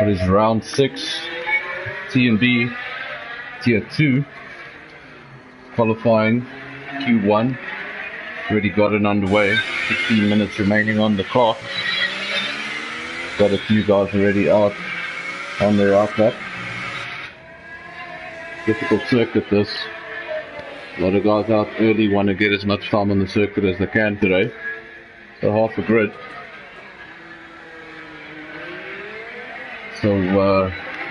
It is round 6, TnB Tier 2, qualifying Q1. Already got it underway, 16 minutes remaining on the clock. Got a few guys already out on their out lap. Difficult circuit this. A lot of guys out early want to get as much time on the circuit as they can today. So half a grid. So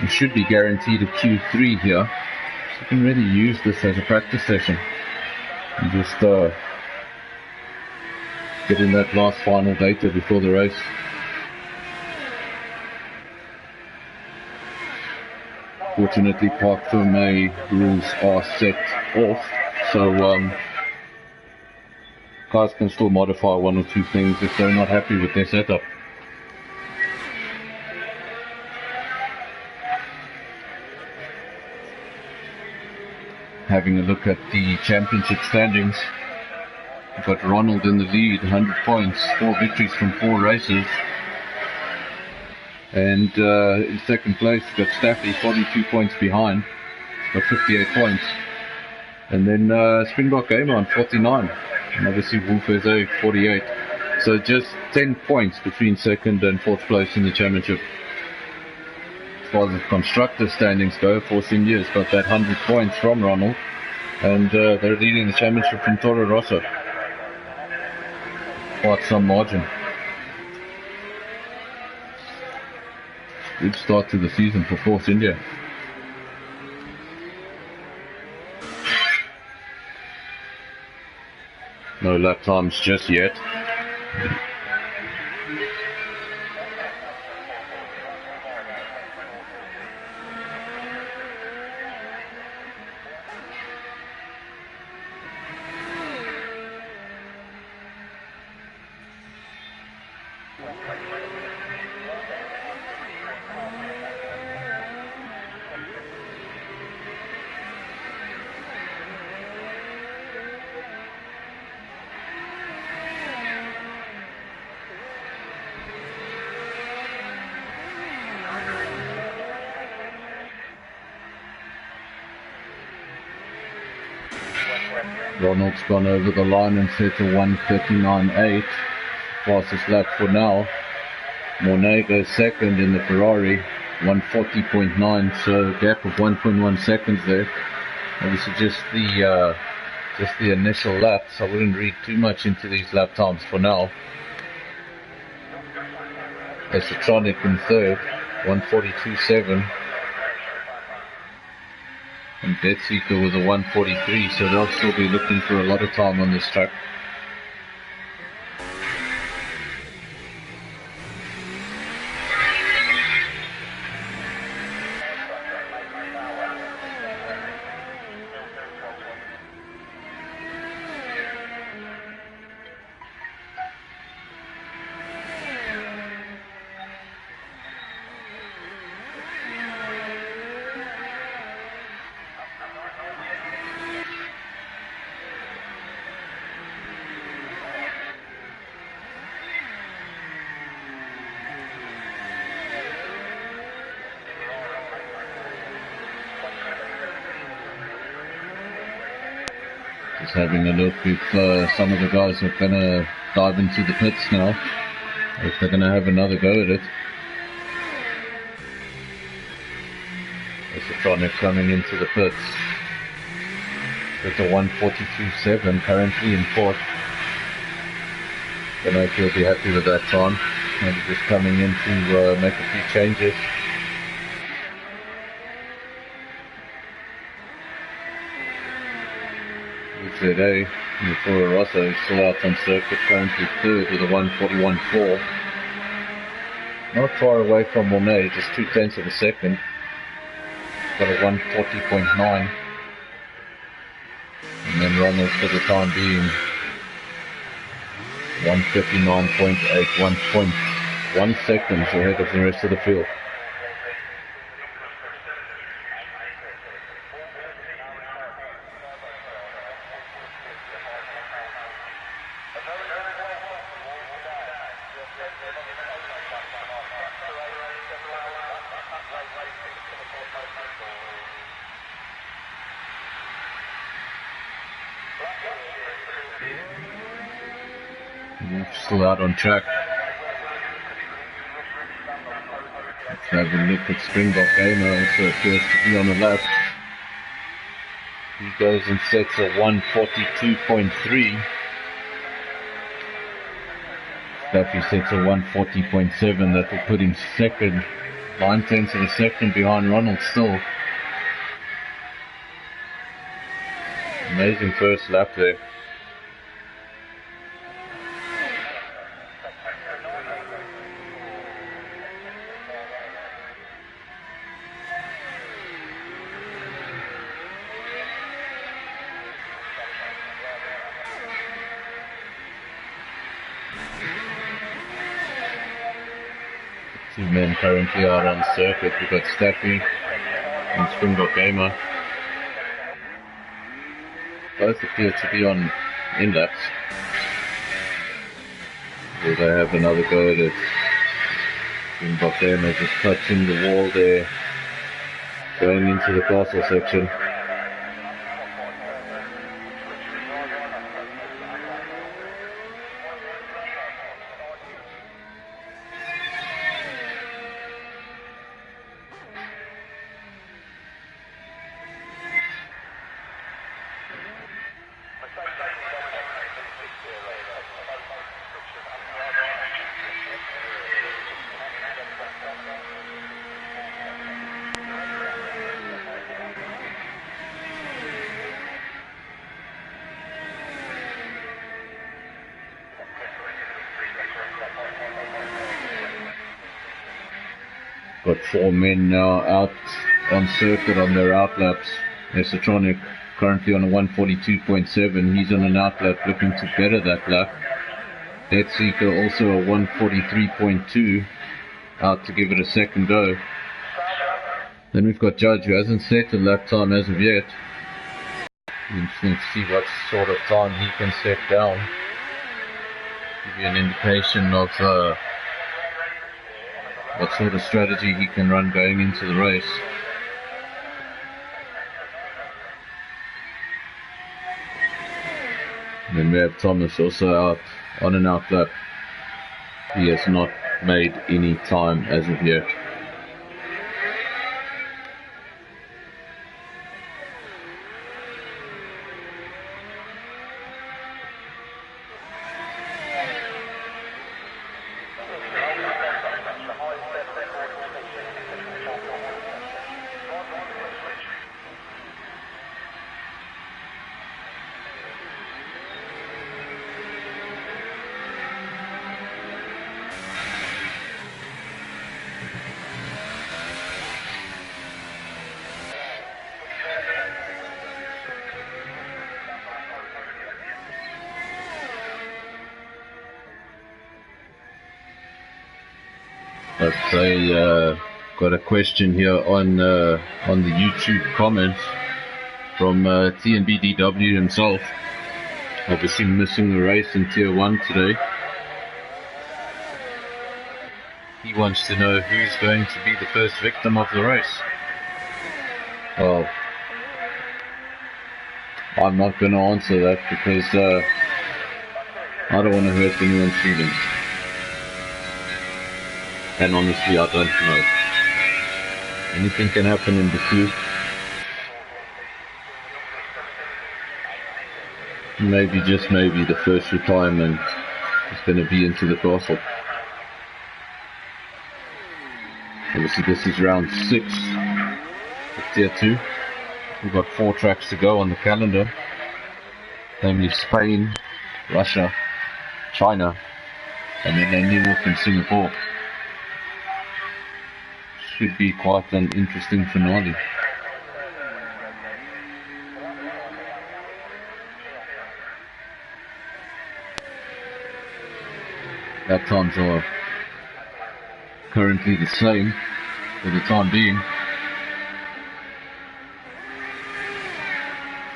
you should be guaranteed a Q3 here. So you can really use this as a practice session. And just get in that last final data before the race. Fortunately, Park Ferme rules are set off, so guys can still modify one or two things if they're not happy with their setup. Having a look at the championship standings, we've got Ronald in the lead, 100 points, 4 victories from 4 races. And in second place, we've got Staffy, 42 points behind, got 58 points. And then Springbok Gamer on 49, and obviously Wolfeze 48. So just 10 points between second and fourth place in the championship. As far as the constructor standings go, Force India's got that 100 points from Ronald, and they're leading the championship from Toro Rosso. Quite some margin. Good start to the season for Force India. No lap times just yet. Ronald's gone over the line and set a 1:39.8, fastest lap for now. Mornay goes second in the Ferrari, 1:40.9, so gap of 1.1 seconds there. Obviously just the initial laps. I wouldn't read too much into these lap times for now. Esotronic in third, 1:42.7. And Betseeker with a 1:43, so they'll still be looking for a lot of time on this track. Just having a look if some of the guys are going to dive into the pits now, if they're going to have another go at it. Esotronic coming into the pits. It's a 1:42.7 currently in fourth. Don't know if he'll be happy with that time. Maybe just coming in to make a few changes. Today, the Toro Rosso is still out on circuit, currently third with a 1:41.4. Not far away from Mornay, just 0.2 of a second. Got a 1:40.9. And then Ronald for the time being 1:59.8, 1.1 seconds ahead of the rest of the field. Still out on track. Let's have a look at Springbok Gamer, also appears to be on the lap. He goes and sets a 142.3. Staffy sets a 140.7. That will put him second, 9/10 of a second behind Ronald still. Amazing first lap there. Two men currently out on the circuit. We've got Staffy and Springbok Gamer. Both appear to be on in-laps. Here they have another go that Springbok Gamer just touching the wall there, going into the castle section. Got four men now out on circuit on their outlaps. Esotronic currently on a 142.7. He's on an outlap looking to better that lap. Deadseeker also a 143.2, out to give it a second go. Then we've got Judge, who hasn't set a lap time as of yet. Interesting to see what sort of time he can set down. Give you an indication of what sort of strategy he can run going into the race. And then we have Thomas also out on an outlap. He has not made any time as of yet. I got a question here on the YouTube comments from TnB himself. Obviously missing the race in Tier 1 today. He wants to know who's going to be the first victim of the race. Well, I'm not going to answer that because I don't want to hurt anyone's feelings. And honestly, I don't know. Anything can happen in Baku. Maybe, just maybe, the first retirement is going to be into the castle. Obviously, this is round 6 of Tier 2. We've got 4 tracks to go on the calendar, namely Spain, Russia, China, and then New York and Singapore. Should be quite an interesting finale. Lap times are currently the same for the time being.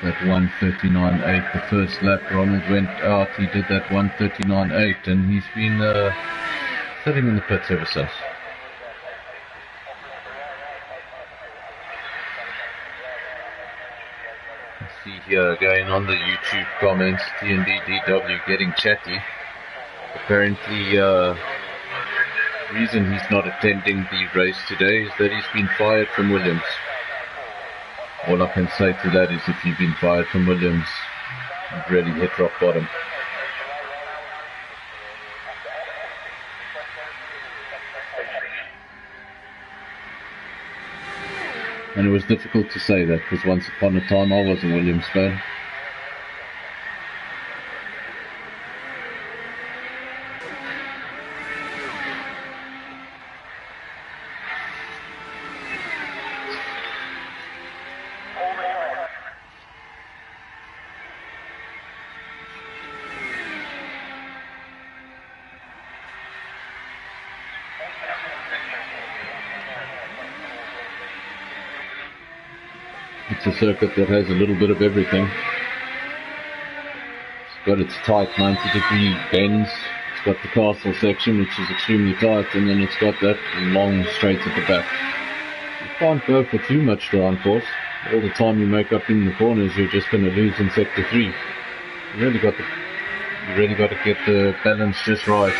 That 139.8, the first lap Ronald went out, he did that 139.8, and he's been sitting in the pits ever since. here again on the YouTube comments. TnB DW getting chatty. Apparently, reason he's not attending the race today is that he's been fired from Williams. All I can say to that is if you've been fired from Williams, you've really hit rock bottom. And it was difficult to say that because once upon a time I was a Williams fan. It's a circuit that has a little bit of everything. It's got its tight 90-degree bends. It's got the castle section, which is extremely tight, and then it's got that long straight at the back. You can't go for too much downforce. All the time you make up in the corners, you're just going to lose in sector 3. You really got to get the balance just right.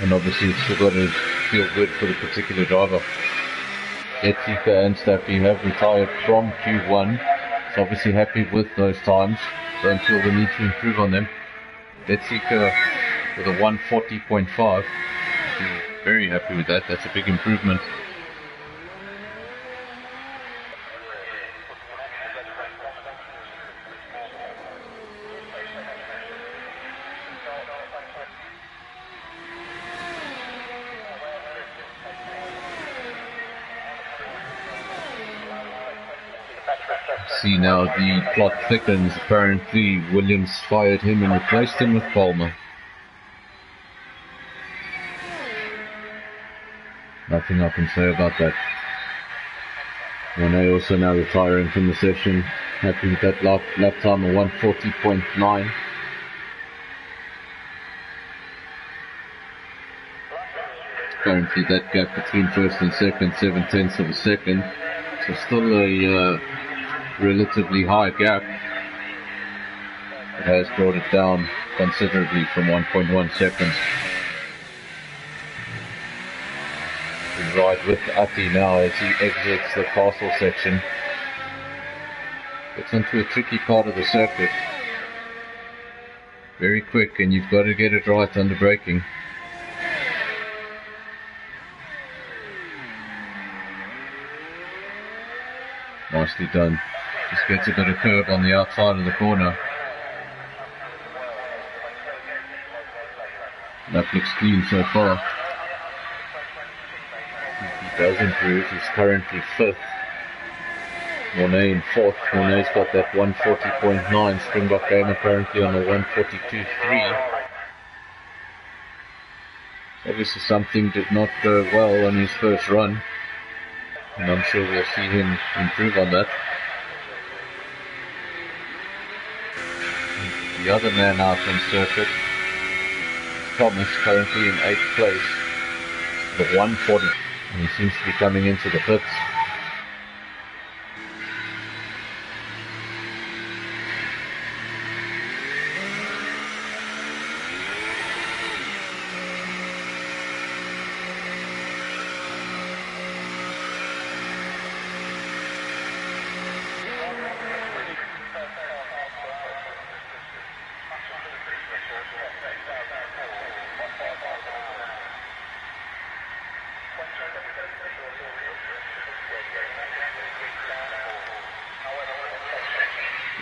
And obviously it's still got to feel good for the particular driver. Etika and Staffy have retired from Q1, so obviously happy with those times. Don't feel the need to improve on them. Etika with a 140.5, very happy with that. That's a big improvement. See now the plot thickens. Apparently Williams fired him and replaced him with Palmer. Nothing I can say about that. Monet also now retiring from the session. Happy with that lap time of 140.9. Currently that gap between first and second, 7/10 of a second. So still a relatively high gap. It has brought it down considerably from 1.1 seconds. We ride with Ati now as he exits the castle section. Gets into a tricky part of the circuit. Very quick, and you've got to get it right under braking. Nicely done. Just gets a bit of curb on the outside of the corner. That looks clean so far. He does improve. He's currently 5th. Monet in 4th. Monet's got that 140.9. Springbok game apparently on a 142.3. Obviously something did not go well on his first run. And I'm sure we'll see him improve on that. The other man out on circuit, Thomas, currently in 8th place, the 140, and he seems to be coming into the pits.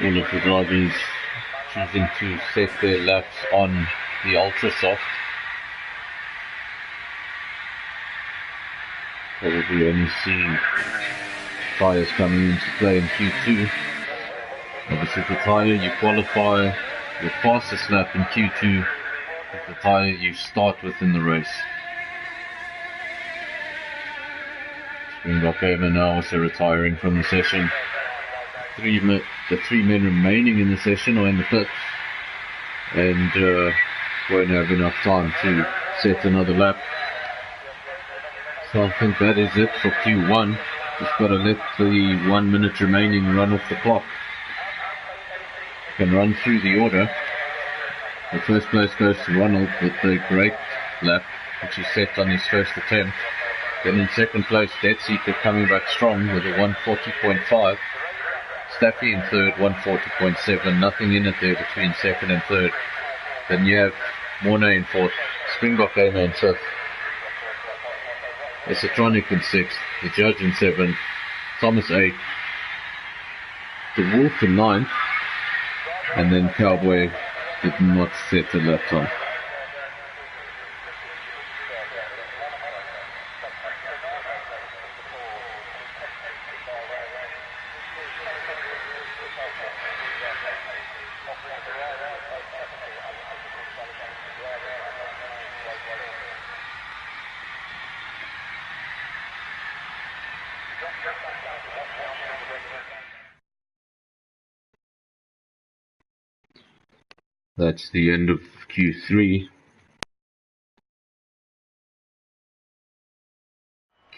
All of the drivers choosing to set their laps on the ultra soft. Probably only seeing tyres coming into play in Q2. Obviously the tyre you qualify your fastest lap in Q2 with the tyre you start with in the race. Springbok Gamer now also retiring from the session. The three men remaining in the session are in the pits and won't have enough time to set another lap. So I think that is it for Q1. Just got to let the 1 minute remaining run off the clock. can run through the order. The first place goes to Ronald with the great lap, which he set on his first attempt. Then in second place, Dead Seeker coming back strong with a 140.5. Staffy in third, 140.7. Nothing in it there between second and third. Then you have Mornay in fourth, Springbok Gamer in fifth, Esotronic in sixth, the Judge in seventh, Thomas eighth, the Wolf in ninth, and then Cowboy did not set a lap time. That's the end of Q3.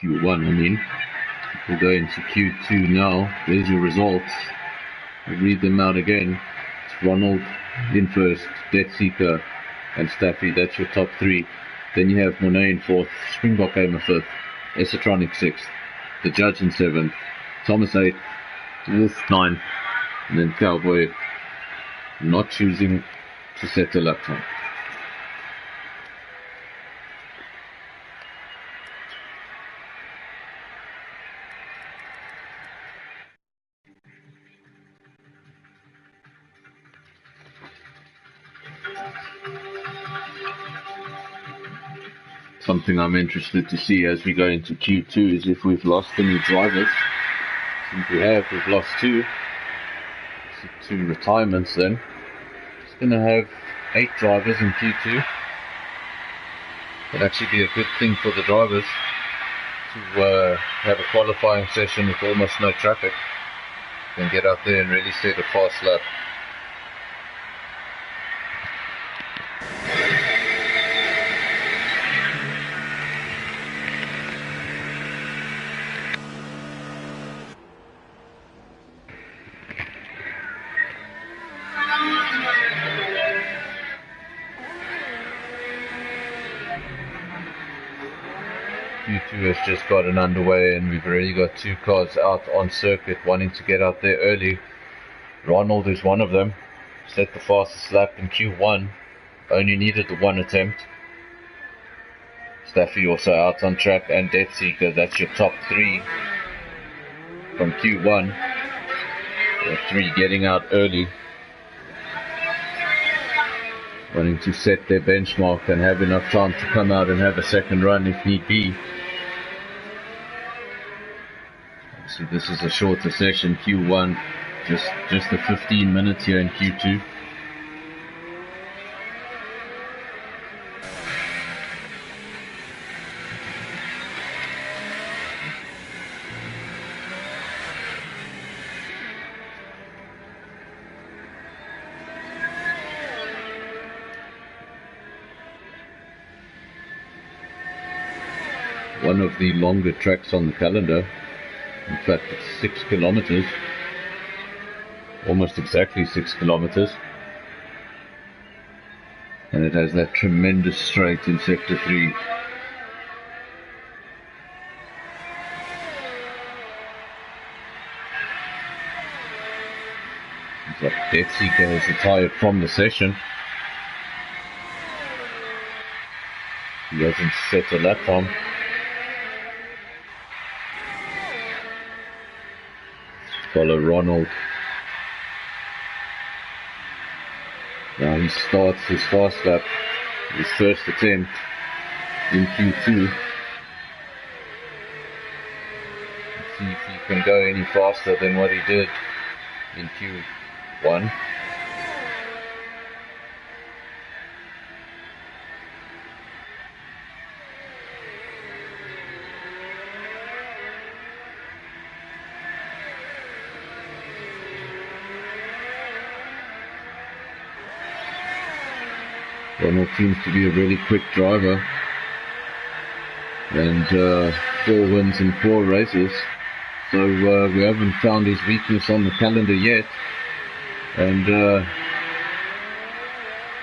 Q1, I mean. We'll go into Q2 now. There's your results. I'll read them out again. It's Ronald in first, Death Seeker and Staffy. That's your top three. Then you have Monet in fourth, Springbok Gamer fifth, Esotronic sixth, the Judge in seventh, Thomas eighth, Wolf ninth, and then Cowboy not choosing to set the lap time. Something I'm interested to see as we go into Q2 is if we've lost any drivers. Since we have, we've lost two. So 2 retirements then. It's going to have 8 drivers in Q2. It'll actually be a good thing for the drivers to have a qualifying session with almost no traffic. Then get out there and really set a fast lap. Q2 has just gotten underway and we've already got 2 cars out on circuit wanting to get out there early. Ronald is one of them. Set the fastest lap in Q1. Only needed the 1 attempt. Staffy also out on track and Death Seeker. That's your top 3 from Q1. The 3 getting out early. Wanting to set their benchmark and have enough time to come out and have a second run if need be. Obviously this is a shorter session, Q1, just the 15 minutes here in Q2. One of the longer tracks on the calendar. In fact, it's 6 kilometers. Almost exactly 6 kilometers. And it has that tremendous straight in Sector 3. It's like Death Seeker has retired from the session. He hasn't set a lap time. Follow Ronald. Now he starts his fast lap, his first attempt in Q2. Let's see if he can go any faster than what he did in Q1. Ronald seems to be a really quick driver, and 4 wins in 4 races, so we haven't found his weakness on the calendar yet, And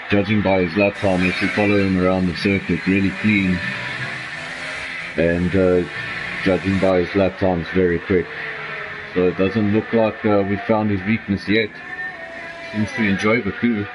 judging by his lap time, if you follow him around the circuit, really clean. And judging by his lap times, very quick. So it doesn't look like we found his weakness yet. Seems to enjoy Baku.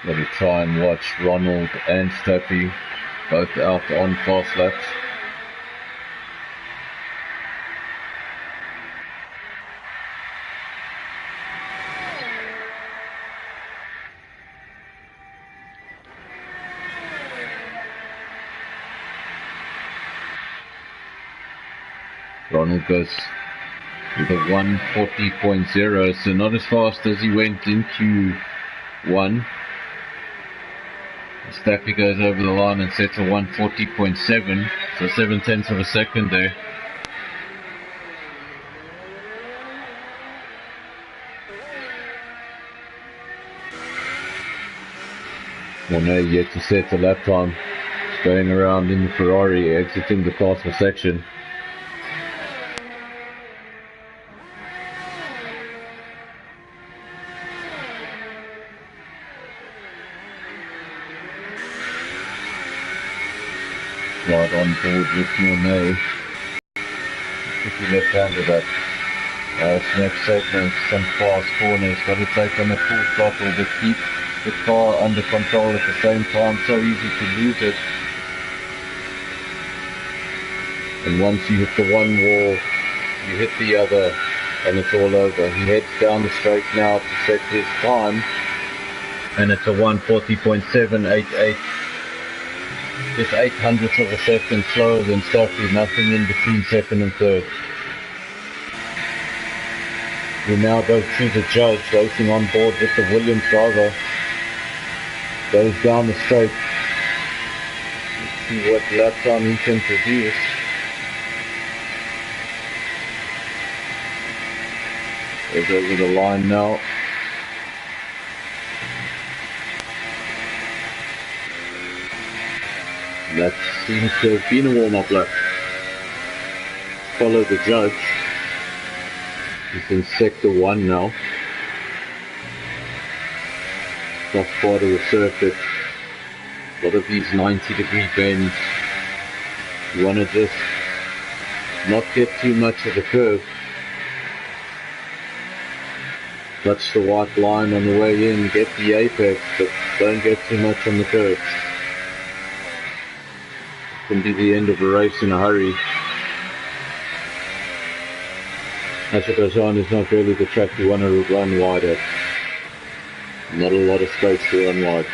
Got to try and watch Ronald and Stappy both out on fast laps. Ronald goes with a 140.0, so not as fast as he went in Q1. Staffy goes over the line and sets a 140.7, so 0.7 of a second there. Monet yet to set a lap time. He's going around in the Ferrari, exiting the Castle section. Right on board with Monet. Pretty left-handed up. Next segment, some fast corners. Got to take them at full throttle to keep the car under control at the same time. So easy to lose it. And once you hit the one wall, you hit the other, and it's all over. He heads down the straight now to set his time, and it's a 140.788. Just 0.08 of a second slower than Staffy, nothing in between second and third. We now go through the judge, racing on board with the Williams driver. Goes down the straight. Let's see what lap time he can produce. Goes over the line now. That seems to have been a warm-up lap. Follow the judge. He's in sector 1 now. Tough part of the circuit. A lot of these 90-degree bends. You want to just not get too much of the curve. Touch the white line on the way in, get the apex, but don't get too much on the curve. Can be the end of a race in a hurry. Azerbaijan is not really the track you want to run wide at. Not a lot of space to run wide.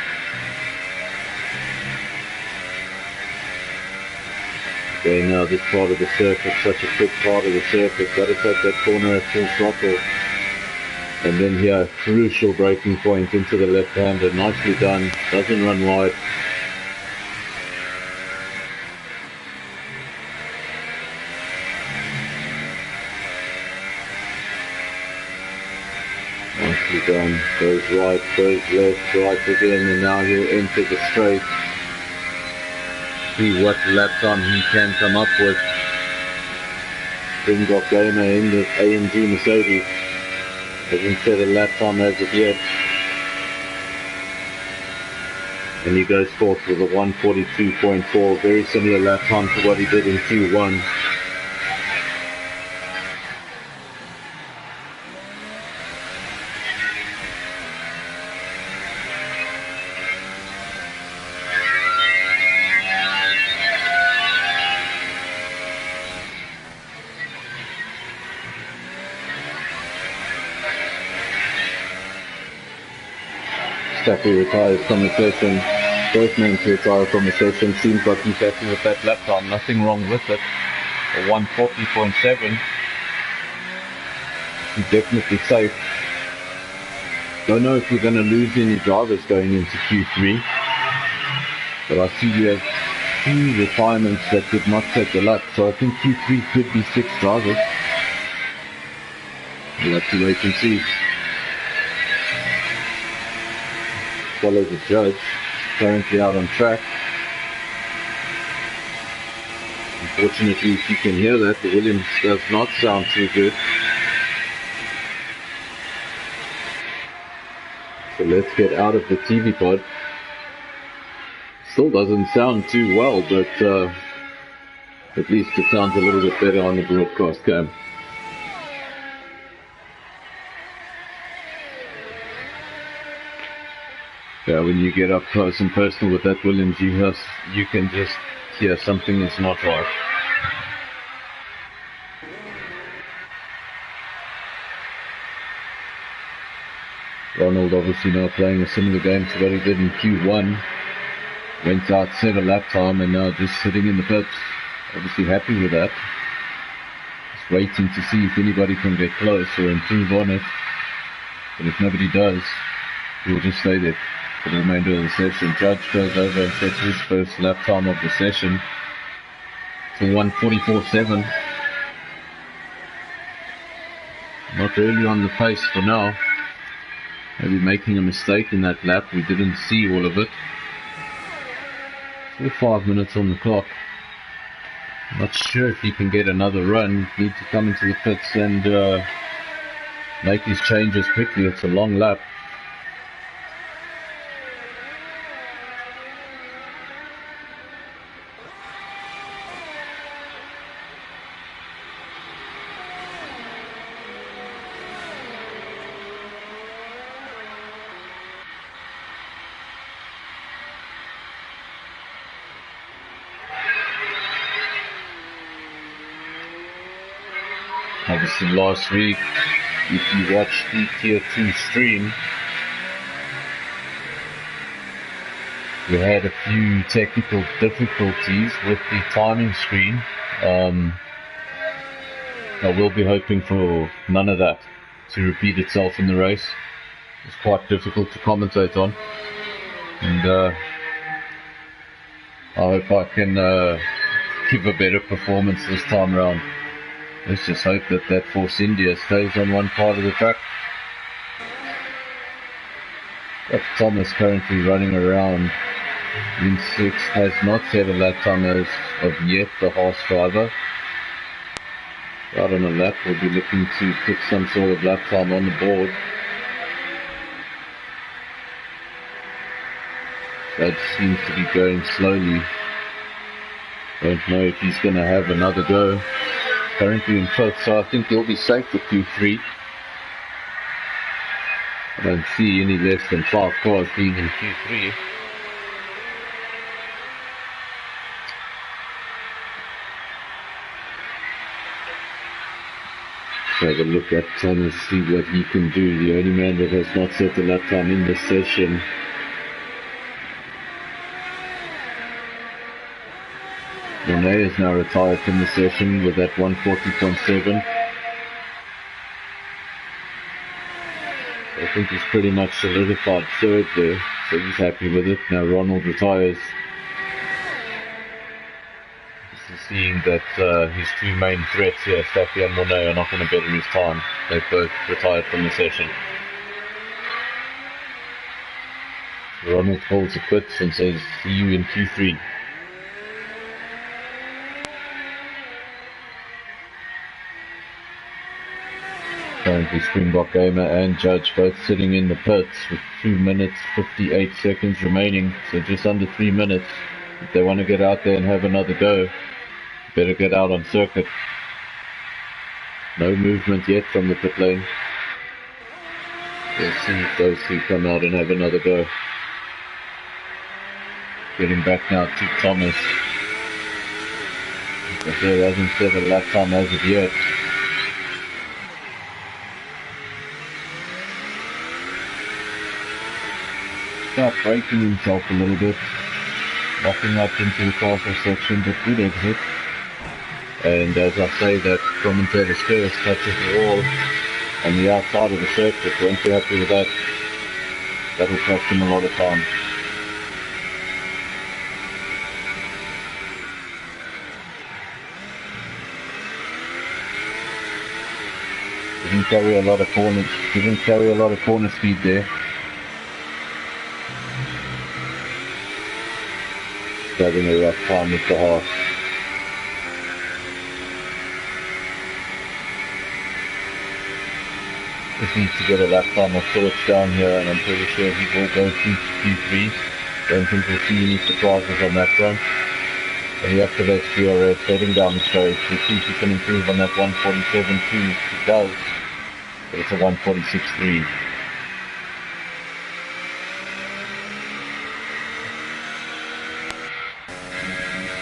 Okay, now this part of the circuit, such a quick part of the circuit, got to take that corner at full throttle. And then here, crucial braking point into the left-hander, nicely done, doesn't run wide. Nicely done, goes right, goes left, right again, and now he'll enter the straight. See what lap time he can come up with. Springbok Gamer in the AMG Mercedes. Hasn't set a lap time as of yet. And he goes forth with a 142.4, very similar lap time to what he did in Q1. Staffy retires from the session. Both men to retire from the session. Seems like he's happy with that lap time. Nothing wrong with it. A 140.7. He's definitely safe. Don't know if we're going to lose any drivers going into Q3. But I see we have 2 retirements that did not take the lap. So I think Q3 could be 6 drivers. We'll have to wait and see. follow the judge, currently out on track. Unfortunately, if you can hear that, the Williams does not sound too good. So let's get out of the TV pod. Still doesn't sound too well, but at least it sounds a little bit better on the broadcast cam. Yeah, when you get up close and personal with that Williams, you can just hear something is not right. Ronald obviously now playing a similar game to what he did in Q1. Went out 7 lap time and now just sitting in the pits. Obviously happy with that. Just waiting to see if anybody can get close or improve on it. But if nobody does, he'll just stay there for the remainder of the session. Judge goes over and sets his first lap time of the session for 1:44.7. Not really on the pace for now. Maybe making a mistake in that lap. We didn't see all of it. Still 5 minutes on the clock. Not sure if he can get another run. Need to come into the pits and make his changes quickly. It's a long lap. Obviously last week, if you watched the Tier 2 stream, we had a few technical difficulties with the timing screen. I will be hoping for none of that to repeat itself in the race. It's quite difficult to commentate on, and I hope I can give a better performance this time around. Let's just hope that Force India stays on one part of the track. Got Thomas currently running around in 6th, has not set a lap time as of yet, the Haas driver. Out on a lap, we'll be looking to put some sort of lap time on the board. That seems to be going slowly. Don't know if he's going to have another go. Currently in 5th, so I think he'll be safe for Q3. I don't see any less than 5 cars being in Q3. Let's have a look at Thomas, see what he can do. The only man that has not set a lap time in this session. Monet is now retired from the session with that 140.7. I think he's pretty much solidified 3rd there, so he's happy with it. Now Ronald retires. Seeing that his 2 main threats here, Staffy and Monet, are not going to better his time. They've both retired from the session. Ronald holds a quit and says, see you in Q3. Currently Springbok Gamer and Judge both sitting in the pits with 2 minutes 58 seconds remaining, so just under 3 minutes. If they want to get out there and have another go, better get out on circuit. No movement yet from the pit lane. We'll see if those two come out and have another go. Getting back now to Thomas. But there hasn't set a lap time as of yet. Start braking himself a little bit, locking up into the castle section, but good exit. And as I say, that commentator's curse touches the wall on the outside of the circuit. Won't be happy with that. That'll cost him a lot of time. Didn't carry a lot of corner speed there. having a rough time with the half. Just needs to get a lap time of sorts down here, and I'm pretty sure he will go through to Q3. Don't think we'll see any surprises on that front. And he activates DRS heading down the straight. We see if he can improve on that 147.2. He does, but it's a 146.3.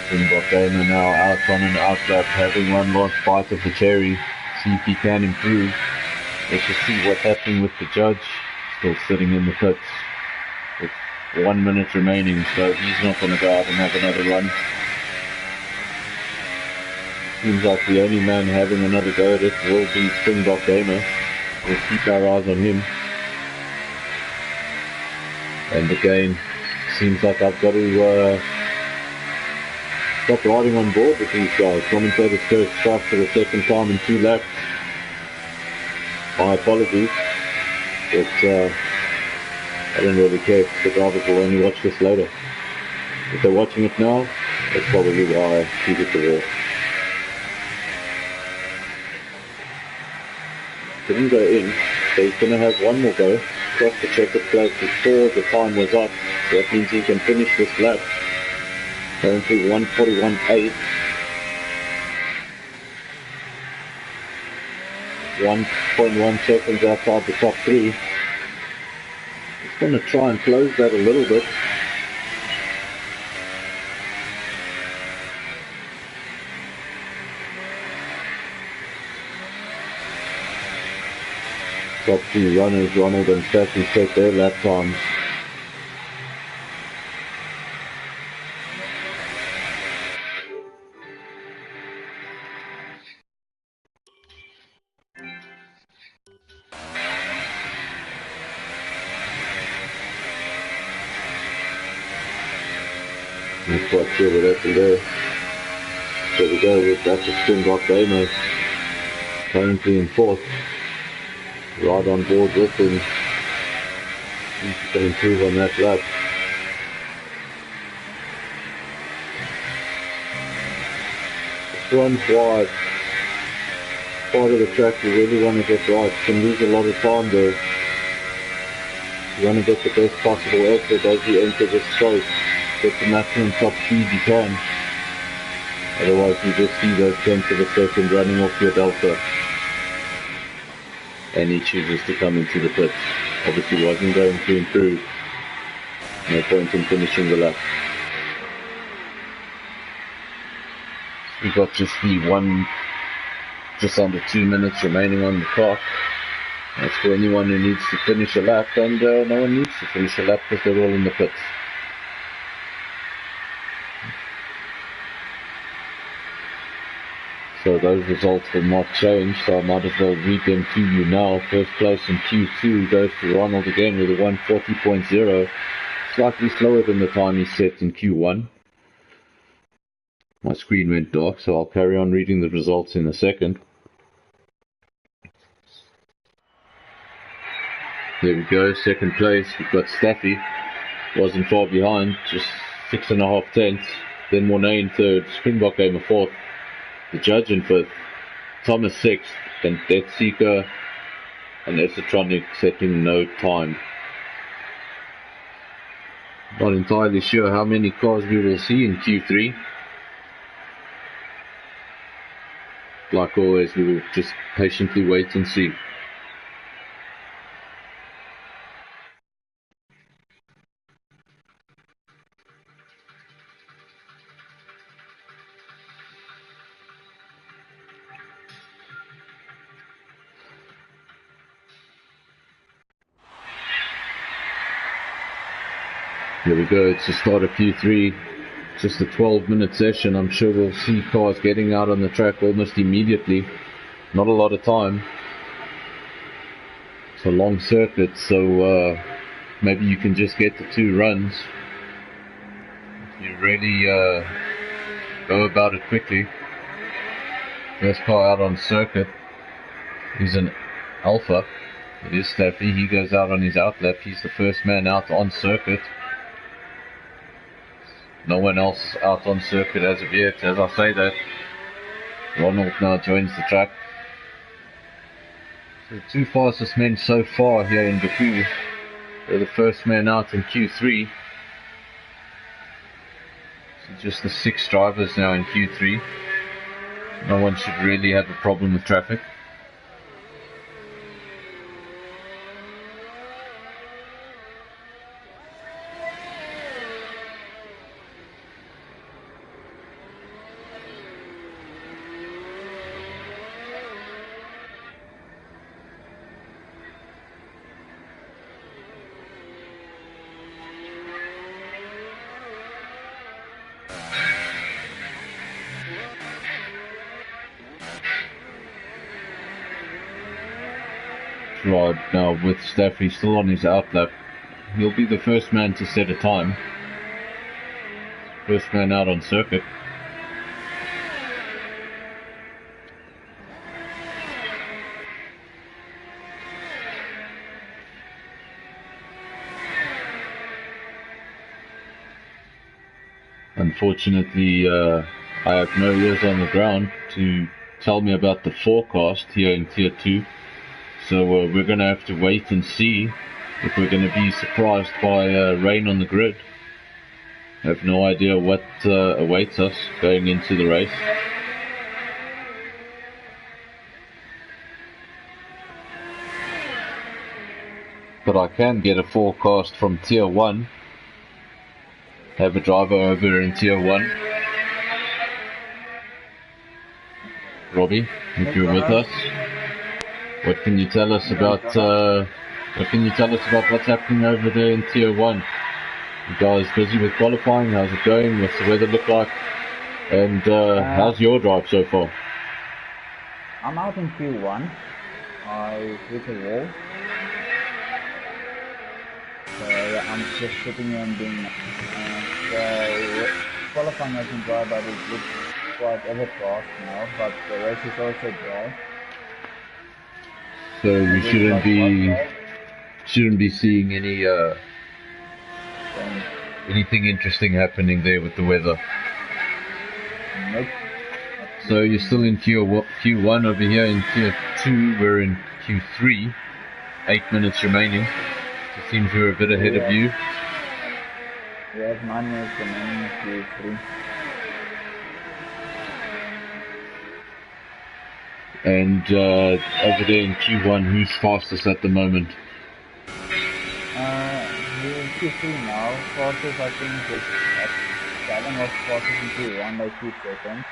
Springbok Gamer now out on an outlap, having one last bite of the cherry. See if he can improve. Let's just see what's happening with the judge. Still sitting in the pits with 1 minute remaining, so he's not going to go out and have another run. Seems like the only man having another go at it will be Springbok Gamer. We'll keep our eyes on him. And again, seems like I've got to stop riding on board with these guys. Commentators go strike for the second time in 2 laps. My apologies, but I don't really care if the drivers will only watch this later. If they're watching it now, that's probably why I keep it the wall. Didn't go in, so he's going to have one more go across the checkered plate before the time was up. So that means he can finish this lap. Currently 141.8. 1.1 seconds outside the top 3. Just going to try and close that a little bit. Top 2 runners, Ronald and Staffy, set their lap times. Not quite sure what happened there. There we go, that's a Springbok Gamer, currently in 4th. Right on board with him. See if he can improve on that lap. This runs wide. Part of the track you really want to get right. You can lose a lot of time there. You want to get the best possible effort as you enter this straight. Get the maximum top speed you can. Otherwise you just see those tenths of a second running off your delta. And he chooses to come into the pits. Obviously wasn't going to improve. No point in finishing the lap. We've got just under 2 minutes remaining on the clock. That's for anyone who needs to finish a lap, and no one needs to finish a lap because they're all in the pits. So those results will not change, so I might as well read them to you now. First place in Q2 goes to Ronald again with a 140.0, slightly slower than the time he set in Q1. My screen went dark, so I'll carry on reading the results in a second. There we go, second place, we've got Staffy, wasn't far behind, just 6.5 tenths. Then Mornay in 3rd, Springbok Gamer 4th. The judge in 5th, Thomas 6th, then Death Seeker and Esotronic setting no time. Not entirely sure how many cars we will see in Q3. Like always, we will just patiently wait and see. Here we go, it's the start of Q3, just a 12-minute session. I'm sure we'll see cars getting out on the track almost immediately. Not a lot of time. It's a long circuit, so maybe you can just get the 2 runs. If you really go about it quickly. First car out on circuit is an Alpha. It is Staffy, he goes out on his outlap. He's the first man out on circuit. No one else out on circuit as of yet. As I say that, Ronald now joins the track. So the two fastest men so far here in Baku. They're the first man out in Q3. So just the 6 drivers now in Q3. No one should really have a problem with traffic. Right now with Staffy still on his outlap, he'll be the first man to set a time. First man out on circuit. Unfortunately, I have no ears on the ground to tell me about the forecast here in Tier 2. So we're going to have to wait and see if we're going to be surprised by rain on the grid. I have no idea what awaits us going into the race. But I can get a forecast from Tier 1. Have a driver over in Tier 1. Robbie, if you're with us. What can you tell us about what's happening over there in Tier 1? You guys busy with qualifying? How's it going? What's the weather look like? And how's your drive so far? I'm out in Q1. I hit a wall. So yeah, I'm just sitting here and doing so qualifying has been dry, but it looks quite overcast now, but the race is also dry. So we shouldn't be seeing any anything interesting happening there with the weather. Nope. So you're still in Q1 over here in Tier 2. We're in Q3. 8 minutes remaining. It seems we're a bit ahead of you. We have 9 minutes remaining in Q3. And over there in Q1, who's fastest at the moment? We're in Q3 now. Fastest I think is Gavin was fastest in Q1 by 2 seconds.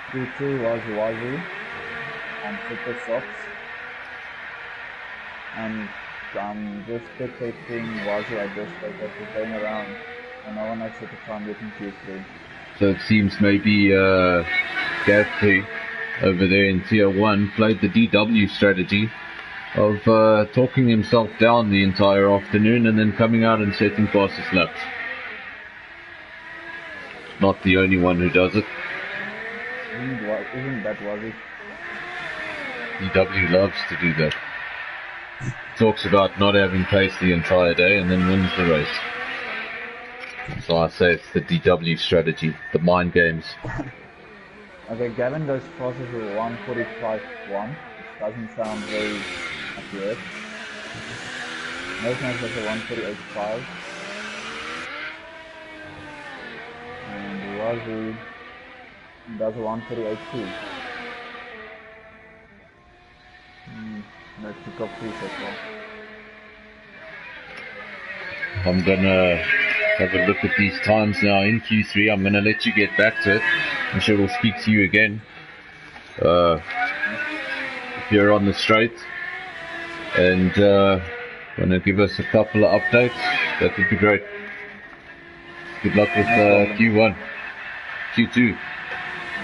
Q2 was Wazoo on Super Socks. And I'm just spectating Wazoo at this stage as he's going around. And no one has set a time yet in Q3. So it seems maybe Gav over there in Tier 1 played the DW strategy of talking himself down the entire afternoon and then coming out and setting fastest laps. Not the only one who does it. Isn't that Wazoo? DW loves to do that. Talks about not having pace the entire day and then wins the race. So I say it's the DW strategy, the mind games. Okay, Gavin goes fastest with 1:45.1. It doesn't sound very accurate. Nathan has a 1:48.5. And Wazoo does a 1:38.2. That's the top 3 so far. I'm gonna have a look at these times now in Q3. I'm gonna let you get back to it. I'm sure we'll speak to you again if you're on the straight and gonna give us a couple of updates. That would be great. Good luck with Q1, Q2.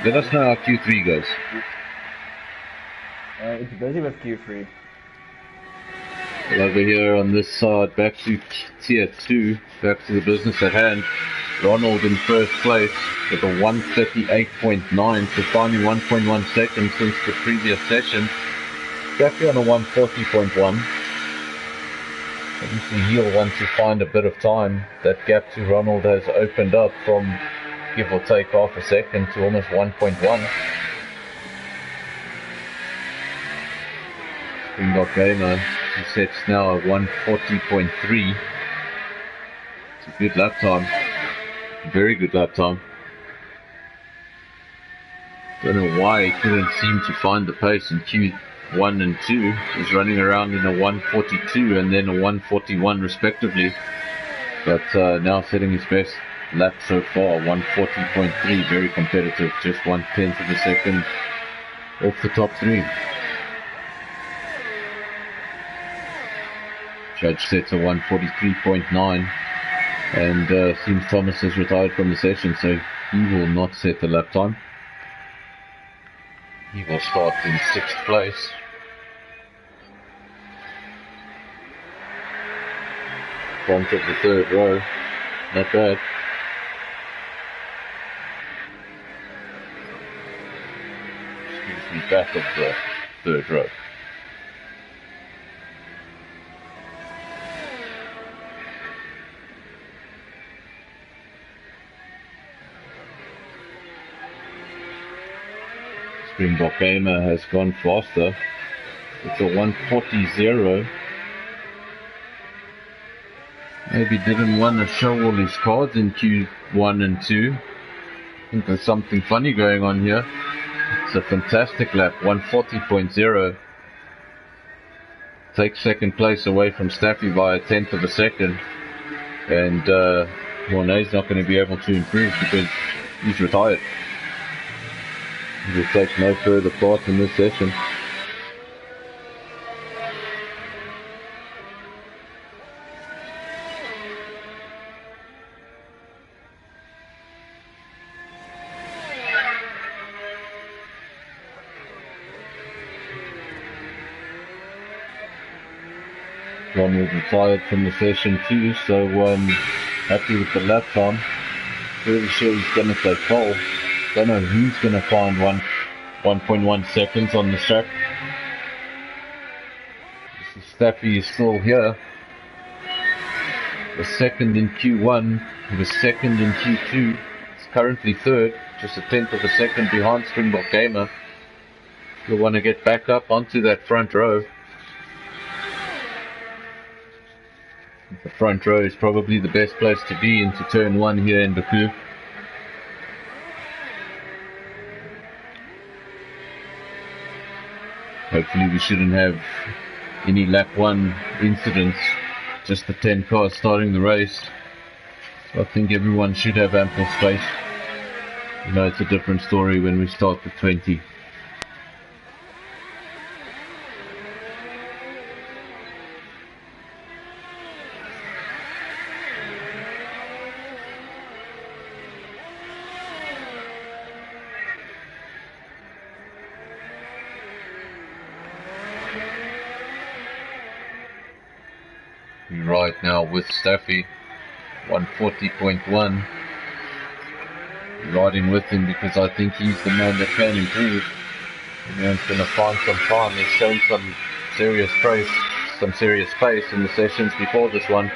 Let us know how Q3 goes. It's busy with Q3. Well, over here on this side, back to Tier 2, back to the business at hand. Ronald in first place with a 138.9, so finally 1.1 seconds since the previous session. Jackie on a 140.1. Obviously he'll want to find a bit of time. That gap to Ronald has opened up from give or take half a second to almost 1.1. Springbok Gamer, he sets now at 140.3. It's a good lap time. Very good lap time. Don't know why he couldn't seem to find the pace in Q1 and 2. He's running around in a 142 and then a 141 respectively. But now setting his best lap so far, 140.3, very competitive, just 1/10 of a second off the top three. Judge sets a 143.9, and seems Thomas has retired from the session, so he will not set the lap time. He will start in 6th place. Front of the 3rd row, not bad. Excuse me, back of the 3rd row. Springbok Gamer has gone faster. It's a 140.0. Maybe didn't want to show all his cards in Q1 and 2. I think there's something funny going on here. It's a fantastic lap, 140.0. Takes 2nd place away from Staffy by a 1/10 of a second. And Mornay's not going to be able to improve because he's retired. He will take no further part in this session. Ronald retired from the session too, so happy with the lap time. Pretty sure he's going to take pole. Don't know who's going to find 1.1 seconds on the track. Staffy is still here. Was 2nd in Q1, he was 2nd in Q2. He's currently 3rd, just a 1/10 of a second behind Springbok Gamer. You'll want to get back up onto that front row. The front row is probably the best place to be into turn 1 here in Baku. Hopefully we shouldn't have any lap 1 incidents, just the 10 cars starting the race. So I think everyone should have ample space. You know, it's a different story when we start with 20. We ride now with Staffy, 140.1. Riding with him because I think he's the man that can improve. The man's going to find some time. He's shown some serious pace in the sessions before this one.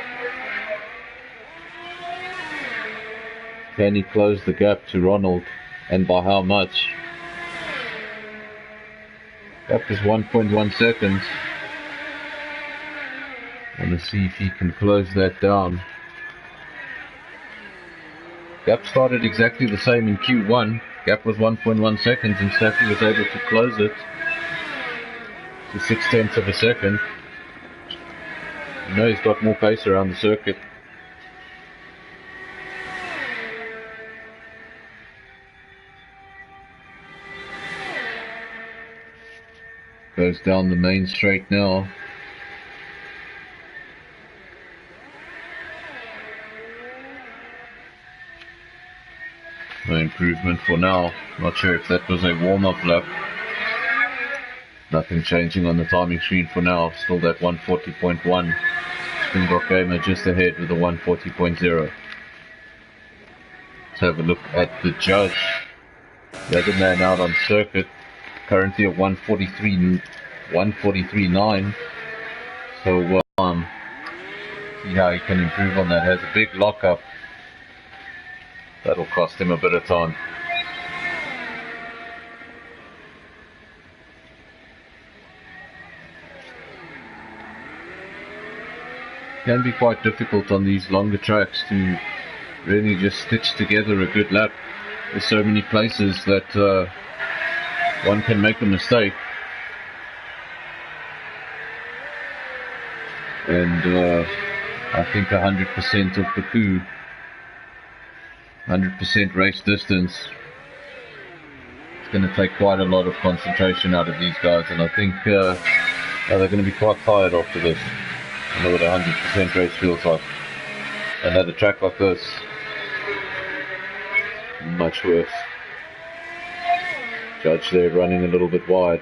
Can he close the gap to Ronald, and by how much? Gap is 1.1 seconds. I want to see if he can close that down. Gap started exactly the same in Q1. Gap was 1.1 seconds and Staffy was able to close it to 6/10 of a second. You know he's got more pace around the circuit. Goes down the main straight now. No improvement for now. Not sure if that was a warm-up lap. Nothing changing on the timing screen for now. Still that 140.1. Springbok Gamer just ahead with a 140.0. Let's have a look at the judge. The other man out on circuit. Currently at 143.9. So See how he can improve on that. Has a big lockup. That'll cost him a bit of time. Can be quite difficult on these longer tracks to really just stitch together a good lap. There's so many places that one can make a mistake. And I think 100% of Baku, 100% race distance, it's going to take quite a lot of concentration out of these guys, and I think they're going to be quite tired after this. I know what 100% race feels like. And at a track like this, much worse. Judge there running a little bit wide.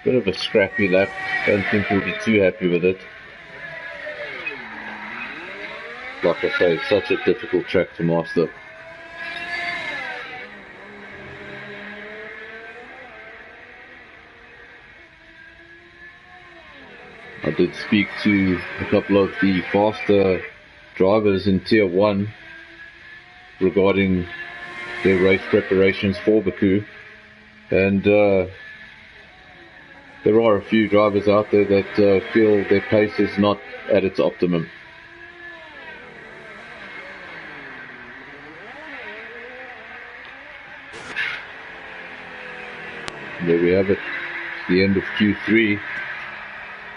Bit of a scrappy lap. Don't think he'll be too happy with it. Like I say, it's such a difficult track to master. I did speak to a couple of the faster drivers in Tier 1 regarding their race preparations for Baku, and there are a few drivers out there that feel their pace is not at its optimum. There we have it, the end of Q3.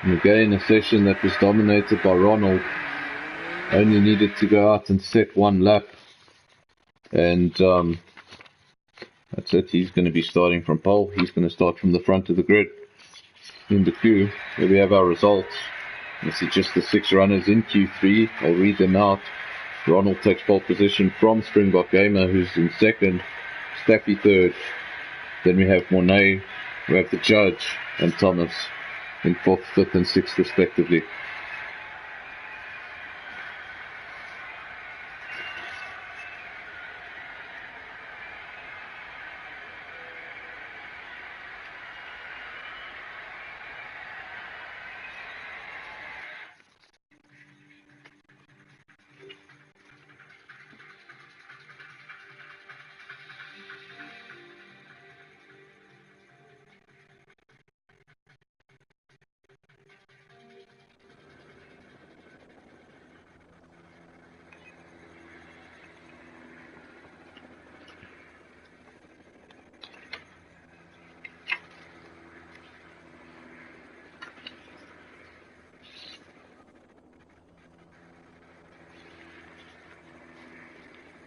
And again, a session that was dominated by Ronald. Only needed to go out and set one lap. And that's it. He's going to be starting from pole. He's going to start from the front of the grid in Baku. Here we have our results. This is just the 6 runners in Q3. I'll read them out. Ronald takes pole position from Springbok Gamer, who's in second. Staffy third. Then we have Monet. We have the judge and Thomas in 4th, 5th and 6th respectively.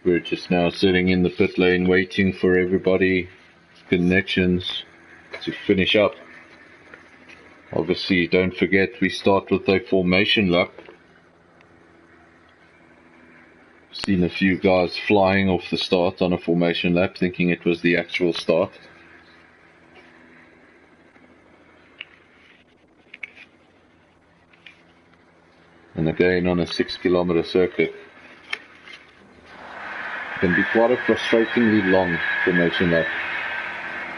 We're just now sitting in the pit lane waiting for everybody, connections, to finish up. Obviously, don't forget we start with a formation lap. Seen a few guys flying off the start on a formation lap, thinking it was the actual start. And again on a 6-kilometer circuit. Can be quite a frustratingly long formation lap.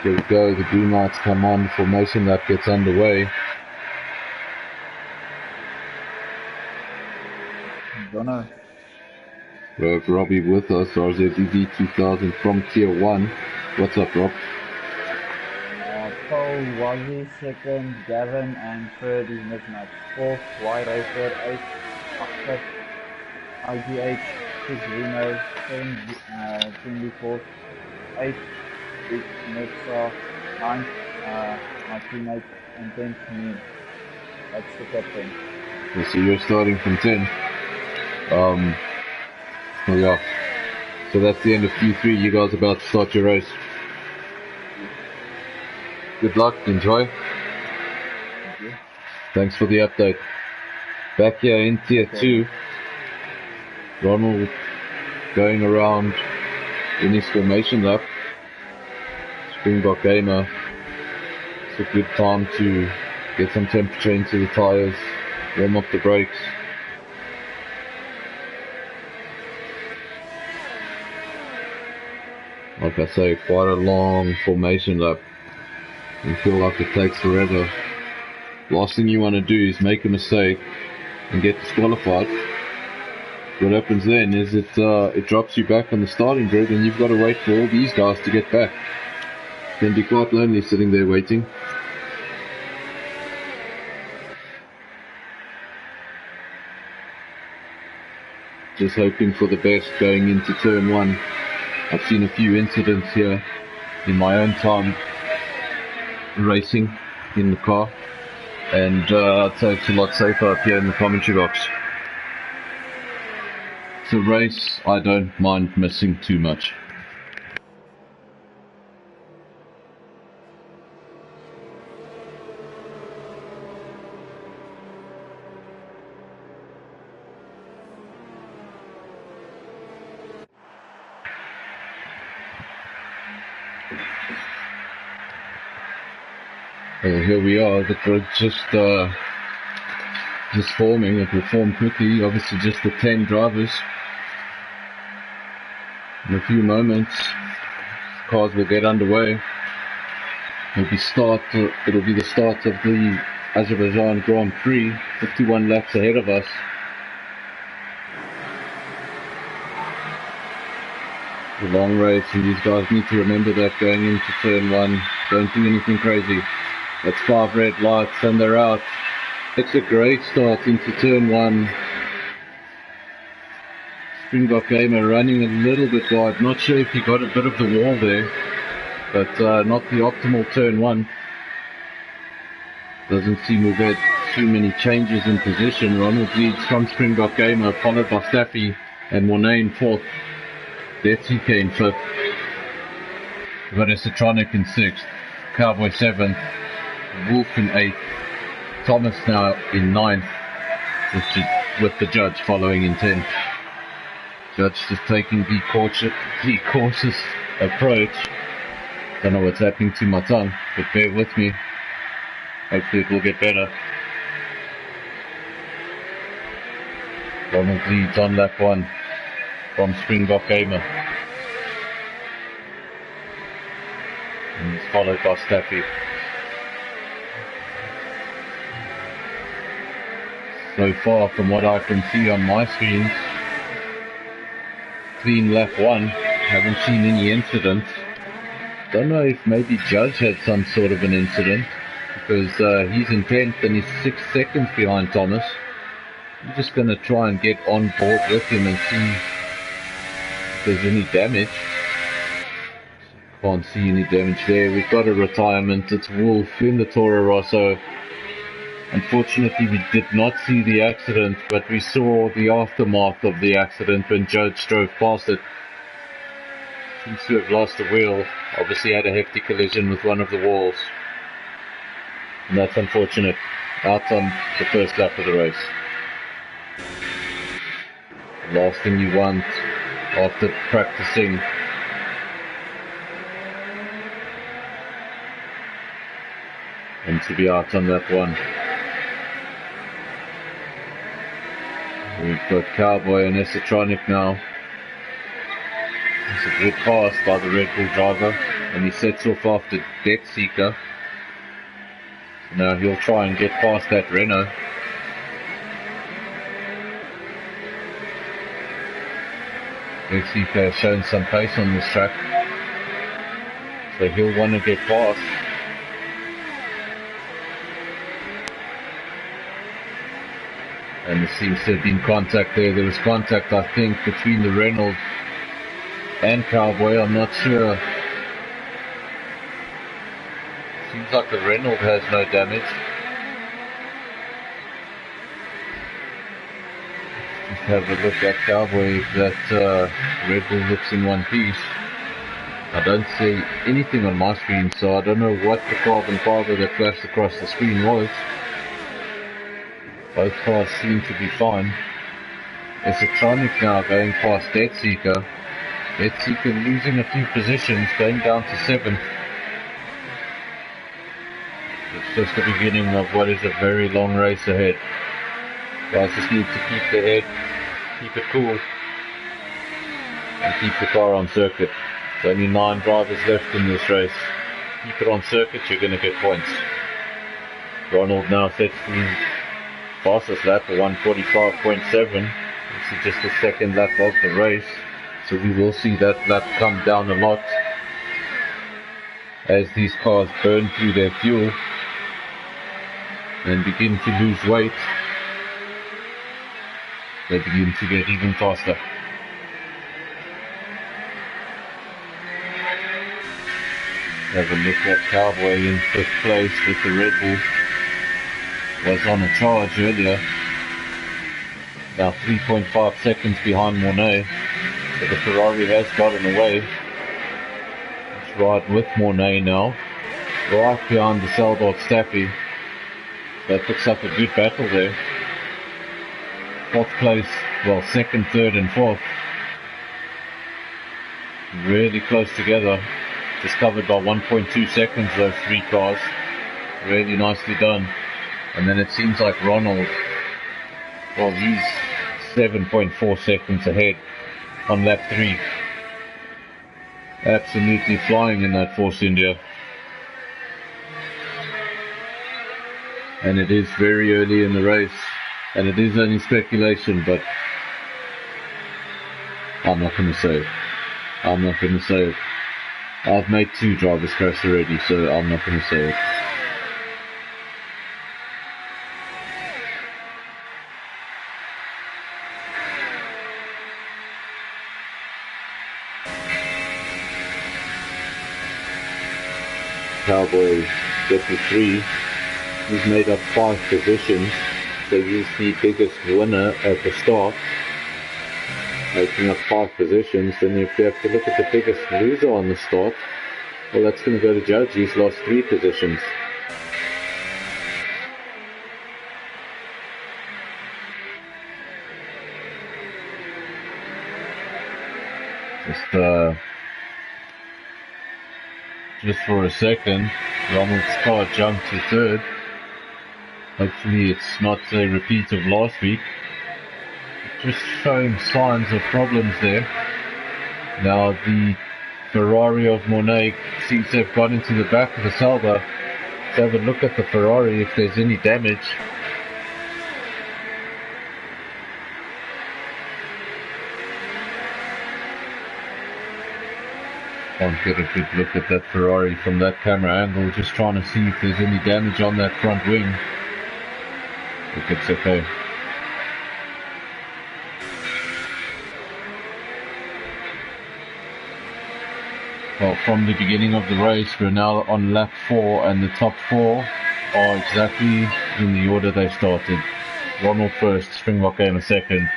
Here we go, the green lights come on, formation lap gets underway. Don't We have Robbie with us, RZDV 2000 from Tier 1. What's up, Rob? Paul, Wazzy, second, Gavin, and third is mismatch. 4th, Y Racer, 8th, Oscar, IGH, 6 Reno, 7 TnB 4th, 8th is Nexa, 9th my teammate, and 10th me. That's the captain. So you're starting from 10. Oh yeah. So that's the end of Q3. You guys are about to start your race. Good luck. Enjoy. Thank you. Thanks for the update. Back here in Tier 2. Ronald going around in his formation lap. Springbok Gamer. It's a good time to get some temperature into the tires, warm up the brakes. Like I say, quite a long formation lap. You feel like it takes forever. Last thing you want to do is make a mistake and get disqualified, what happens then is it drops you back on the starting grid, and you've got to wait for all these guys to get back. It can be quite lonely sitting there waiting. Just hoping for the best going into turn one. I've seen a few incidents here in my own time racing in the car, and I'd say it's a lot safer up here in the commentary box. It's a race I don't mind missing too much. Well, here we are. The grid just forming. It will form quickly. Obviously, just the 10 drivers. In a few moments, cars will get underway. It'll be the start of the Azerbaijan Grand Prix. 51 laps ahead of us. A long race, and these guys need to remember that going into turn one. Don't do anything crazy. That's 5 red lights and they're out. It's a great start into turn one. Springbok Gamer running a little bit wide. Not sure if he got a bit of the wall there, but not the optimal turn one. Doesn't seem we've had too many changes in position. Ronald leads from Springbok Gamer, followed by Staffy and Mornay in 4th. Detsy in 5th. We've got Esotronic in 6th. Cowboy 7th. Wolf in 8th, Thomas now in 9th, with the Judge following in 10th. Judge just taking the cautious approach. Don't know what's happening to my tongue, but bear with me. Hopefully it will get better. Ronald leads on lap 1 from Springbok Gamer. And he's followed by Staffy. So far, from what I can see on my screens, clean lap 1. Haven't seen any incidents. Don't know if maybe Judge had some sort of an incident, because he's in 10th and he's 6 seconds behind Thomas. I'm just going to try and get on board with him and see if there's any damage. Can't see any damage there. We've got a retirement. It's Wolf in the Toro Rosso. Unfortunately, we did not see the accident, but we saw the aftermath of the accident when Judge drove past it. Seems to have lost the wheel. Obviously had a hefty collision with one of the walls. And that's unfortunate. Out on the first lap of the race. The last thing you want after practicing and to be out on lap 1. We've got Cowboy and Esotronic now. It's a good pass by the Red Bull driver, and he sets off after Death Seeker. Now he'll try and get past that Renault. Death Seeker has shown some pace on this track, so he'll want to get past. And there seems to have been contact there. There was contact, I think, between the Renault and Cowboy. I'm not sure. Seems like the Renault has no damage. Just have a look at Cowboy. That Red Bull looks in one piece. I don't see anything on my screen, so I don't know what the carbon fiber that flashed across the screen was. Both cars seem to be fine. Esotronic now going past Death Seeker. Death Seeker losing a few positions, going down to 7th. It's just the beginning of what is a very long race ahead. Guys just need to keep the head, keep it cool, and keep the car on circuit. There's only 9 drivers left in this race. Keep it on circuit, you're going to get points. Ronald now sets the fastest lap of 1:45.7. This is just the second lap of the race, so we will see that lap come down a lot as these cars burn through their fuel and begin to lose weight. They begin to get even faster. Have a look at Cowboy in 5th place with the Red Bull. Was on a charge earlier. Now 3.5 seconds behind Mornay. But the Ferrari has gotten away. Let's ride with Mornay now. Right behind the Selbach Staffy. That looks like a good battle there. 4th place, well, 2nd, 3rd and 4th. Really close together. Just covered by 1.2 seconds, those three cars. Really nicely done. And then it seems like Ronald, well, he's 7.4 seconds ahead on lap 3. Absolutely flying in that Force India. And it is very early in the race. And it is only speculation, but I'm not going to say it. I'm not going to say it. I've made 2 drivers crash already, so I'm not going to say it. Cowboy 53, he's made up 5 positions, so he's the biggest winner at the start, making up 5 positions. Then if you have to look at the biggest loser on the start, well, that's going to go to Judge. He's lost 3 positions. Just for a second, Ronald's car jumped to 3rd. Hopefully it's not a repeat of last week. Just showing signs of problems there. Now the Ferrari of Mornay seems to have gone into the back of the Sauber. Let's have a look at the Ferrari if there's any damage. Can't get a good look at that Ferrari from that camera angle, just trying to see if there's any damage on that front wing. I think it's okay. Well, from the beginning of the race, we're now on lap 4, and the top 4 are exactly in the order they started. Ronald first, Springbok Gamer second,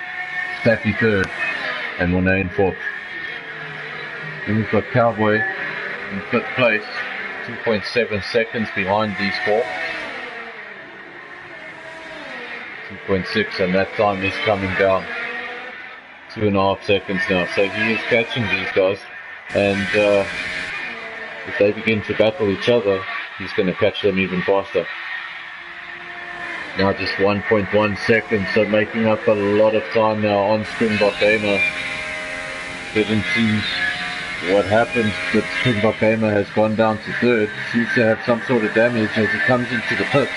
Staffy third, and Mornay in 4th. Then we've got Cowboy in 5th place, 2.7 seconds behind these 4. 2.6, and that time is coming down. 2.5 seconds now, so he is catching these guys. And if they begin to battle each other, he's going to catch them even faster. Now just 1.1 seconds, so making up a lot of time now on Springbok Gamer. Didn't see what happened, but Springbok Gamer has gone down to 3rd. Seems to have some sort of damage as he comes into the pits.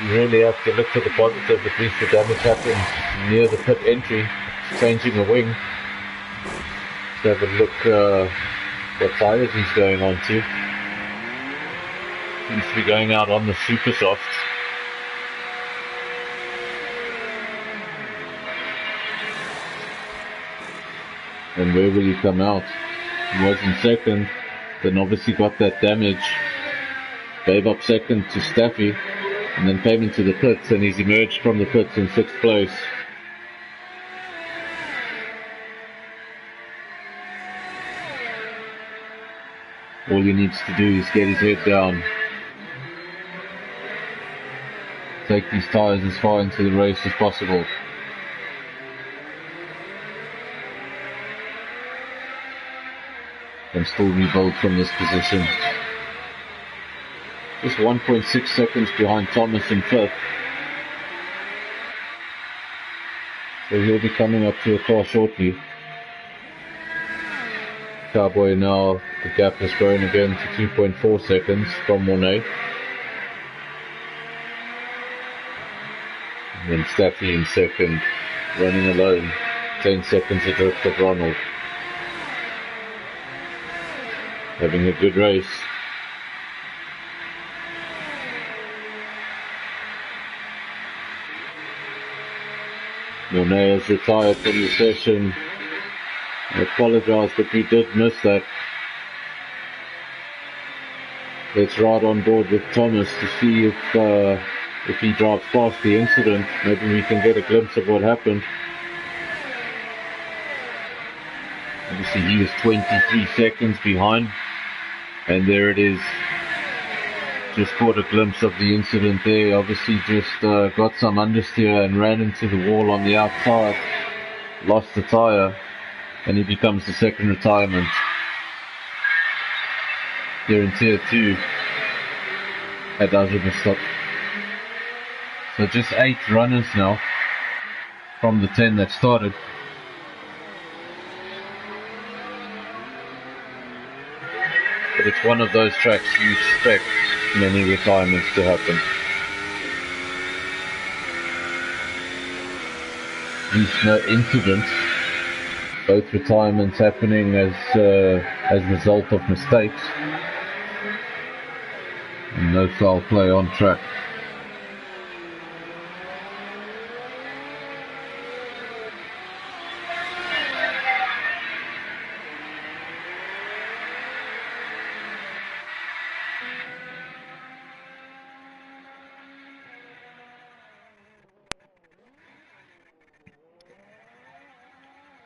You really have to look for the positive. At least the damage happened near the pit entry, changing a wing. Let's have a look what tyres he's going on to. Seems to be going out on the super softs. And where will he come out? He was in 2nd, then obviously got that damage. Gave up 2nd to Staffy, and then came into the pits, and he's emerged from the pits in 6th place. All he needs to do is get his head down. Take these tyres as far into the race as possible. And still rebuild from this position. Just 1.6 seconds behind Thomas in 5th. So he'll be coming up to a car shortly. Cowboy now, the gap has grown again to 2.4 seconds from Mornay. Then Staffy in second, running alone, 10 seconds adrift of Ronald. Having a good race. Monet has retired from the session. I apologise, but we did miss that. Let's ride on board with Thomas to see if he drives past the incident. Maybe we can get a glimpse of what happened. Obviously he was 23 seconds behind, and there it is. Just caught a glimpse of the incident there. Obviously just got some understeer and ran into the wall on the outside, lost the tyre, and he becomes the second retirement here in Tier 2 at Azerbaiján. So just 8 runners now from the 10 that started. But it's one of those tracks you expect many retirements to happen. These no incidents, both retirements happening as a result of mistakes and no foul play on track.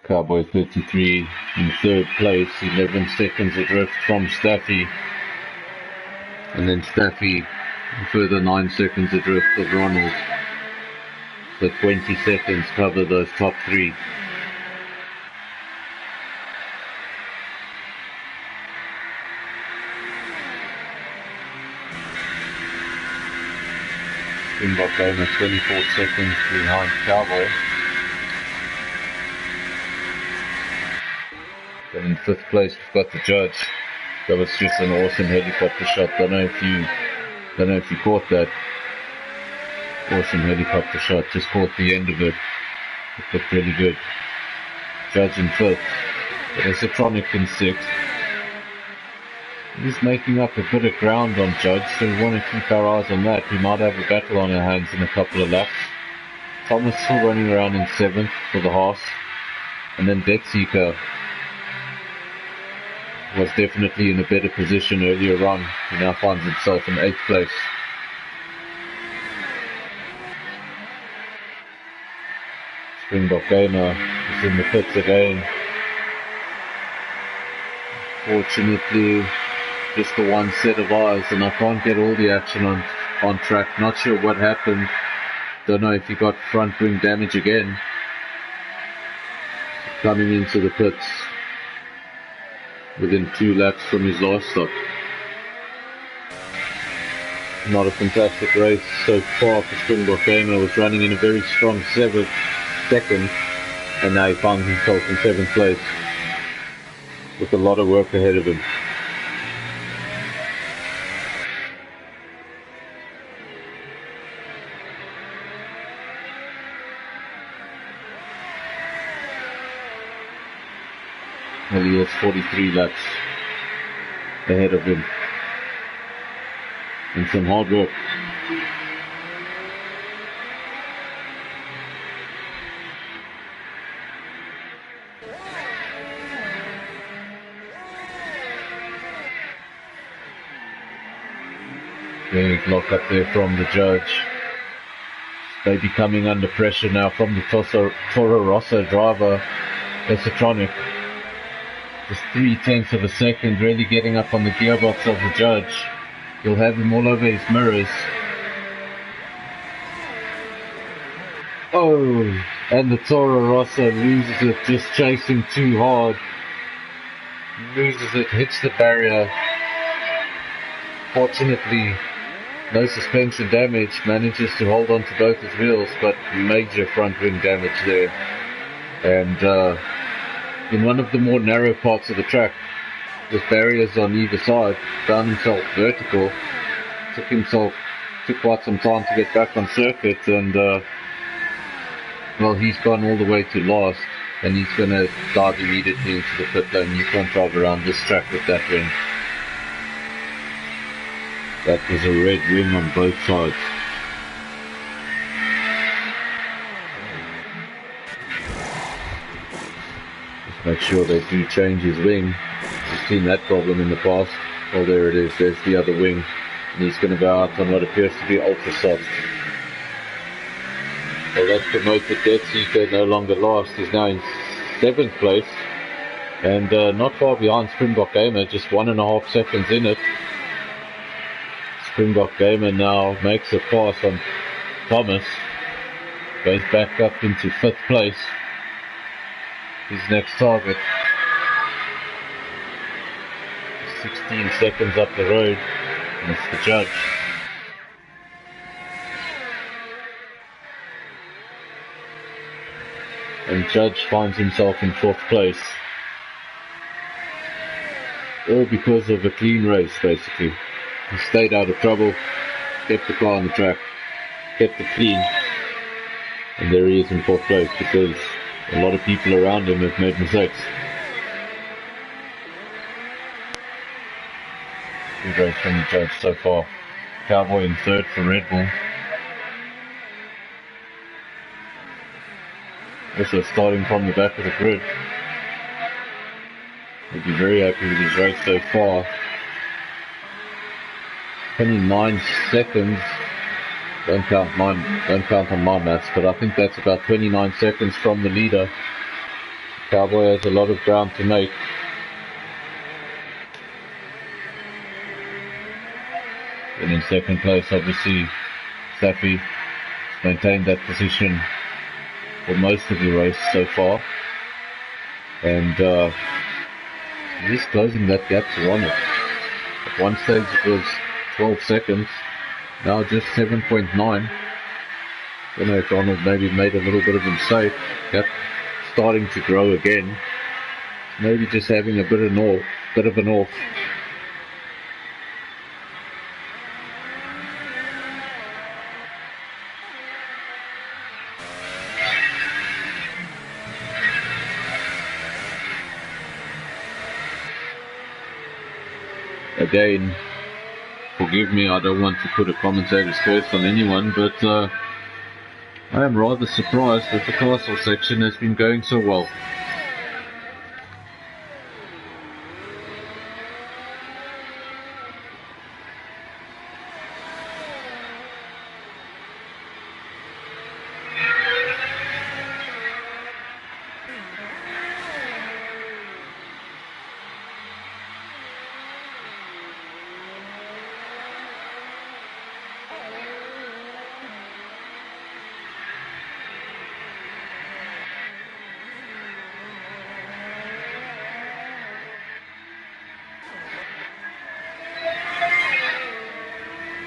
Cowboy 33 in third place, 11 seconds adrift from Staffy, and then Staffy a further 9 seconds adrift of Ronald. So 20 seconds cover those top 3. Springbok Gamer 24 seconds behind Cowboy. Then in 5th place we've got the judge. That was just an awesome helicopter shot. Don't know if you caught that. Awesome helicopter shot. Just caught the end of it. It looked really good. Judge in 5th. Esotronic in 6th. He's making up a bit of ground on Judge, so we want to keep our eyes on that. We might have a battle on our hands in a couple of laps. Thomas still running around in 7th for the Haas. And then Betseeker was definitely in a better position earlier on. He now finds himself in 8th place. Springbok Gamer is in the pits again. Fortunately, just the one set of eyes, and I can't get all the action on track. Not sure what happened. Don't know if he got front wing damage again. Coming into the pits within 2 laps from his last stop. Not a fantastic race so far for Springbok Gamer. Was running in a very strong 7th, second, and now he finds himself in 7th place with a lot of work ahead of him. Well, he has 43 laps ahead of him, and some hard work. Big lock up there from the judge. They be coming under pressure now from the Toro Rosso driver, Esotronic. Just 0.3 of a second, really getting up on the gearbox of the judge. You'll have him all over his mirrors. Oh, and the Toro Rosso loses it, just chasing too hard. Loses it, hits the barrier. Fortunately, no suspension damage, manages to hold on to both his wheels, but major front wing damage there. And in one of the more narrow parts of the track, with barriers on either side, found himself vertical. Took quite some time to get back on circuit, and Well, he's gone all the way to last, and he's going to dive immediately into the pit lane. You can't drive around this track with that wing. That was a red wing on both sides. Just make sure they do change his wing. We've seen that problem in the past. Oh, there it is. There's the other wing. And he's going to go out on what appears to be ultra soft. Well, that's promoted Dead Seeker, no longer last. He's now in 7th place. And not far behind Springbok Gamer, just 1.5 seconds in it. Springbok Gamer now makes a pass on Thomas. Goes back up into 5th place. His next target. 16 seconds up the road. And it's the judge. And Judge finds himself in 4th place. All because of a clean race, basically. He stayed out of trouble, kept the car on the track, kept it clean, and there he is in 4th place because a lot of people around him have made mistakes. Good race from the judge so far. Cowboy in 3rd for Red Bull. Also starting from the back of the grid. He'll be very happy with his race so far. 29 seconds. Don't count on my maths, but I think that's about 29 seconds from the leader. Cowboy has a lot of ground to make. And in 2nd place, obviously, Staffy maintained that position for most of the race so far. And he's closing that gap to Ronald. At one stage it was 12 seconds, now just 7.9. Don't know if Ronald maybe made a little bit of a mistake. Gap starting to grow again. Maybe just having a bit of an off. Again, forgive me, I don't want to put a commentator's curse on anyone, but I am rather surprised that the castle section has been going so well.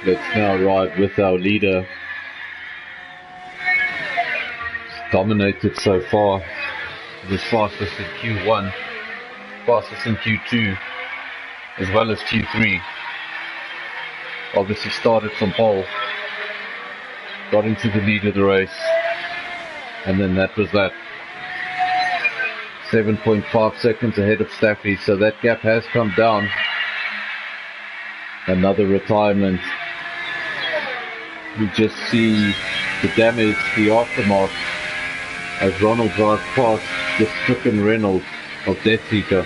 Let's now ride with our leader. He's dominated so far. He was fastest in Q1, fastest in Q2, as well as Q3. Obviously started from pole, got into the lead of the race, and then that was that. 7.5 seconds ahead of Staffy, so that gap has come down. Another retirement. You just see the damage, the aftermath, as Ronald drives past the stricken Reynolds of Death Seeker.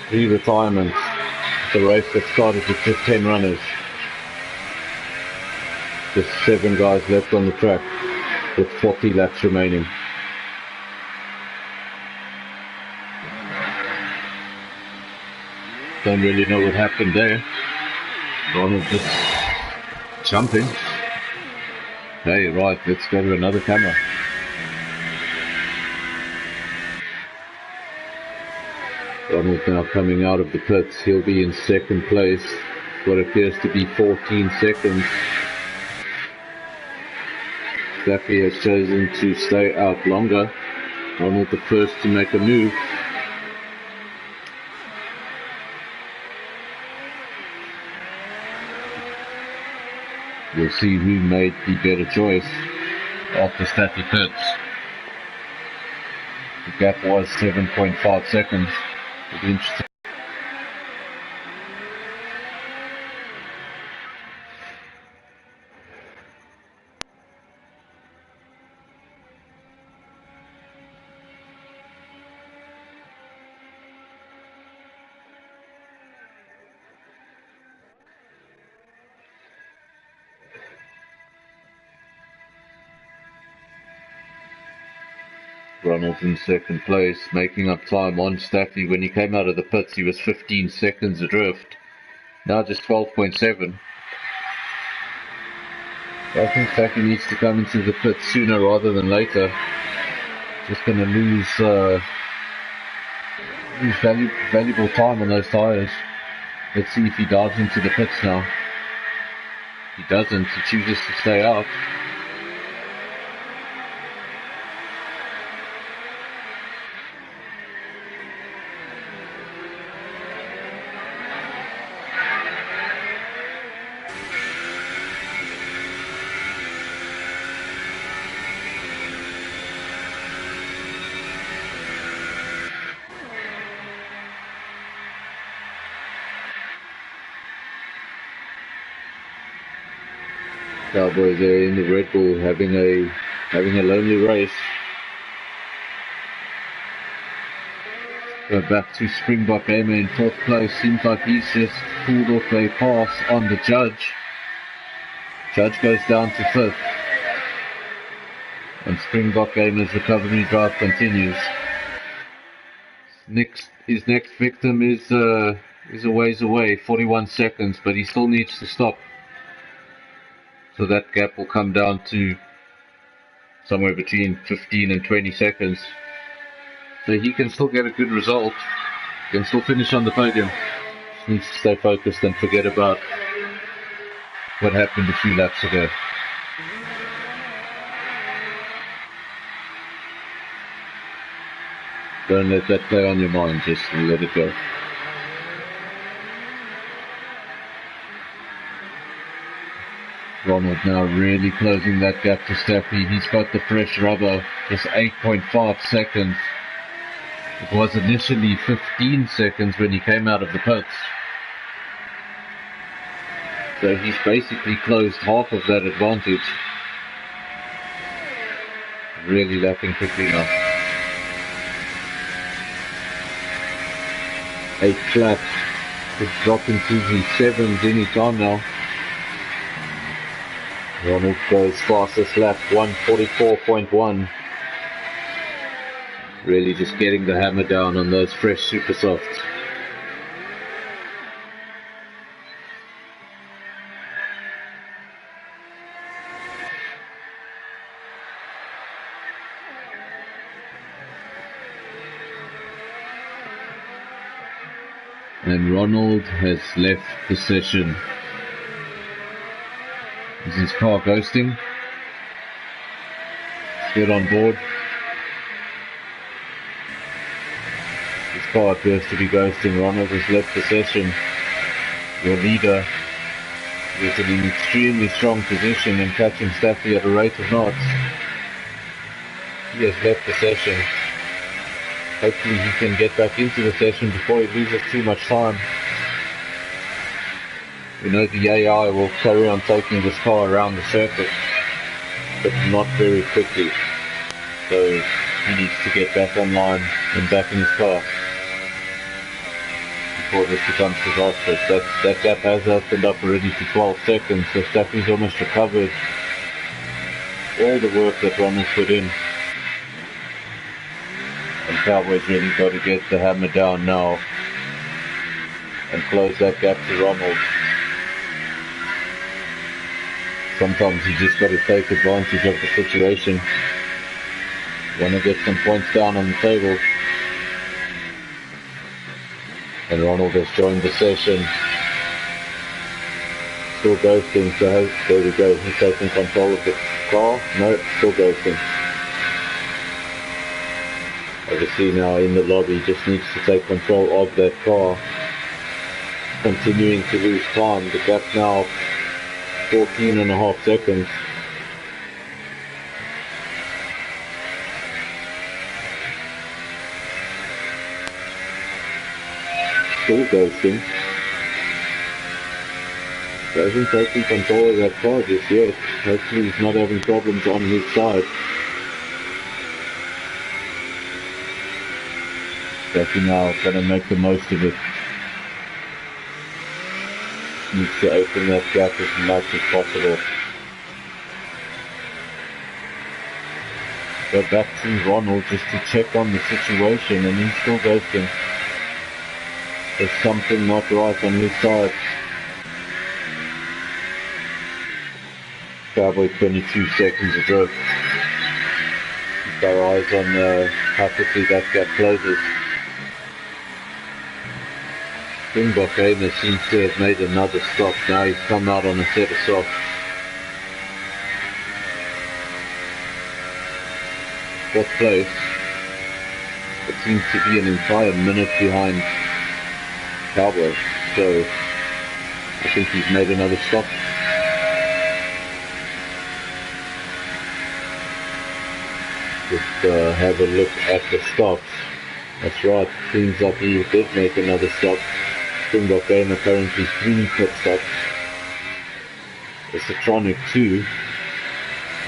3 retirements. The race that started with just 10 runners. Just 7 guys left on the track with 40 laps remaining. Don't really know what happened there. Ronald just jumping. Hey, right, let's go to another camera. Ronald now coming out of the pits. He'll be in 2nd place. What appears to be 14 seconds. Staffy has chosen to stay out longer. Ronald the first to make a move. We'll see who made the better choice. after Staffy pits. The gap was 7.5 seconds. It'll be interesting. Ronald in second place, making up time on Staffy. When he came out of the pits, he was 15 seconds adrift. Now just 12.7. I think Staffy needs to come into the pits sooner rather than later. Just going to lose valuable time on those tyres. Let's see if he dives into the pits now. He doesn't. He chooses to stay out. Cowboys there in the Red Bull having a lonely race. Go back to Springbok Gamer in fourth place. Seems like he's just pulled off a pass on the Judge. Judge goes down to fifth. And Springbok Gamer's recovery drive continues. His next victim is a ways away, 41 seconds, but he still needs to stop. So that gap will come down to somewhere between 15 and 20 seconds. So he can still get a good result. He can still finish on the podium. Just needs to stay focused and forget about what happened a few laps ago. Don't let that play on your mind, just let it go. Ronald now really closing that gap to Staffy. He's got the fresh rubber, just 8.5 seconds. It was initially 15 seconds when he came out of the pits. So he's basically closed half of that advantage. Really lapping quickly now. 8 flaps. It's dropping to the 7s any time now. Ronald goes fastest lap, 1:44.1. Really just getting the hammer down on those fresh super softs. And Ronald has left the session. Is his car ghosting? Let's get on board. His car appears to be ghosting. Ronald has left the session. Your leader is in an extremely strong position and catching Staffy at a rate of knots. He has left the session. Hopefully he can get back into the session before he loses too much time. We know the AI will carry on taking this car around the circuit, but not very quickly. So he needs to get back online and back in his car before this becomes disastrous. That gap has opened up already to 12 seconds, so Staffy's almost recovered all the work that Ronald put in. And Cowboys really got to get the hammer down now and close that gap to Ronald. Sometimes you just got to take advantage of the situation. You want to get some points down on the table. And Ronald has joined the session. Still ghosting, so there we go. He's taking control of the car. No, still ghosting. Obviously now in the lobby, just needs to take control of that car. Continuing to lose time. The gap now 14.5 seconds. still ghosting. He hasn't taken control of that car just yet. Hopefully he's not having problems on his side. Steffi now gonna make the most of it. Needs to open that gap as much as possible. Go back to Ronald just to check on the situation, and he's still ghosting. There's something not right on his side. Cowboy 22 seconds of growth. Keep our eyes on how quickly that gap closes. Springbok Gamer seems to have made another stop. Now he's come out on a set of softs. Fourth place. It seems to be an entire minute behind Cowboy. So I think he's made another stop. Just have a look at the stops. That's right, seems like he did make another stop. Springbok Gamer currently 3 pit stops. The Citronic 2.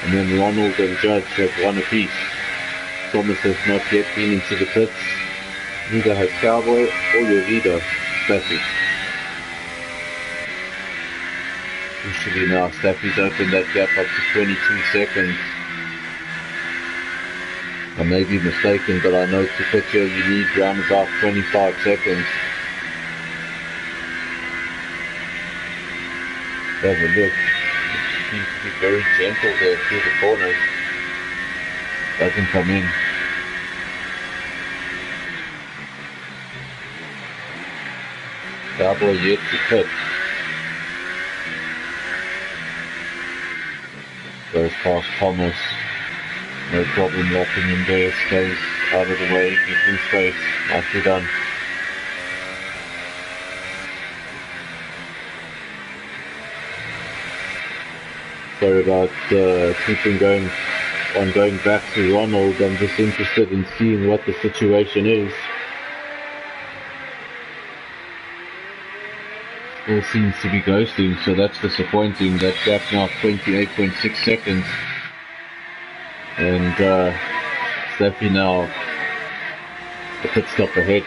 And then Ronald and Judge have 1 apiece. Thomas has not yet been into the pits. Neither has Cowboy or your leader, Staffy. Usually now Staffy's opened that gap up to 22 seconds. I may be mistaken, but I know to pit here you need around about 25 seconds. Have a look. It seems to be very gentle there through the corners. Doesn't come in. Cowboy yet to pit. Goes past Thomas. No problem locking in there. Stays out of the way. Gives him space. Nicely done. Sorry about keeping going back to Ronald. I'm just interested in seeing what the situation is. All seems to be ghosting, so that's disappointing. That gap now 28.6 seconds. And Steffi now a pit stop ahead.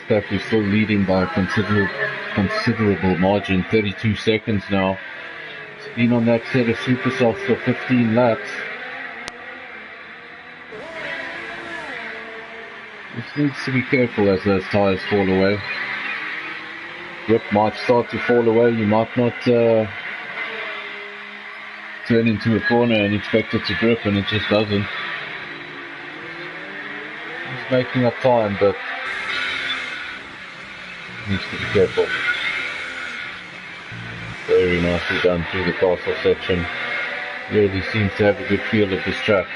Steffi still leading by a considerable margin, 32 seconds now. It's been on that set of super softs for 15 laps. Just needs to be careful as those tyres fall away. Grip might start to fall away. You might not turn into a corner and expect it to grip, and it just doesn't. He's making up time, but needs to be careful. Very nicely done through the castle section. Really seems to have a good feel of this track.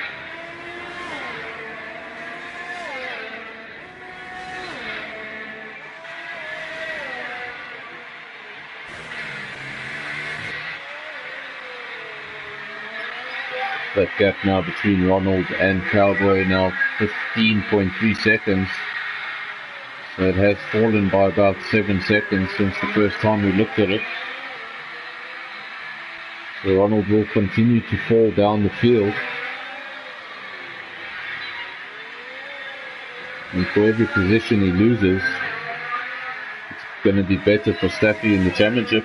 That gap now between Ronald and Cowboy now 15.3 seconds. So it has fallen by about 7 seconds since the first time we looked at it. So Ronald will continue to fall down the field. And for every position he loses, it's going to be better for Staffy in the championship.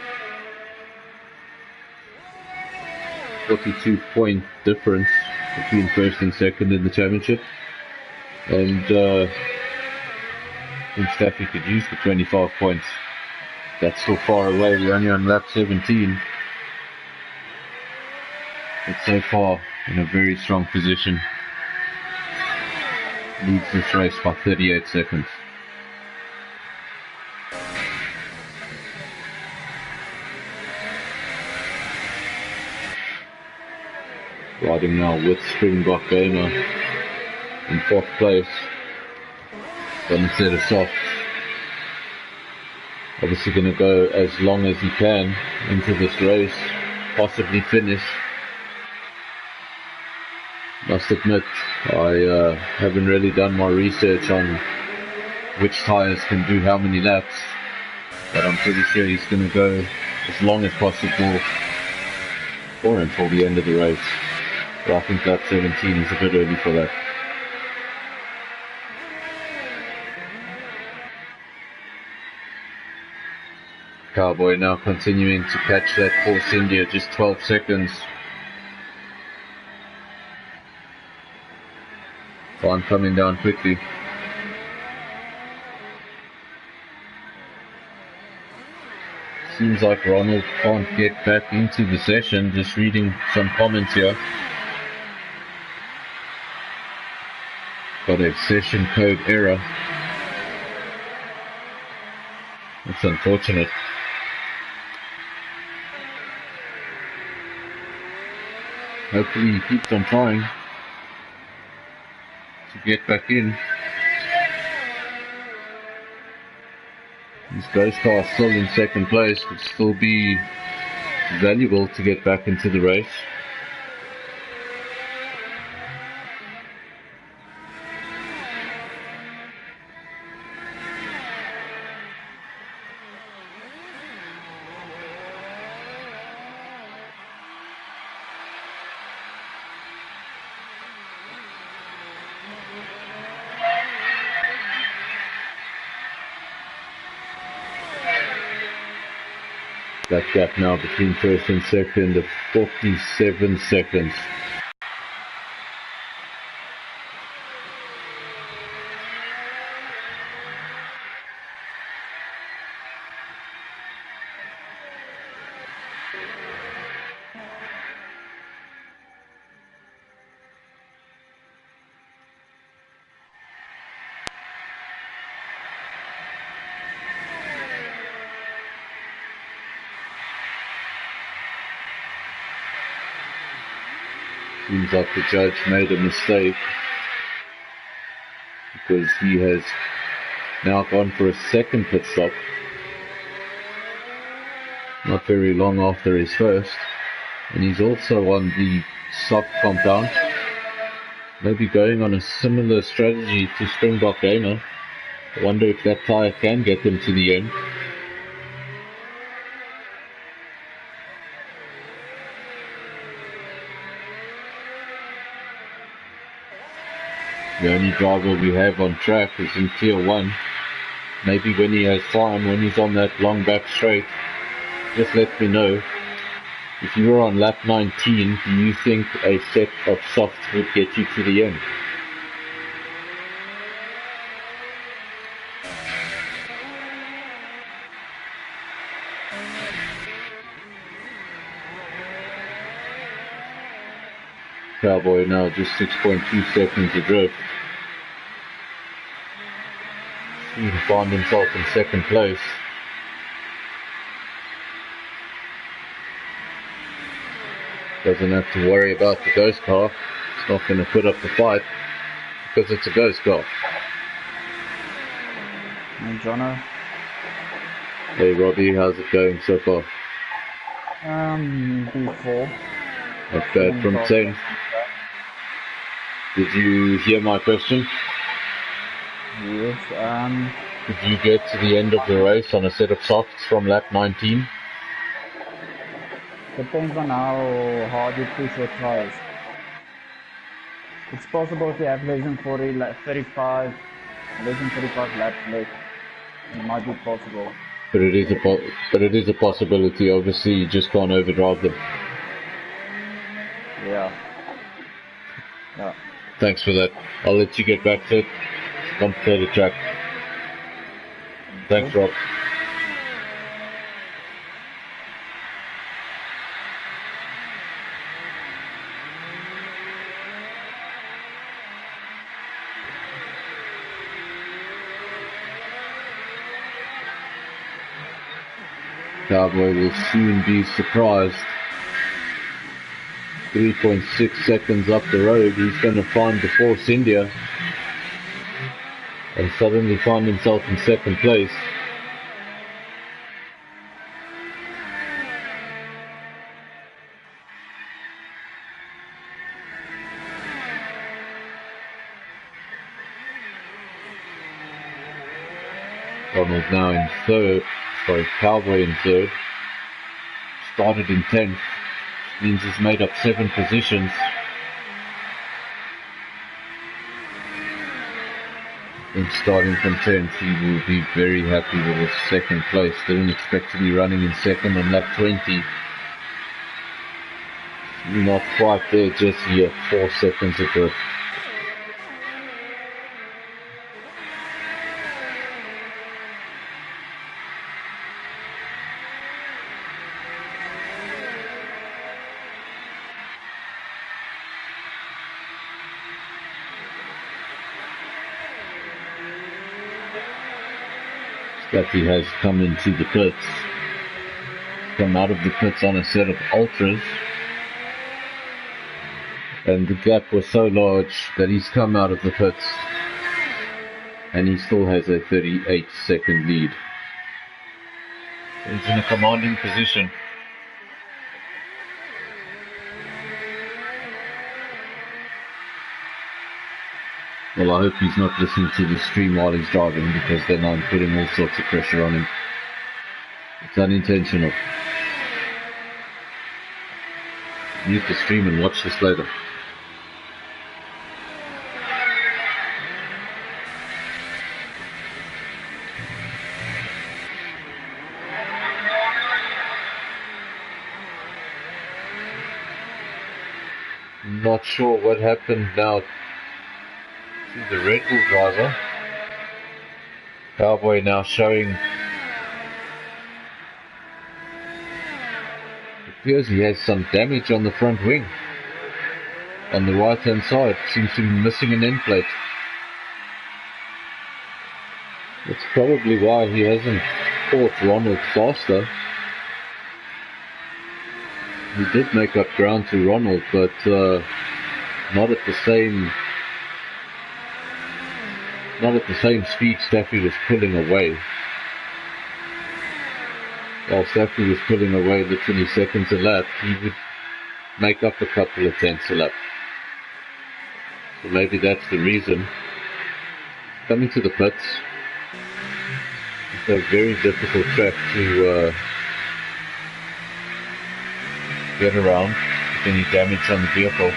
42-point difference between first and second in the championship. And I think Staffy could use the 25 points. That's still far away. We're only on lap 17. but so far in a very strong position. Leads this race by 38 seconds. Riding now with Springbok Gamer in 4th place. One set of softs. Obviously going to go as long as he can into this race, possibly finish. Must admit, I haven't really done my research on which tyres can do how many laps, but I'm pretty sure he's going to go as long as possible or until the end of the race. But I think lap 17 is a bit early for that. Cowboy now continuing to catch that Force India, just 12 seconds. Time coming down quickly. Seems like Ronald can't get back into the session. Just reading some comments here. Got a session code error. It's unfortunate. Hopefully he keeps on trying to get back in. His ghost car still in 2nd place, would still be valuable to get back into the race. That gap now between 1st and 2nd of 47 seconds. Seems like the judge made a mistake because he has now gone for a 2nd pit stop, not very long after his 1st, and he's also on the soft compound, maybe going on a similar strategy to Springbok Gamer. I wonder if that tyre can get them to the end. The only driver we have on track is in Tier 1. Maybe when he has time, when he's on that long back straight, just let me know. If you were on lap 19, do you think a set of softs would get you to the end? Cowboy now just 6.2 seconds adrift. He found himself in 2nd place. Doesn't have to worry about the ghost car. It's not going to put up the fight because it's a ghost car. Hey, Jono. Hey Robbie, how's it going so far? B4. Not bad from 10. Did you hear my question? Yes, Did you get to the end of the race on a set of softs from lap 19? depends on how hard you push your tires. It's possible if you have less than 35 laps left, it might be possible. But it is a possibility. Obviously, you just can't overdrive them. Yeah. Thanks for that. I'll let you get back to it. Complicated track. Thanks, Rob. Cowboy will soon be surprised. 3.6 seconds up the road, he's going to find the Force India and suddenly find himself in second place. Ronald now in third, Cowboy in third. Started in 10th, means he's made up 7 positions. And starting from 10th, he will be very happy with his second place. Didn't expect to be running in second on lap 20. Not quite there just yet, 4 seconds ago. Staffy has come into the pits, come out of the pits on a set of ultras, and the gap was so large that he's come out of the pits and he still has a 38-second lead. He's in a commanding position. Well, I hope he's not listening to the stream while he's driving, because then I'm putting all sorts of pressure on him. It's unintentional. Mute the stream and watch this later. Not sure what happened now to the Red Bull driver. Cowboy now showing, it appears he has some damage on the front wing. On the right hand side, seems to be missing an end plate. That's probably why he hasn't caught Ronald faster. He did make up ground to Ronald, but not at the same speed Staffy was pulling away. While Staffy was pulling away the 20 seconds a lap, he would make up a couple of tenths a lap. So maybe that's the reason. Coming to the pits, it's a very difficult track to get around with any damage on the vehicle.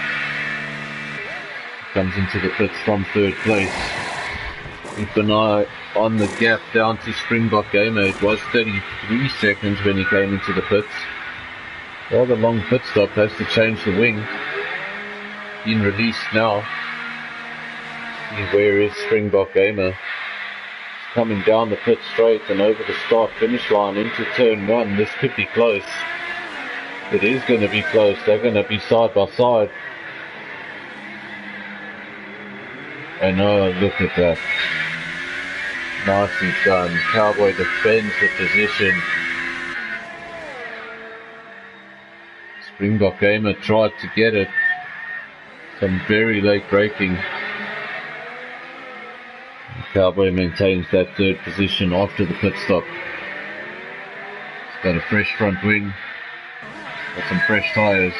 Comes into the pits from third place. Keep an eye on the gap down to Springbok Gamer. It was 33 seconds when he came into the pits. Rather long pit stop, has to change the wing. Been released now. See, where is Springbok Gamer? It's coming down the pit straight and over the start finish line into turn 1. This could be close. It is going to be close. They're going to be side by side. And oh, look at that. Nicely done. Cowboy defends the position. Springbok Gamer tried to get it. Some very late braking. Cowboy maintains that third position after the pit stop. It's got a fresh front wing. Got some fresh tyres.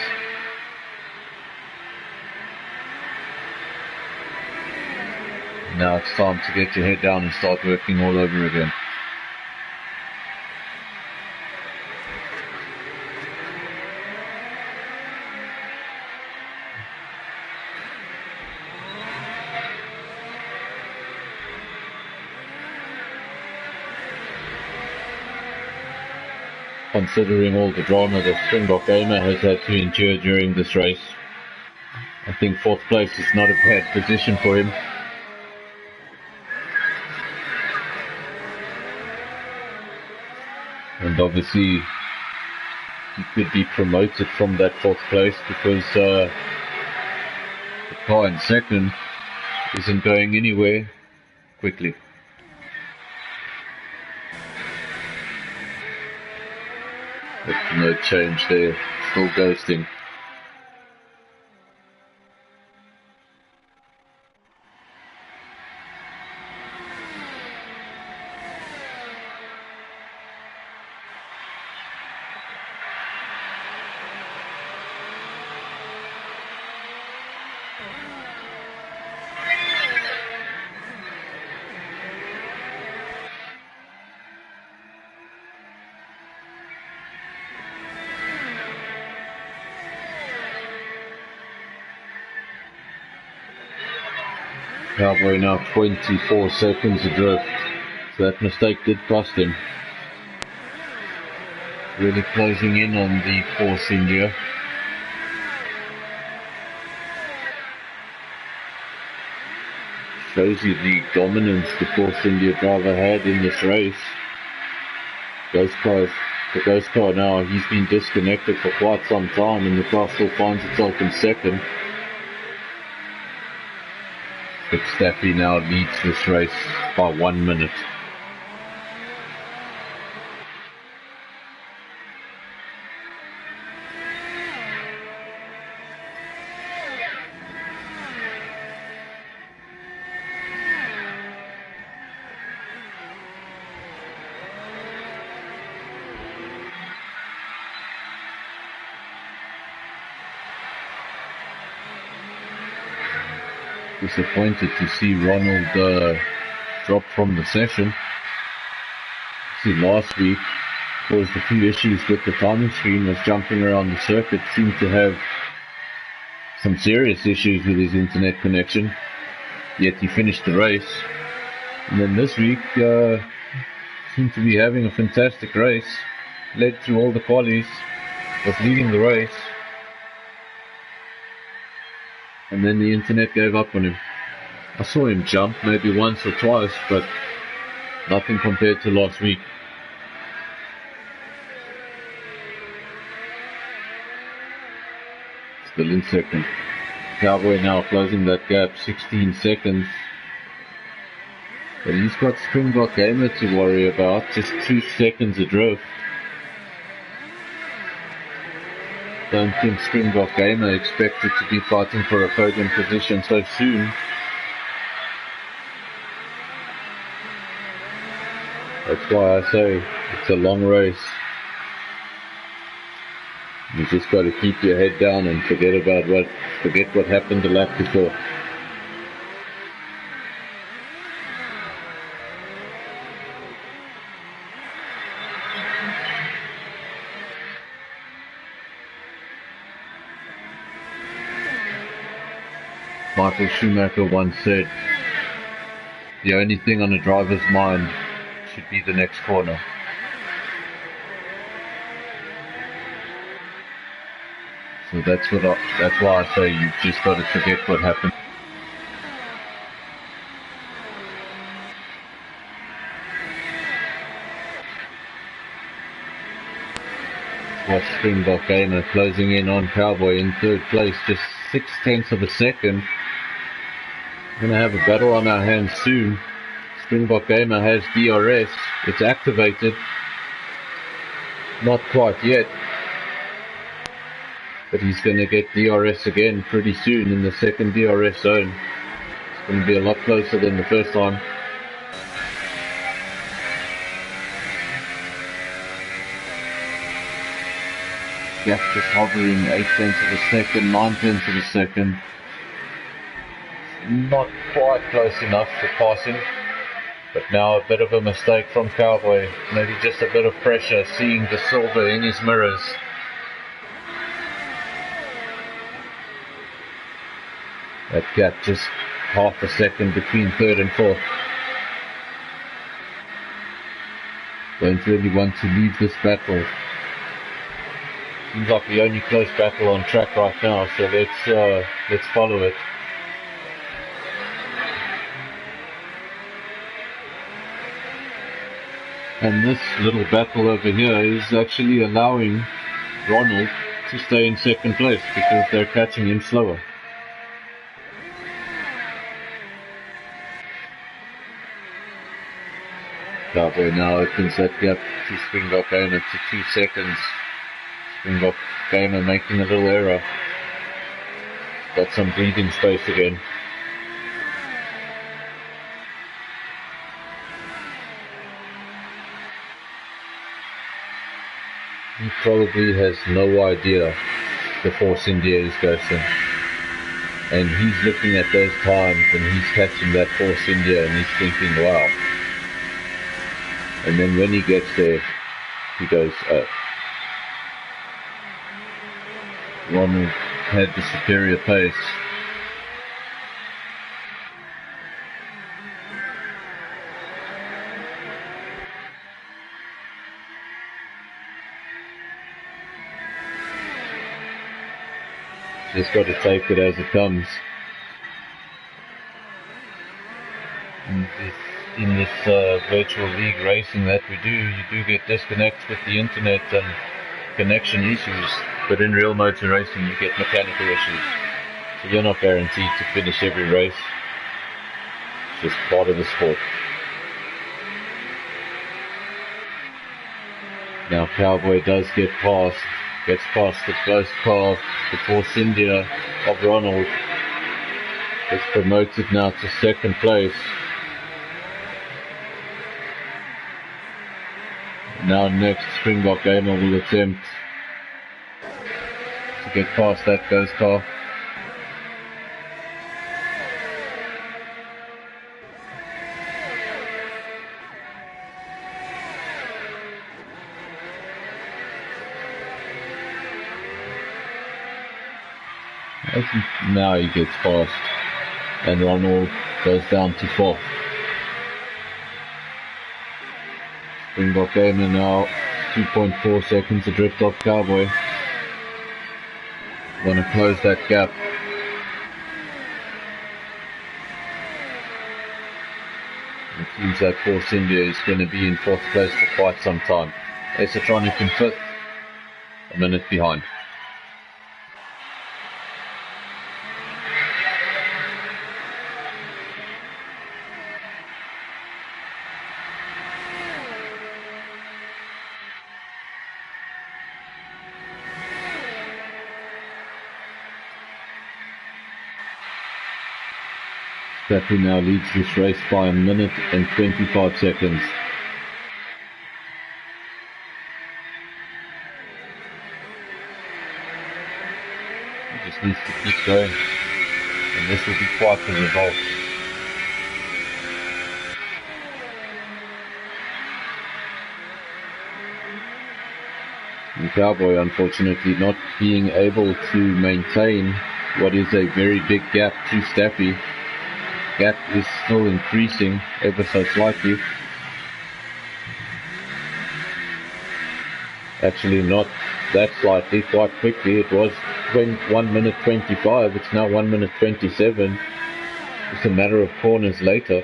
Now it's time to get your head down and start working all over again. Considering all the drama that Springbok Gamer has had to endure during this race, I think fourth place is not a bad position for him. And obviously he could be promoted from that fourth place because the car in second isn't going anywhere quickly. But no change there, still ghosting. Cowboy now 24 seconds adrift, so that mistake did cost him. Really closing in on the Force India. Shows you the dominance the Force India driver had in this race. The Ghost car now, he's been disconnected for quite some time and the car still finds itself in second. But Staffy now leads this race by 1 minute. Disappointed to see Ronald drop from the session. See, last week caused a few issues with the timing screen, was jumping around the circuit, seemed to have some serious issues with his internet connection, yet he finished the race. And then this week seemed to be having a fantastic race, led through all the qualies, was leading the race. And then the internet gave up on him. I saw him jump maybe once or twice, but nothing compared to last week. Still in second. Cowboy now closing that gap, 16 seconds. But he's got Springbok Gamer to worry about, just 2 seconds adrift. Don't think Springbok Gamer expected to be fighting for a podium position so soon. That's why I say it's a long race. You just got to keep your head down and forget what happened the lap before. Michael Schumacher once said, the only thing on a driver's mind should be the next corner. So that's why I say you've just got to forget what happened. Watch Springbok Gamer closing in on Cowboy in third place, just 0.6 of a second. We're going to have a battle on our hands soon. Springbok Gamer has DRS. It's activated. Not quite yet. But he's going to get DRS again pretty soon in the second DRS zone. It's going to be a lot closer than the first time. Gap just hovering 0.8 of a second, 0.9 of a second. Not quite close enough for passing. But now a bit of a mistake from Cowboy. Maybe just a bit of pressure, seeing the silver in his mirrors. That gap just half a second between third and fourth. Don't really want to leave this battle. Seems like the only close battle on track right now, so let's follow it. And this little battle over here is actually allowing Ronald to stay in second place because they're catching him slower. Cowboy now opens that gap to Springbok Gamer to 2 seconds. Springbok gamer making a little error. Got some breathing space again. He probably has no idea the Force India is ghosting. And he's looking at those times and he's catching that Force India and he's thinking, wow. And then when he gets there, he goes, oh. Ronald had the superior pace. Just got to take it as it comes. In this virtual league racing that we do, you do get disconnects with the internet and connection issues, but in real motor racing you get mechanical issues. So you're not guaranteed to finish every race. It's just part of the sport. Now Cowboy does gets past the close car, the Force India of Ronald. It's promoted now to second place. Now next Springbok gamer will attempt to get past that ghost car. Now he gets past and Ronald goes down to fourth. Springbok gamer now 2.4 seconds adrift off Cowboy. Want to close that gap. It seems that Force India is going to be in fourth place for quite some time. Esotronic in fifth, a minute behind. Baku now leads this race by a minute and 25 seconds. He just needs to keep going, and this will be quite the result. And Cowboy, unfortunately, not being able to maintain what is a very big gap to Staffy. Gap is still increasing ever so slightly. Actually not that slightly, quite quickly. It was 1 minute 25, it's now 1 minute 27. It's a matter of corners later.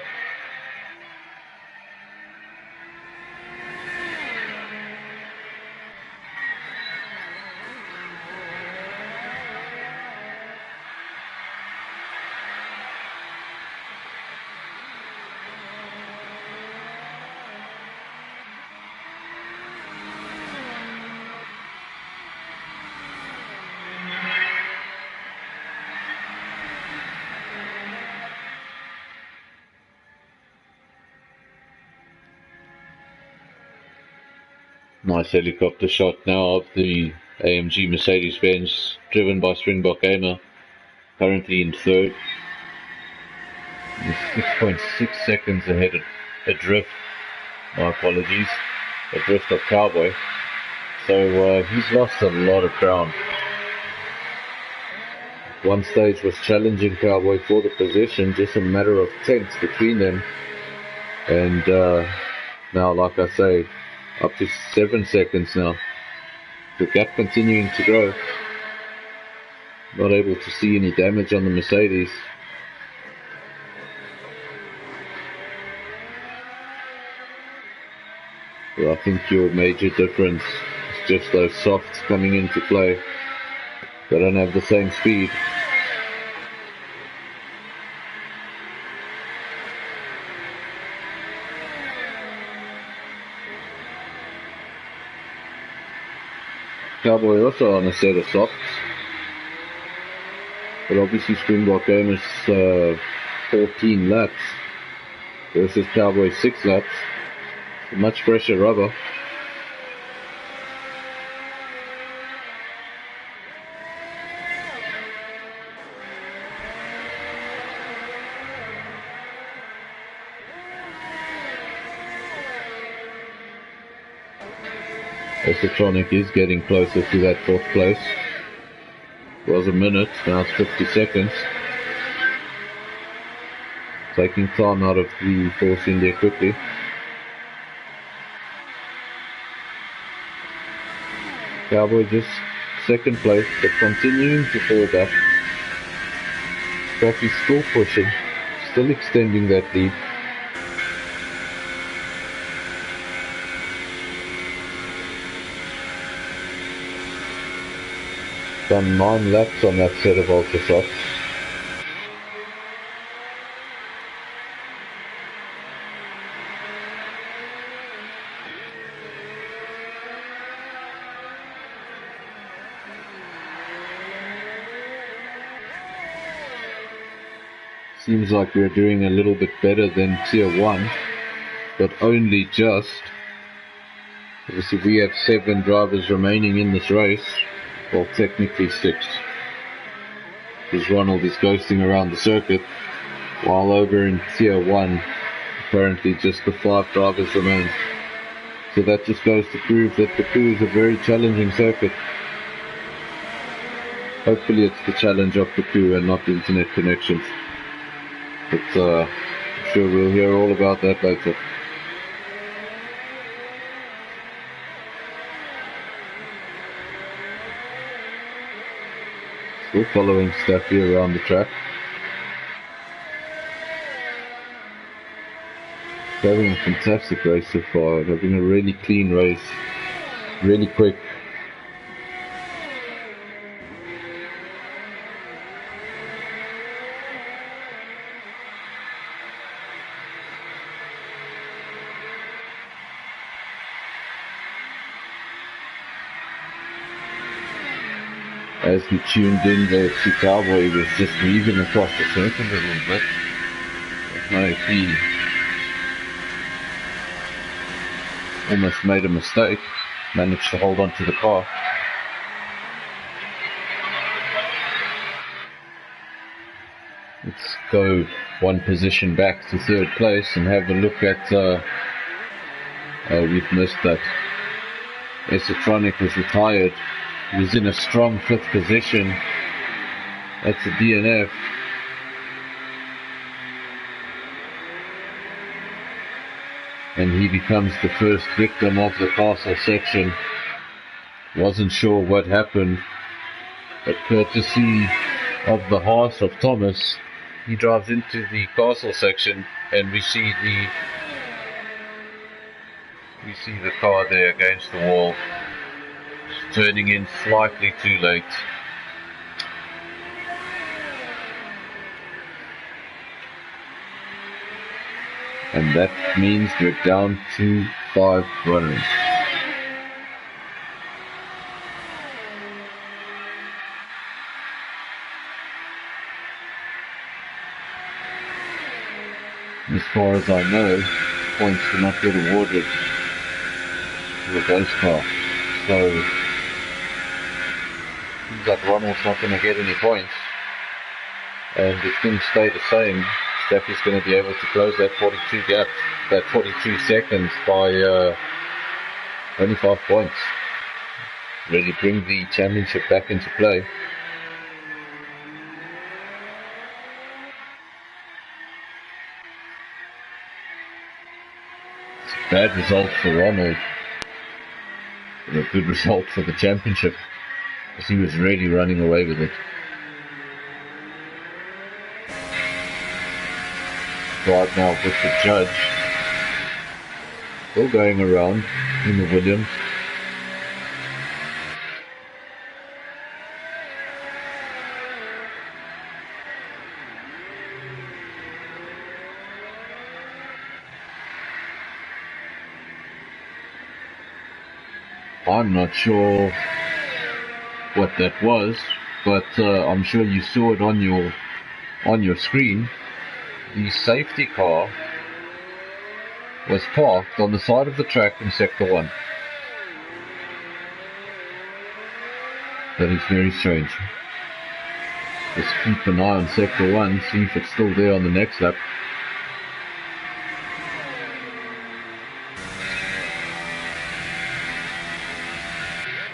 Nice helicopter shot now of the AMG Mercedes-Benz, driven by Springbok Gamer, currently in third. 6.6 seconds ahead adrift, my apologies, adrift of Cowboy. So he's lost a lot of ground. One stage was challenging Cowboy for the position, just a matter of tenths between them. And now, like I say, up to 7 seconds now. The gap continuing to grow. Not able to see any damage on the Mercedes. But I think your major difference is just those softs coming into play. They don't have the same speed. Cowboy also on a set of softs. But obviously Springbok game is 14 laps versus Cowboy 6 laps. A much fresher rubber. Electronic is getting closer to that 4th place. It was a minute, now it's 50 seconds. Taking time out of the Force India quickly. Cowboy just 2nd place, but continuing to fall back. Staffy's still pushing, still extending that lead. Done 9 laps on that set of ultra softs. Seems like we're doing a little bit better than Tier 1, but only just. Obviously we have 7 drivers remaining in this race. Well, technically 6. Because Ronald is ghosting around the circuit, while over in Tier 1, apparently just the 5 drivers remain. So that just goes to prove that Baku is a very challenging circuit. Hopefully it's the challenge of Baku and not the internet connections. But I'm sure we'll hear all about that later. Still following Staffy around the track. Having a fantastic race so far, having a really clean race, really quick. As we tuned in there to Cowboy, he was just weaving across the circuit a little bit. No, he almost made a mistake, managed to hold on to the car. Let's go 1 position back to 3rd place and have a look at, we've missed that. Esotronic was retired. He was in a strong 5th position. That's a DNF. And he becomes the first victim of the castle section. Wasn't sure what happened, but courtesy of the horse of Thomas, he drives into the castle section and we see the car there against the wall. Turning in slightly too late. And that means we're down to 5 runners. As far as I know, points do not get awarded to a ghost car. So that Ronald's not going to get any points, and if things stay the same, Staffy's going to be able to close that 42 gap, that 42 seconds by only 5 points. Really bring the championship back into play. It's a bad result for Ronald, but a good result for the championship, because he was really running away with it. Right now with the judge, still going around in the Williams. I'm not sure what that was, but I'm sure you saw it on your screen. The safety car was parked on the side of the track in Sector 1. That is very strange. Just keep an eye on Sector 1, see if it's still there on the next lap.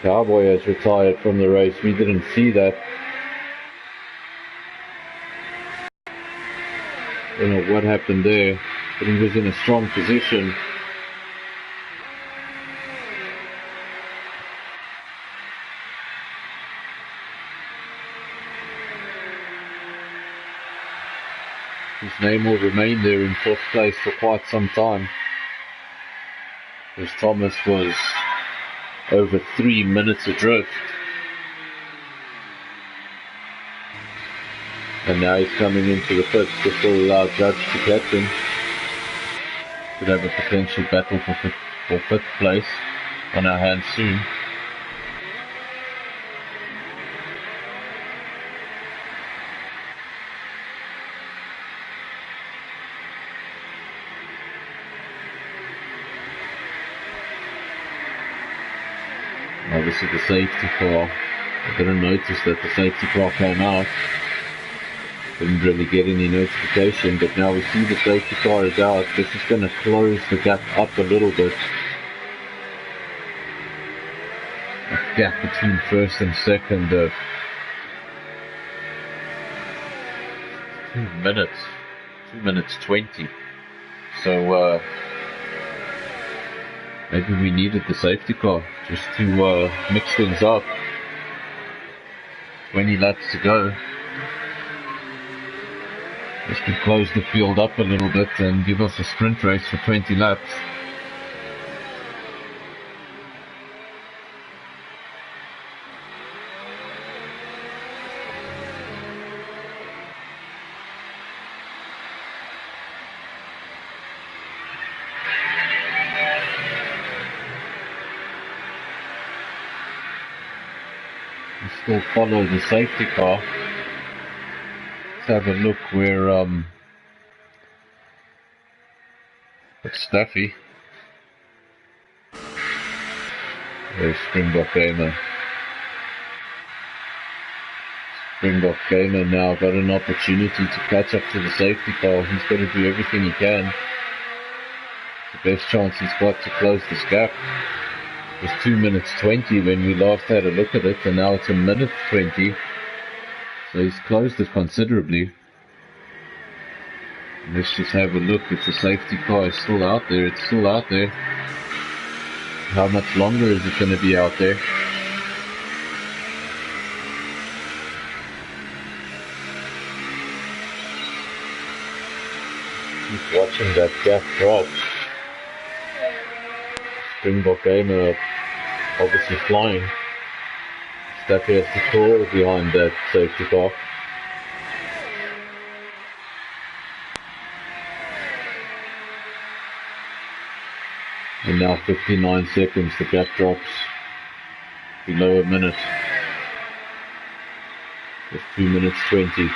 Cowboy has retired from the race. We didn't see that. Don't know what happened there, but he was in a strong position. His name will remain there in 4th place for quite some time, as Thomas was over 3 minutes adrift. And now he's coming into the pits to still allow Judge to catch him. Could have a potential battle for 5th place on our hands soon. Obviously the safety car, I didn't notice that the safety car came out. Didn't really get any notification, but now we see the safety car is out. This is going to close the gap up a little bit. A gap between 1st and 2nd of 2 minutes. 2 minutes 20. So maybe we needed the safety car just to mix things up. 20 laps to go. This could close the field up a little bit and give us a sprint race for 20 laps. We still follow the safety car. Have a look where it's Staffy. There's Springbok Gamer. Springbok Gamer now got an opportunity to catch up to the safety car. He's got to do everything he can. The best chance he's got to close this gap. It was 2 minutes 20 when we last had a look at it, and now it's 1 minute 20. So he's closed it considerably. Let's just have a look if the safety car is still out there. It's still out there. How much longer is it going to be out there? Keep watching that gap drop. Springbok Gamer obviously flying. Staffy has to crawl behind that safety car. And now 59 seconds, the gap drops below a minute. It's 2 minutes 20.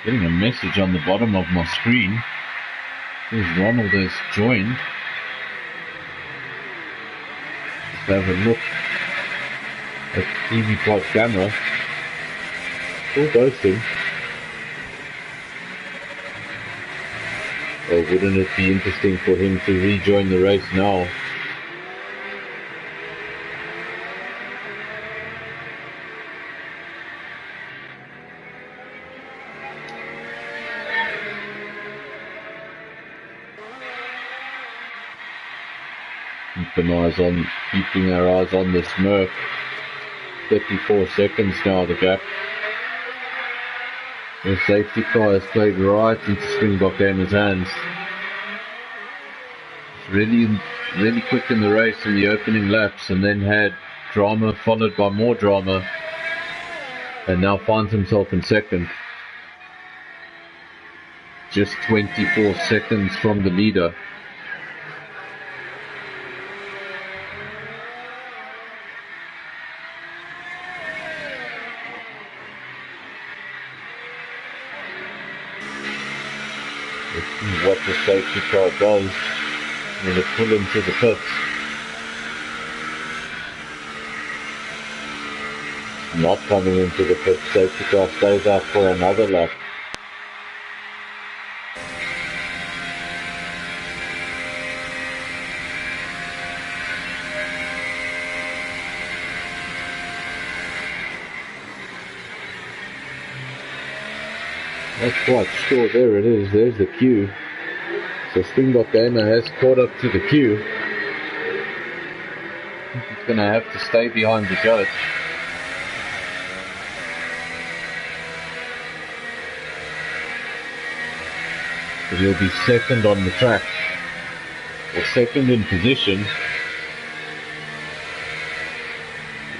Getting a message on the bottom of my screen. Here's Ronald has joined. Let's have a look at the TV Plus camera. Still ghosting. Or wouldn't it be interesting for him to rejoin the race now? Keeping our eyes on the Smurf. 34 seconds now, the gap. The safety car has played right into Springbok Gamer's hands. It's really quick in the race in the opening laps, and then had drama followed by more drama, and now finds himself in second. just 24 seconds from the leader. Let's see what the safety car does when it pull into the pits. Not coming into the pit, safety car stays out for another lap. Not quite sure, there it is, there's the queue. So Springbok Gamer has caught up to the queue. He's going to have to stay behind the judge. But he'll be second on the track, or second in position.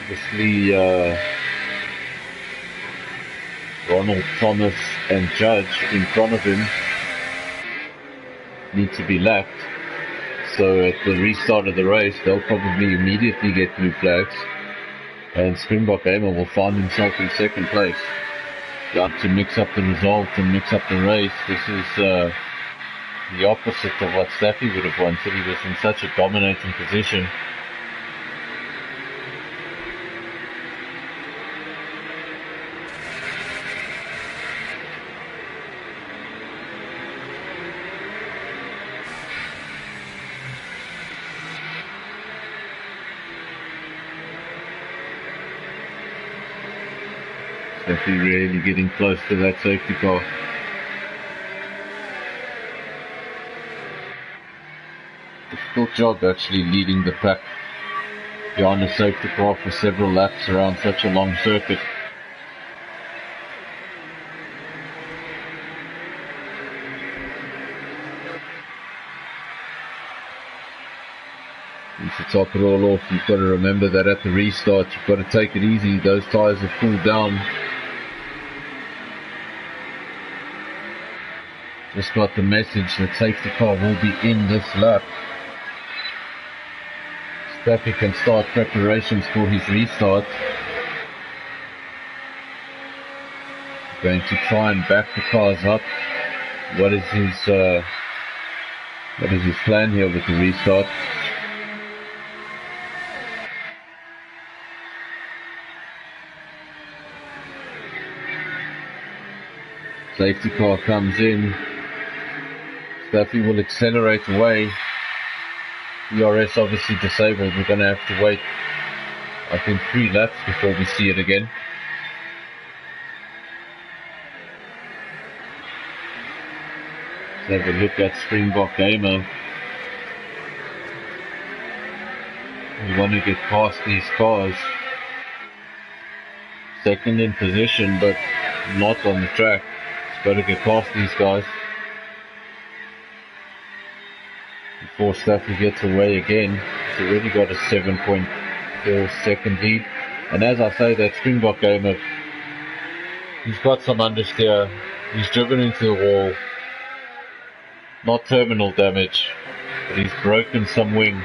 Obviously, Ronald Thomas and Judge in front of him need to be lapped. So at the restart of the race, they'll probably immediately get blue flags, and Springbok Gamer will find himself in second place. To mix up the result and mix up the race. This is the opposite of what Staffy would have wanted. He was in such a dominating position. Staffy really getting close to that safety car. Difficult job actually leading the pack behind a safety car for several laps around such a long circuit. And to top it all off, you've got to remember that at the restart you've got to take it easy. Those tyres have cooled down. Just got the message that safety car will be in this lap. Staffy can start preparations for his restart. Going to try and back the cars up. What is his plan here with the restart? Safety car comes in. Staffy will accelerate away. ERS obviously disabled. We're going to have to wait, I think, 3 laps before we see it again. Let's have a look at Springbok Gamer. We want to get past these cars. Second in position, but not on the track. Got to get past these guys before Staffy gets away again. He's already got a 7.4 second lead, and as I say, that Springbok Gamer, he's got some understeer. He's driven into the wall, not terminal damage, but he's broken some wing.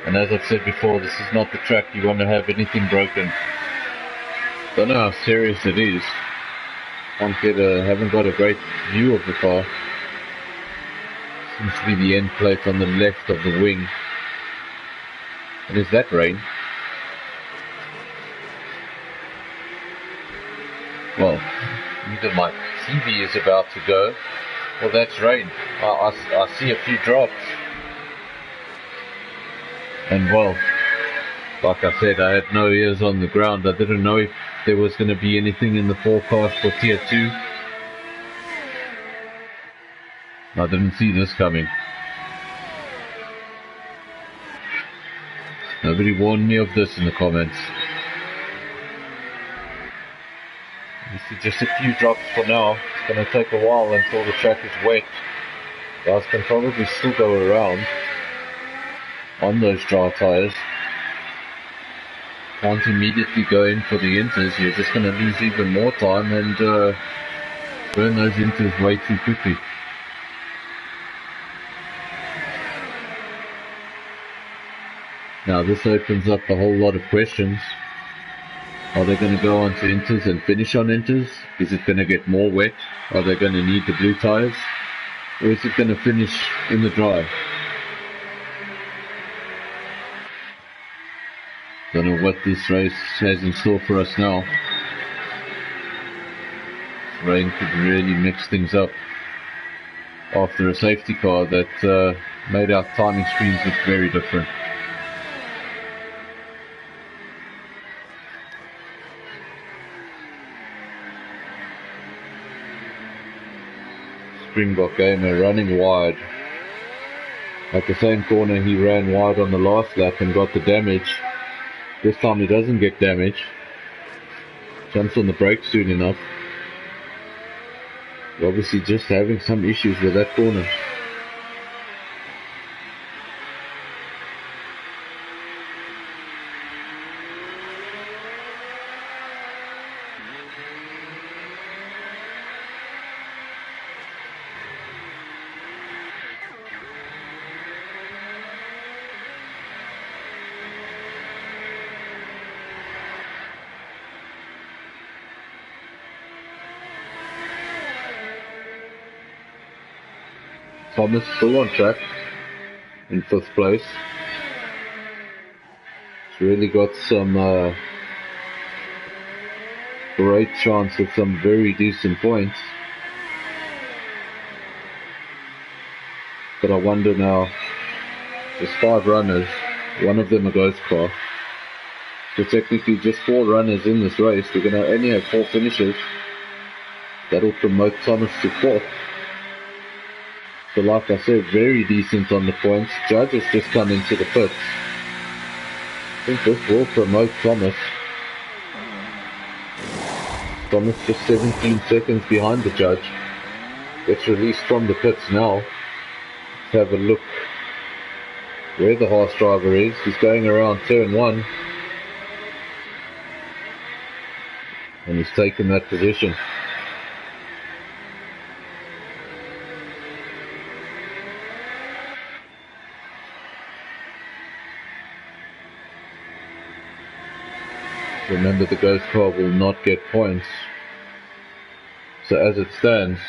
And as I've said before, this is not the track you want to have anything broken. Don't know how serious it is. Haven't got a great view of the car. Seems to be the end plate on the left of the wing. And is that rain? Well, either my TV is about to go, or that's rain. I see a few drops. And well, like I said, I had no ears on the ground. I didn't know if there was going to be anything in the forecast for Tier 2. I didn't see this coming. Nobody warned me of this in the comments. This is just a few drops for now. It's going to take a while until the track is wet. Guys can probably still go around on those dry tyres. Can't immediately go in for the inters. You're just going to lose even more time, and burn those inters way too quickly. Now this opens up a whole lot of questions. Are they going to go on to inters and finish on inters? Is it going to get more wet? Are they going to need the blue tyres? Or is it going to finish in the dry? Don't know what this race has in store for us now. Rain could really mix things up after a safety car that made our timing screens look very different. Springbok Gamer running wide. At the same corner he ran wide on the last lap and got the damage. This time he doesn't get damage. Jumps on the brakes soon enough. Obviously just having some issues with that corner. Thomas still on track in 5th place. He's really got some great chance of some very decent points. But I wonder now, there's 5 runners, one of them a ghost car. So technically just 4 runners in this race. We're going to only have 4 finishes. That'll promote Thomas to 4th. So like I said, very decent on the points. Judge has just come into the pits. I think this will promote Thomas. Thomas just 17 seconds behind the judge. Gets released from the pits now. Let's have a look where the Haas driver is. He's going around turn 1. And he's taken that position. Remember, the ghost car will not get points. So as it stands,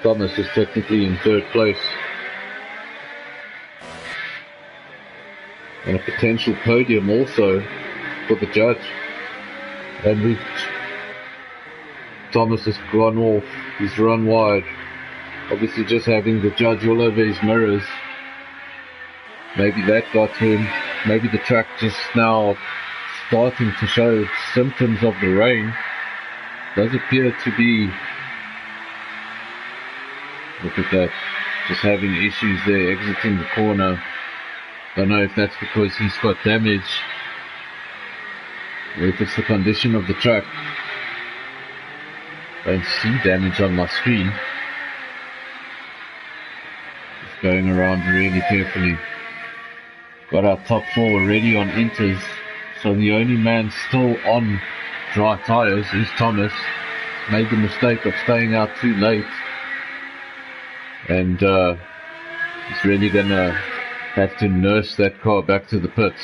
Thomas is technically in 3rd place. And a potential podium also for the judge. And Thomas has gone off, he's run wide. Obviously just having the judge all over his mirrors. Maybe that got him. Maybe the track just now starting to show symptoms of the rain. Does appear to be, look at that, just having issues there exiting the corner. Don't know if that's because he's got damage or if it's the condition of the track. Don't see damage on my screen. Just going around really carefully. Got our top 4 already on inters, so the only man still on dry tyres is Thomas. Made the mistake of staying out too late, and he's really gonna have to nurse that car back to the pits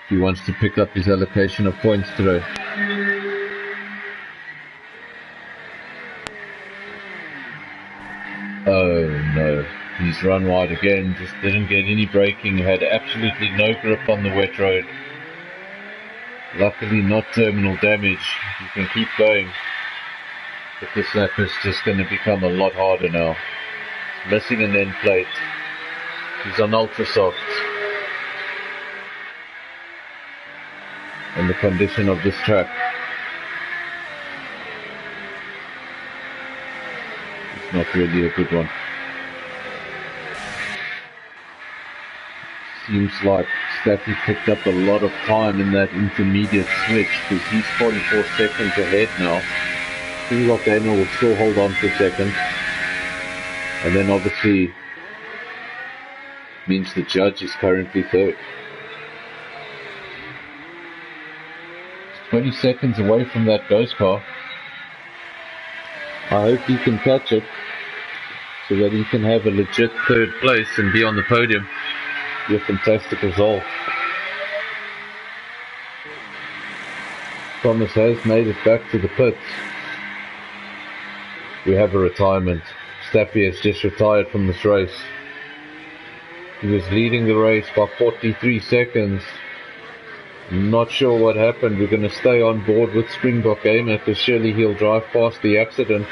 if he wants to pick up his allocation of points today. Oh no. He's run wide again, just didn't get any braking, had absolutely no grip on the wet road. Luckily not terminal damage, you can keep going. But this lap is just going to become a lot harder now. Missing an end plate. He's on ultra soft. And the condition of this track, it's not really a good one. Seems like Staffy picked up a lot of time in that intermediate switch because he's 44 seconds ahead now. Springbok Gamer will still hold on for a second. And then obviously means the judge is currently 3rd. 20 seconds away from that ghost car. I hope he can catch it so that he can have a legit third place and be on the podium. Be a fantastic result. Thomas has made it back to the pits. We have a retirement. Staffy has just retired from this race. He was leading the race by 43 seconds. Not sure what happened. We're going to stay on board with Springbok Gamer because surely he'll drive past the accident.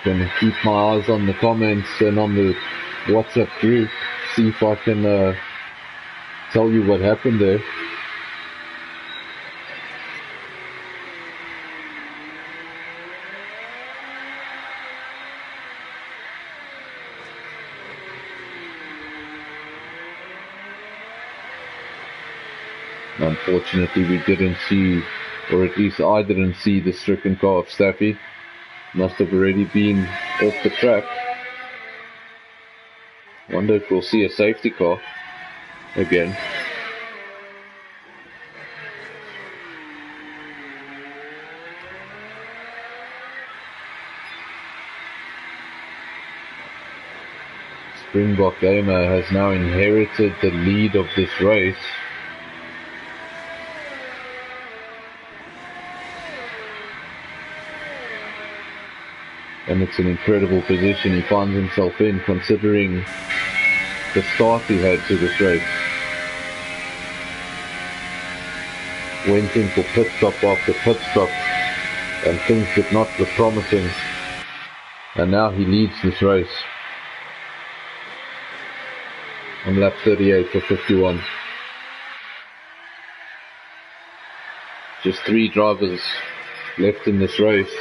Going to keep my eyes on the comments and on the WhatsApp group. See if I can tell you what happened there. Unfortunately, we didn't see, or at least I didn't see, the stricken car of Staffy. Must have already been off the track. Wonder if we'll see a safety car again. Springbok Gamer has now inherited the lead of this race. And it's an incredible position he finds himself in, considering the start he had to this race. Went in for pit stop after pit stop, and things did not look promising. And now he leads this race on lap 38 for 51. Just 3 drivers left in this race.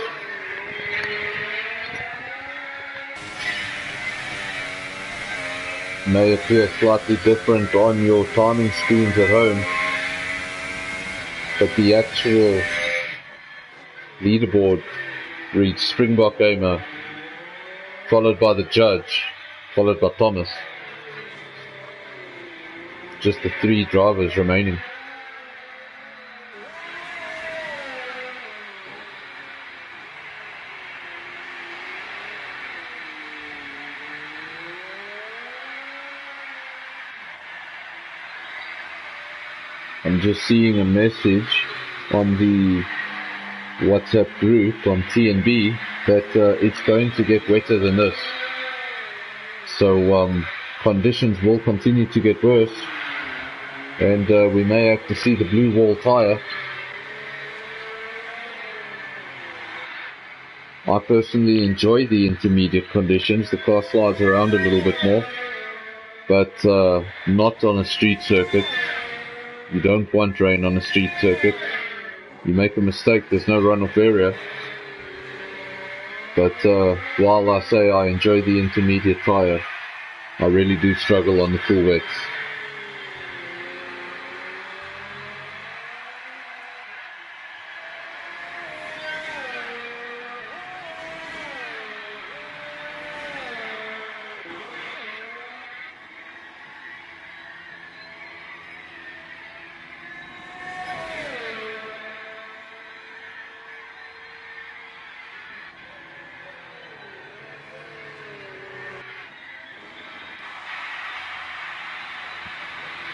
May appear slightly different on your timing screens at home, but the actual leaderboard reads Springbok Gamer, followed by the judge, followed by Thomas. Just the 3 drivers remaining. I'm just seeing a message on the WhatsApp group from TnB that it's going to get wetter than this. So conditions will continue to get worse, and we may have to see the blue wall tyre. I personally enjoy the intermediate conditions. The car slides around a little bit more, but not on a street circuit. You don't want rain on a street circuit. You make a mistake, there's no runoff area. But while I say I enjoy the intermediate tyre, I really do struggle on the full wets.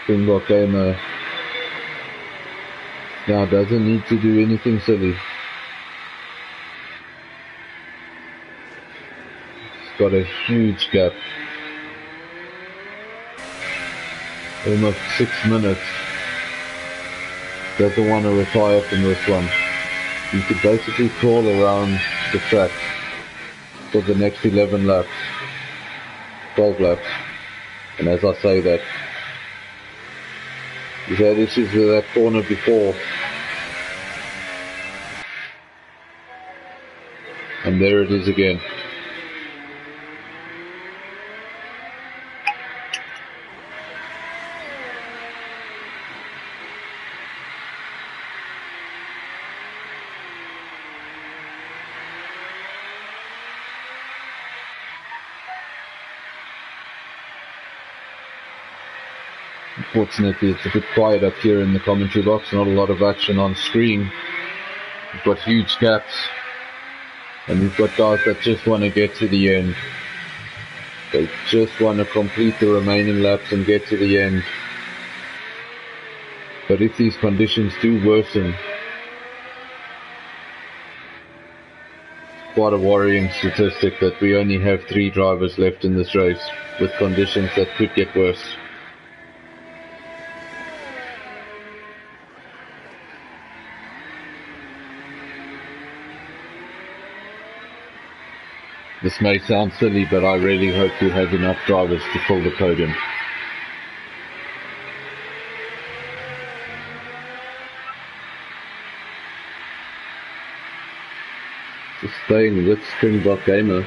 Springbok Gamer now doesn't need to do anything silly. It's got a huge gap. Almost 6 minutes. Doesn't want to retire from this one. You could basically crawl around the track for the next 11 laps. 12 laps. And as I say that, he's had issues with that corner before. And there it is again. Unfortunately, it's a bit quiet up here in the commentary box, not a lot of action on screen. We've got huge gaps, and we've got guys that just want to get to the end. They just want to complete the remaining laps and get to the end. But if these conditions do worsen, quite a worrying statistic that we only have 3 drivers left in this race with conditions that could get worse. This may sound silly, but I really hope we have enough drivers to fill the podium. Just staying with Springbok Gamer.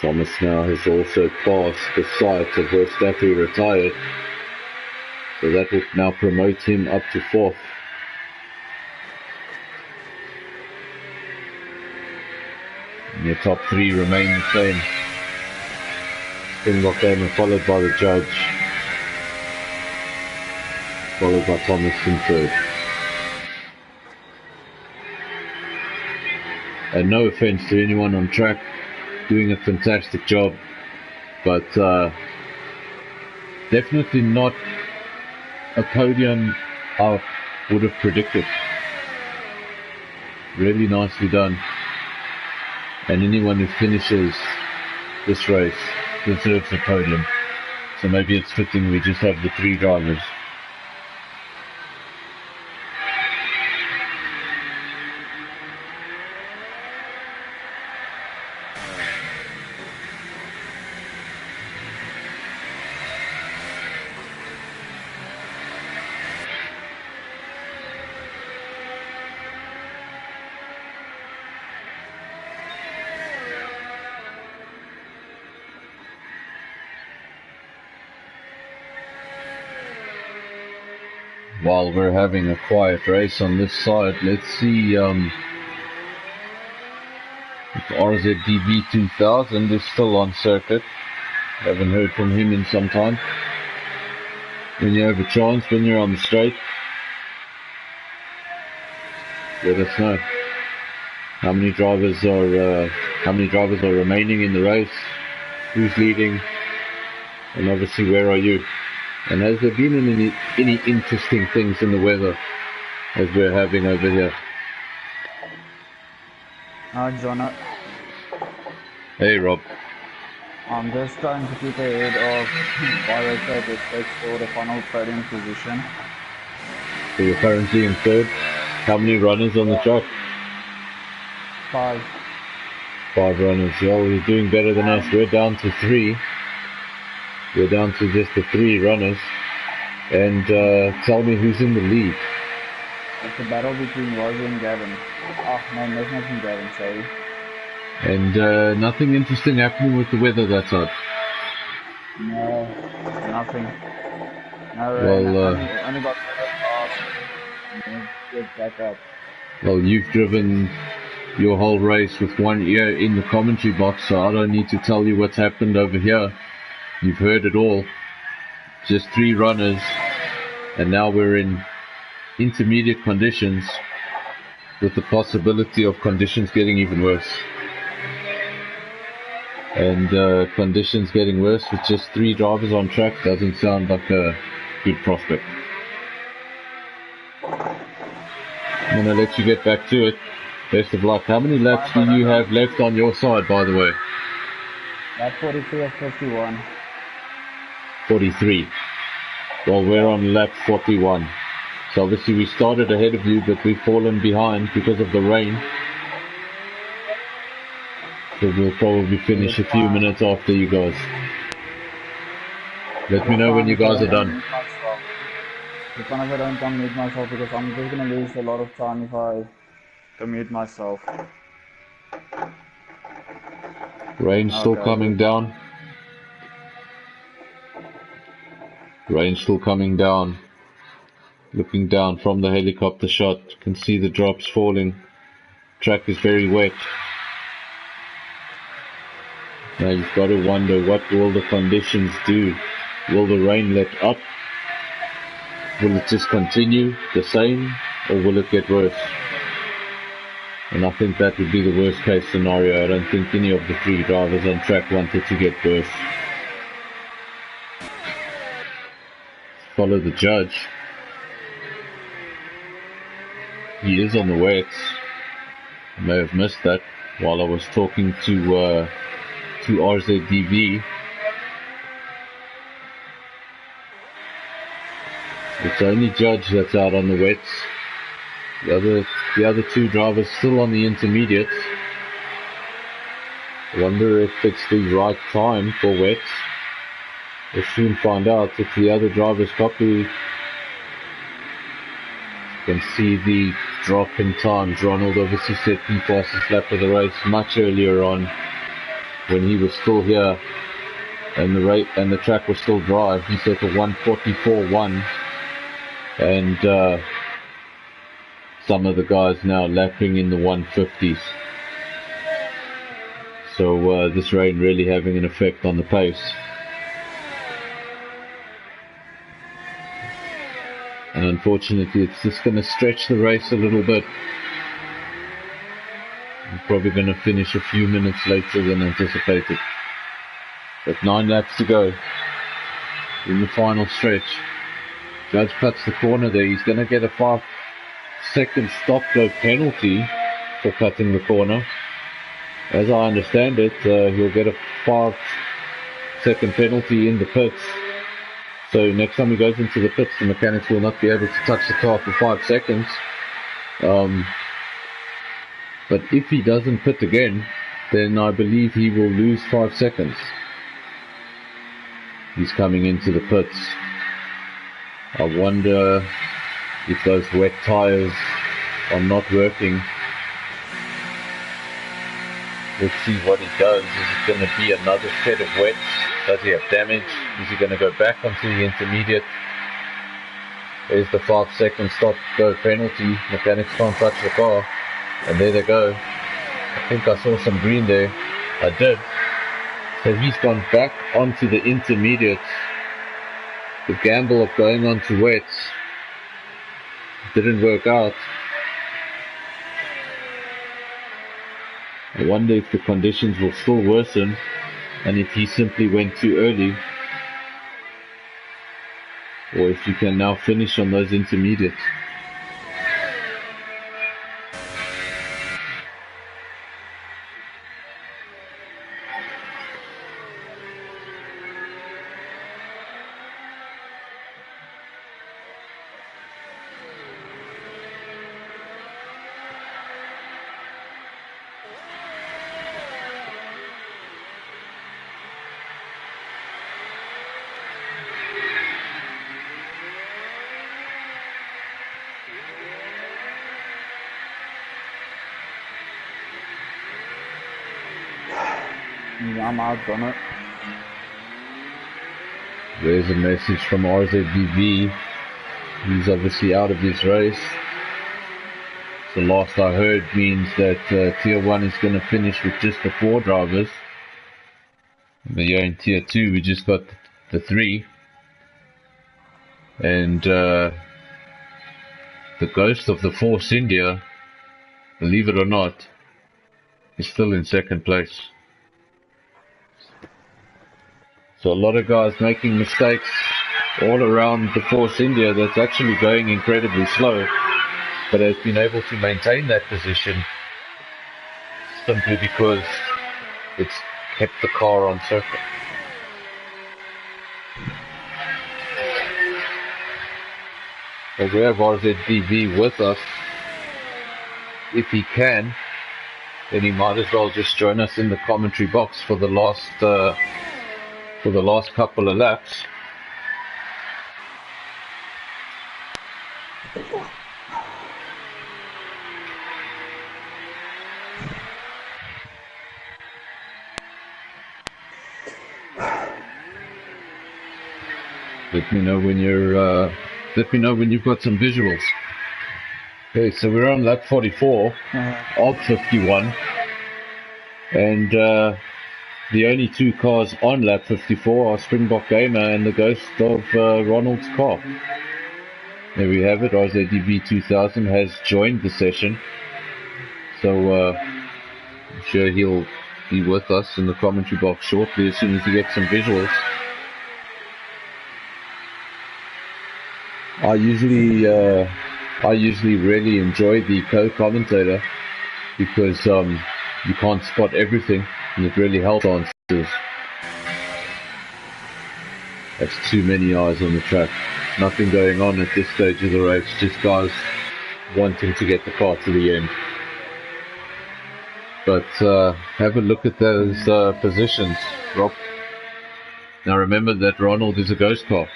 Thomas now has also passed the site of where Staffy retired, so that will now promote him up to 4th. And your top 3 remain the same. Springbok Gamer followed by the judge, followed by Thomas in 3rd. And no offense to anyone on track, doing a fantastic job, but definitely not a podium I would have predicted. Really nicely done, and anyone who finishes this race deserves a podium, so maybe it's fitting we just have the 3 drivers. While we're having a quiet race on this side, let's see if RZDB 2000 is still on circuit. Haven't heard from him in some time. When you have a chance, when you're on the straight, let us know how many drivers are remaining in the race, who's leading, and obviously where are you. And has there been any interesting things in the weather as we're having over here? John, Hey Rob. I'm just trying to keep ahead of Baku with respect for the final podium position. So you're currently in 3rd. How many runners on the track? 5. 5 runners. Well, you're doing better than us. We're down to 3. We're down to just the 3 runners. And tell me who's in the lead. It's a battle between Rosie and Gavin. Oh, no, there's nothing Gavin, sorry. And nothing interesting happening with the weather that side? No, nothing. No, Well, only got off and get back up. Well, you've driven your whole race with one ear in the commentary box, so I don't need to tell you what's happened over here. You've heard it all. Just 3 runners, and now we're in intermediate conditions with the possibility of conditions getting even worse. And conditions getting worse with just 3 drivers on track doesn't sound like a good prospect. I'm going to let you get back to it. Best of luck. How many laps do you have left on your side, by the way? Lap 43 of 51. 43. Well, we're on lap 41. So obviously we started ahead of you, but we've fallen behind because of the rain. So we'll probably finish a few minutes after you guys. Let me know when you guys are done. If I don't unmute myself, because I'm just going to lose a lot of time if I unmute myself. Rain still Okay, coming down. Rain still coming down. Looking down from the helicopter shot, can see the drops falling. Track is very wet. Now you've got to wonder, what will the conditions do? Will the rain let up? Will it just continue the same, or will it get worse? And I think that would be the worst case scenario. I don't think any of the three drivers on track wanted to get worse. Follow the judge. He is on the wets. I may have missed that while I was talking to RZDV. It's only Judge that's out on the wets. The other two drivers still on the intermediates. I wonder if it's the right time for wets. We'll soon find out. If the other drivers copy, you can see the drop in times. Ronald obviously set the fastest lap of the race much earlier on when he was still here and the track was still dry. He set a 1:44.1, and some of the guys now lapping in the 150s. So this rain really having an effect on the pace. And unfortunately, it's just going to stretch the race a little bit. I'm probably going to finish a few minutes later than anticipated. But 9 laps to go in the final stretch. Judge cuts the corner there. He's going to get a 5-second stop-go penalty for cutting the corner. As I understand it, he'll get a 5-second penalty in the pits. So next time he goes into the pits, the mechanics will not be able to touch the car for 5 seconds. But if he doesn't pit again, then I believe he will lose 5 seconds. He's coming into the pits. I wonder if those wet tires are not working. Let's see what he does. Is it going to be another set of wets? Does he have damage? Is he going to go back onto the intermediate? There's the 5-second stop-go penalty. Mechanics can't touch the car. And there they go. I think I saw some green there. I did. So he's gone back onto the intermediates. The gamble of going onto wets didn't work out. I wonder if the conditions will still worsen and if he simply went too early, or if you can now finish on those intermediates. I'm out on it. There's a message from RZDV. He's obviously out of his race. The last I heard means that Tier 1 is going to finish with just the 4 drivers. But here in Tier 2 we just got the 3. And the ghost of the Force India, believe it or not, is still in second place. So a lot of guys making mistakes all around the Force India that's actually going incredibly slow, but has been able to maintain that position simply because it's kept the car on circuit. Well, we have RZDV with us. If he can, then he might as well just join us in the commentary box for the last couple of laps. Let me know when you're. Let me know when you've got some visuals. Okay, so we're on lap 44 of 51, and the only two cars on lap 54 are Springbok Gamer and the ghost of Ronald's car. There we have it. RZDV 2000 has joined the session, so I'm sure he'll be with us in the commentary box shortly as soon as we get some visuals. I usually really enjoy the co-commentator because you can't spot everything and it really helps answers. That's too many eyes on the track. Nothing going on at this stage of the race, just guys wanting to get the car to the end. But have a look at those positions, Rob. Now remember that Ronald is a ghost car.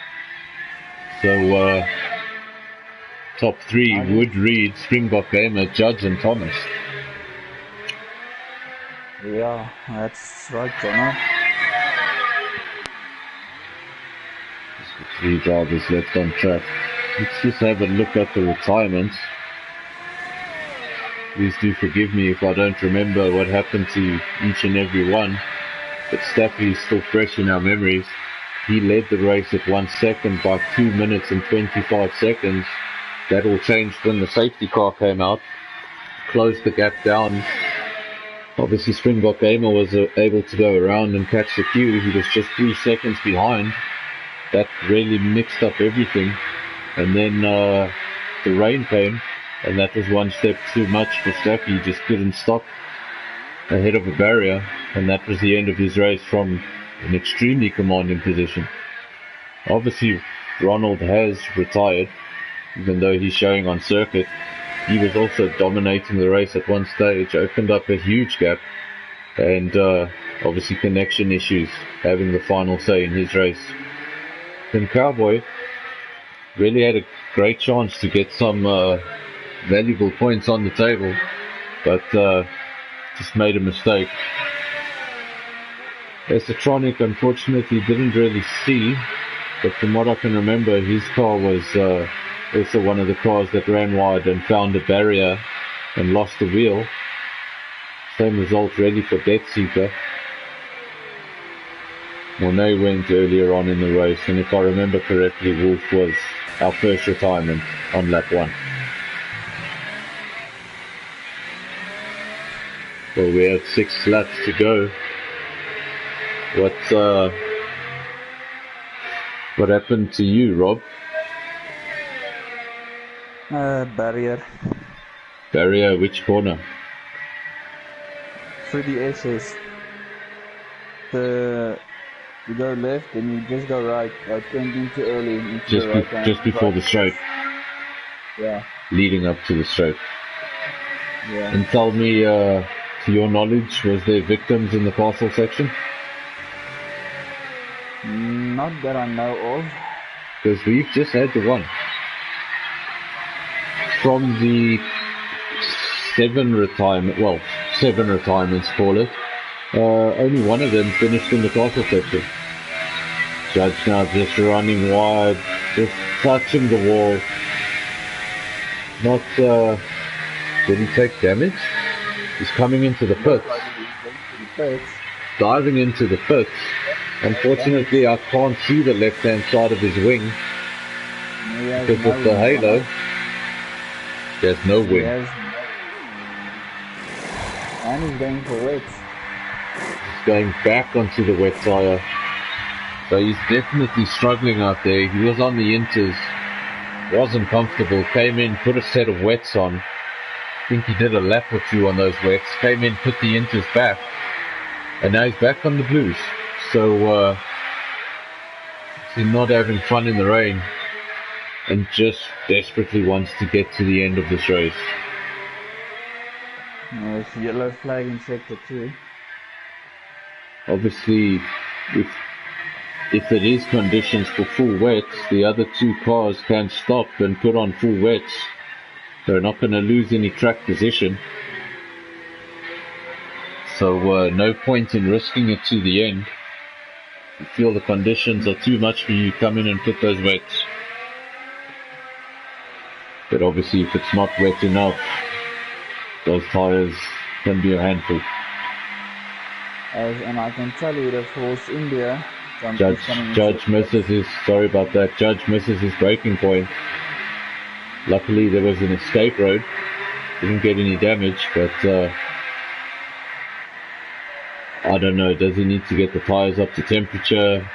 So top three would read Springbok Gamer, Judge and Thomas. Yeah, that's right, Jono. Three drivers left on track. Let's just have a look at the retirements. Please do forgive me if I don't remember what happened to each and every one, but Staffy is still fresh in our memories. He led the race at 1 second by 2 minutes and 25 seconds. That all changed when the safety car came out, closed the gap down. Obviously Springbok Gamer was able to go around and catch the queue. He was just 3 seconds behind. That really mixed up everything. And then the rain came, and that was one step too much for Staffy. He just couldn't stop ahead of a barrier, and that was the end of his race from an extremely commanding position. Obviously Ronald has retired, even though he's showing on circuit. He was also dominating the race at one stage, opened up a huge gap, and obviously connection issues having the final say in his race. Then Cowboy really had a great chance to get some valuable points on the table, but just made a mistake. Esotronic unfortunately didn't really see, but from what I can remember, his car was also one of the cars that ran wide and found a barrier and lost the wheel. Same result really for Death Seeker. Monet went earlier on in the race, and if I remember correctly, Wolf was our first retirement on lap 1. Well, we have 6 laps to go. What happened to you, Rob? Barrier. Barrier, which corner? Through the SS. You go left, then you just go right. I turned in too early into the right hand. Just before the straight. Yeah. Leading up to the straight. Yeah. And tell me, to your knowledge, was there victims in the castle section? Not that I know of. Because we've just had the one. From the 7 retirements, call it. Only one of them finished in the castle section. Judge now just running wide, just touching the wall. Not, did he take damage? He's coming into the pits. Diving into the pits. Unfortunately, I can't see the left-hand side of his wing because of the halo. There's no wing. And he's going for wet. He's going back onto the wet tyre. So he's definitely struggling out there. He was on the inters, wasn't comfortable, came in, put a set of wets on. I think he did a lap or 2 on those wets, came in, put the inters back, and now he's back on the blues. So he's not having fun in the rain and just desperately wants to get to the end of this race. It's yellow flag in sector 2. Obviously, if it is conditions for full wets, the other 2 cars can stop and put on full wets. They're not going to lose any track position. So no point in risking it to the end. you feel the conditions are too much for you, come in and put those wets. But obviously if it's not wet enough, those tyres can be a handful. And I can tell you that Force India... Judge misses his, sorry about that, Judge misses his braking point. Luckily there was an escape road, didn't get any damage, but I don't know, does he need to get the tyres up to temperature?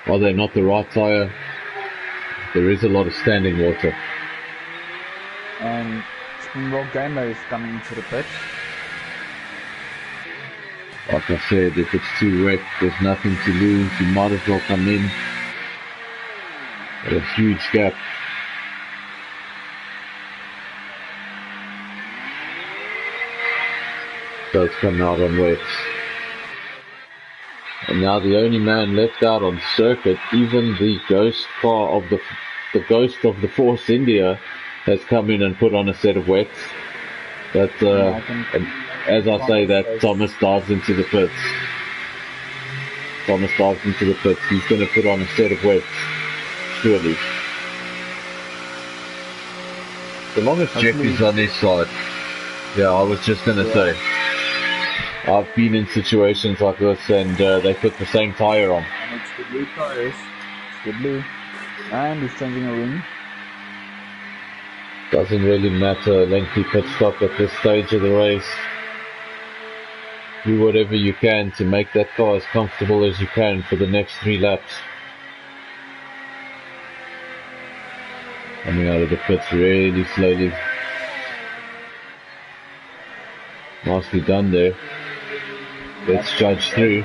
Are they not the right tyre? There is a lot of standing water. And Springbok Gamer is coming to the pit. Like I said, if it's too wet, there's nothing to lose. You might as well come in. Got a huge gap. Does come out on wets. And now the only man left out on circuit, even the ghost car of the ghost of the Force India has come in and put on a set of wets. But and as I say that, Thomas dives into the pits. Thomas dives into the pits. He's going to put on a set of wets, surely. The long as Jeff is on his side. Yeah, I was just going to say. I've been in situations like this and they put the same tyre on. And it's the blue tyres. It's the blue. And he's changing a ring. Doesn't really matter, lengthy pit stop at this stage of the race. Do whatever you can to make that car as comfortable as you can for the next 3 laps. Coming out of the pits really slowly. Nicely done there. Let's Judge through.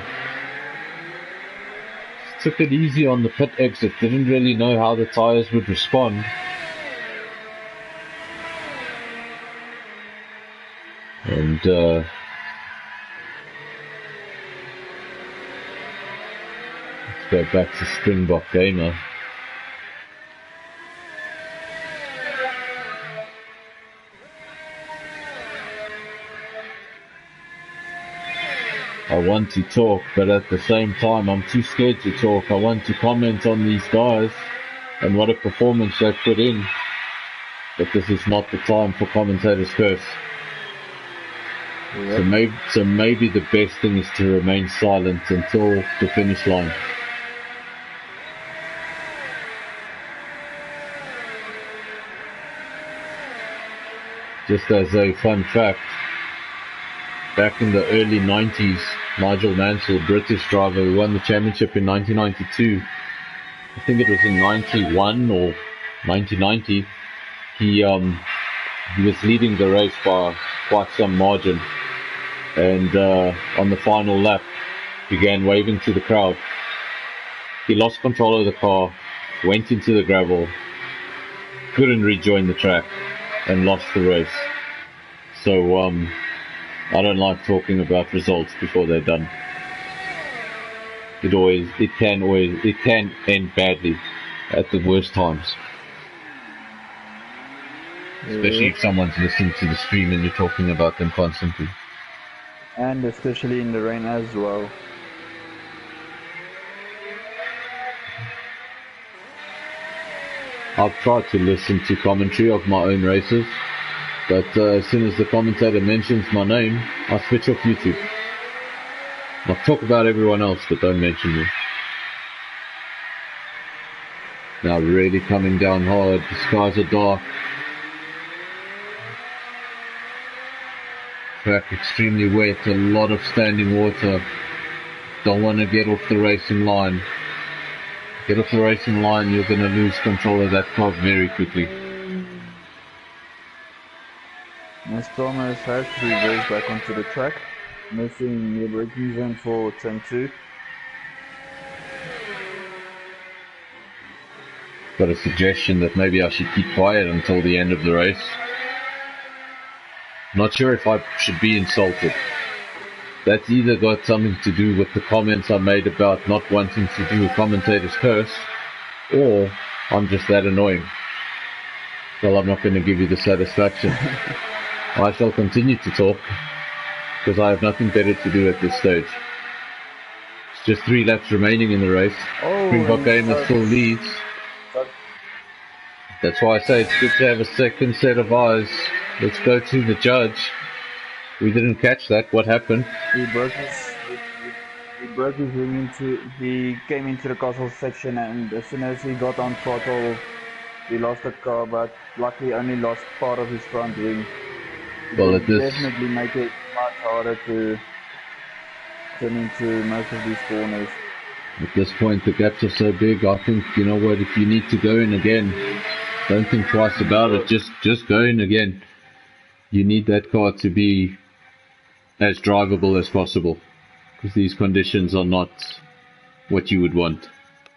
Took it easy on the pit exit, didn't really know how the tyres would respond. And let's go back to Springbok Gamer. I want to talk, but at the same time I'm too scared to talk. I want to comment on these guys and what a performance they put in. But this is not the time for commentators curse. Yep. So maybe the best thing is to remain silent until the finish line. Just as a fun fact, back in the early 90s, Nigel Mansell, British driver who won the championship in 1992, I think it was in 91 or 1990, he was leading the race by quite some margin, and on the final lap began waving to the crowd. He lost control of the car, went into the gravel, couldn't rejoin the track, and lost the race. So I don't like talking about results before they're done. It can end badly at the worst times. Especially if someone's listening to the stream and you're talking about them constantly. And especially in the rain as well. I've tried to listen to commentary of my own races, but as soon as the commentator mentions my name, I switch off YouTube. I'll talk about everyone else, but don't mention me. Now really coming down hard, the skies are dark. Track extremely wet, a lot of standing water. Don't want to get off the racing line. Get off the racing line, you're going to lose control of that car very quickly. As Thomas has to reverse back onto the track, missing the braking zone for turn 2. Got a suggestion that maybe I should keep quiet until the end of the race. Not sure if I should be insulted. That's either got something to do with the comments I made about not wanting to do a commentator's curse, or I'm just that annoying. Well, I'm not going to give you the satisfaction. I shall continue to talk, because I have nothing better to do at this stage. Just 3 laps remaining in the race. Springbok Gamer still leads. That's why I say it's good to have a second set of eyes. Let's go to the judge. We didn't catch that. What happened? He broke his wing he came into the castle section, and as soon as he got on throttle, he lost the car, but luckily only lost part of his front wing. Well, it will definitely make it much harder to turn into most of these corners. At this point, the gaps are so big. I think, you know what, if you need to go in again, don't think twice about it. Just go in again. You need that car to be as drivable as possible, because these conditions are not what you would want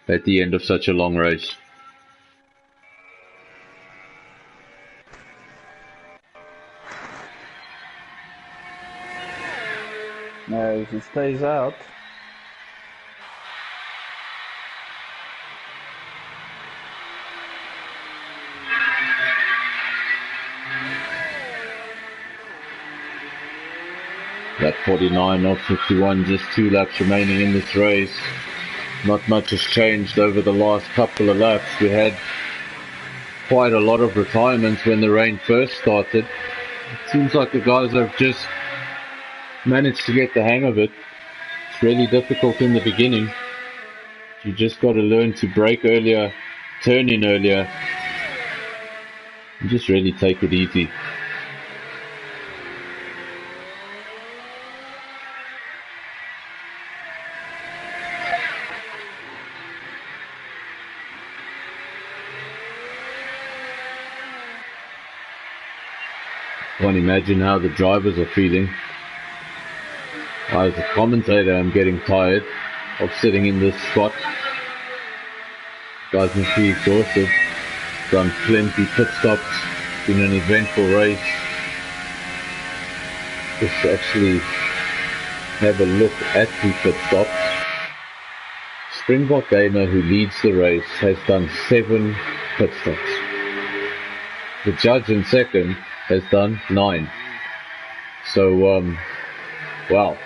at the end of such a long race. Now, if he stays out, that 49 off 51, just 2 laps remaining in this race. Not much has changed over the last couple of laps. We had quite a lot of retirements when the rain first started. It seems like the guys have just managed to get the hang of it. It's really difficult in the beginning. You just got to learn to brake earlier, turn in earlier, and just really take it easy. Can't imagine how the drivers are feeling. I, as a commentator, am getting tired of sitting in this spot. Guys must be exhausted. Done plenty pit stops. Been an eventful race. Just to actually have a look at the pit stops. Springbok Gamer, who leads the race, has done 7 pit stops. The judge in second has done 9. So, wow.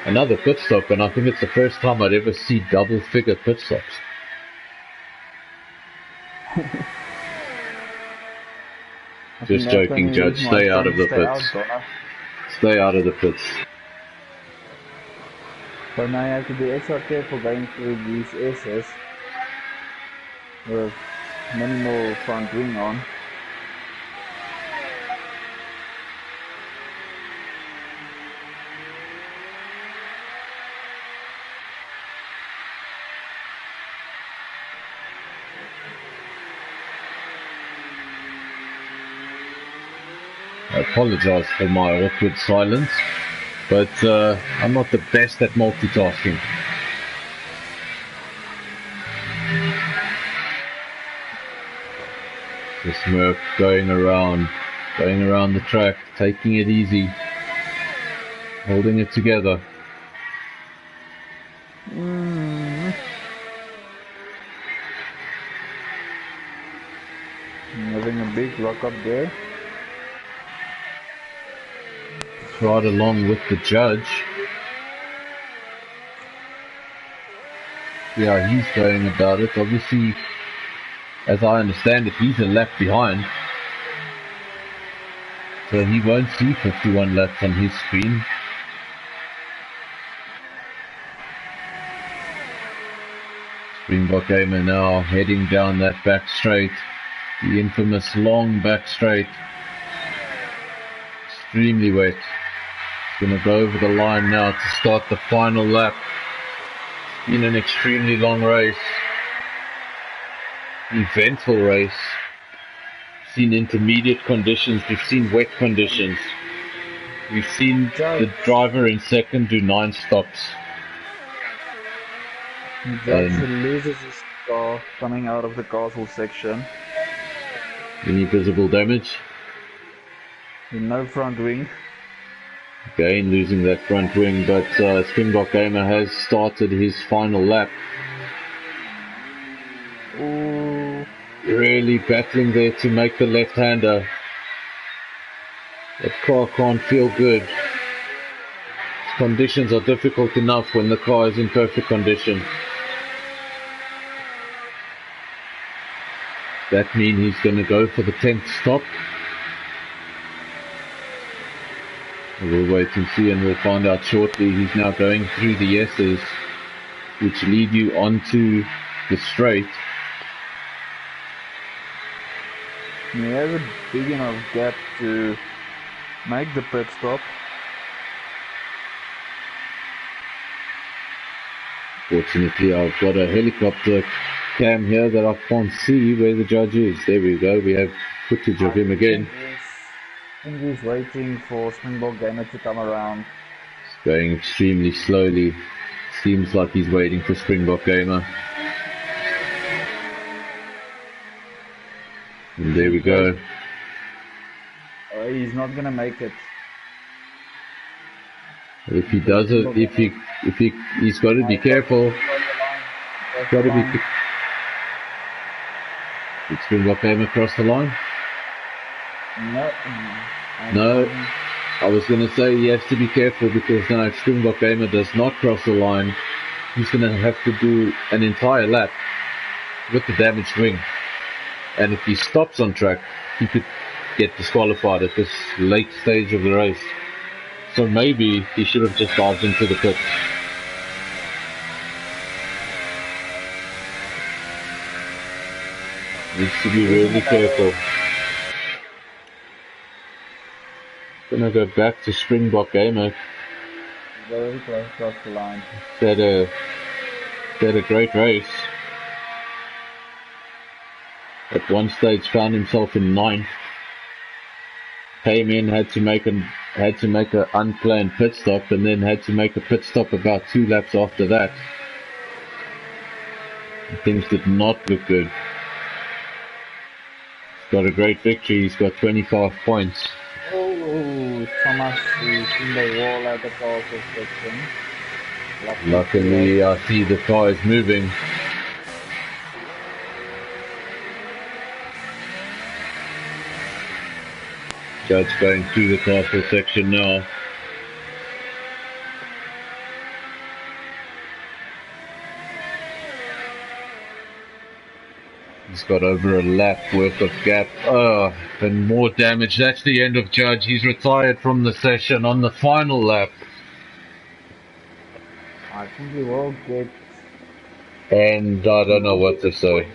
Another pit stop, and I think it's the first time I'd ever see double-figure pit stops. Just joking, Judge. Stay out of the pits. Stay out of the pits. So now you have to be extra careful going through these S's with minimal front wing on. I apologize for my awkward silence, but I'm not the best at multitasking. Just Murph going around the track, taking it easy, holding it together. Having a big lock up there. Right along with the judge. Yeah, he's going about it. Obviously, as I understand it, he's a lap behind. So he won't see 51 laps on his screen. Springbok Gamer now heading down that back straight. The infamous long back straight. Extremely wet. Going to go over the line now to start the final lap. It's been an extremely long race. Eventful race. We've seen intermediate conditions. We've seen wet conditions. We've seen the driver in second do 9 stops. Jackson loses his car coming out of the castle section. Any visible damage? No front wing. Again losing that front wing, but Springbok Gamer has started his final lap. Ooh. Really battling there to make the left-hander. That car can't feel good. conditions are difficult enough when the car is in perfect condition. That means he's going to go for the 10th stop. We'll wait and see, and we'll find out shortly. He's now going through the S's, which lead you onto the straight. He has a big enough gap to make the pit stop. Fortunately, I've got a helicopter cam here that I can't see where the judge is. There we go, we have footage of him again. I think he's waiting for Springbok Gamer to come around. It's going extremely slowly. Seems like he's waiting for Springbok Gamer. And there we go. He's not gonna make it. If he does it, he's got to be careful. Got to be. Did Springbok Gamer cross the line? No. I was going to say he has to be careful, because now if Springbok Gamer does not cross the line, he's going to have to do an entire lap with the damaged wing. And if he stops on track, he could get disqualified at this late stage of the race. So maybe he should have just dived into the pit. Needs to be really careful. Gonna go back to Springbok Gamer. Very close across the line. Had a great race. At one stage found himself in 9th. Came in, had to make an unplanned pit stop, and then had to make a pit stop about 2 laps after that. Things did not look good. He's got a great victory. He's got 25 points. Oh, Thomas is in the wall at the car section. Luckily, I see the car is moving. Judge going through the castle section now. He's got over a lap worth of gap. Oh, and more damage. That's the end of Judge. He's retired from the session on the final lap. I think he will get... And I don't know what to say.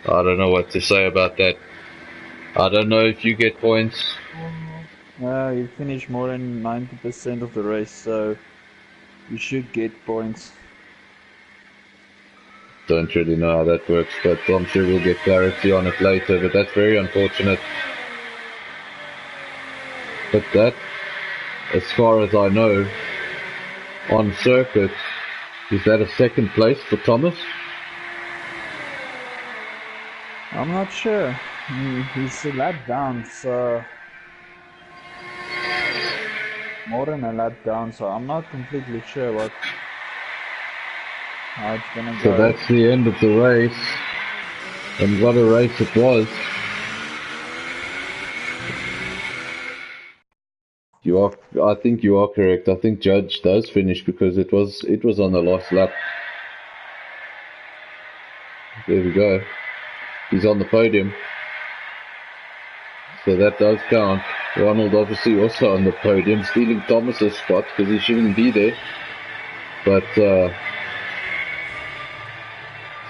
I don't know what to say about that. I don't know if you get points. You finished more than 90% of the race, so you should get points. Don't really know how that works, but I'm sure we'll get clarity on it later, but that's very unfortunate. But that, as far as I know, on circuit, is that a 2nd place for Thomas? I'm not sure. He's a lap down, so... More than a lap down, so I'm not completely sure how it's gonna go. So that's the end of the race. And what a race it was. I think you are correct. I think Judge does finish, because it was on the last lap. There we go. He's on the podium. So that does count. Ronald obviously also on the podium, stealing Thomas's spot because he shouldn't be there. But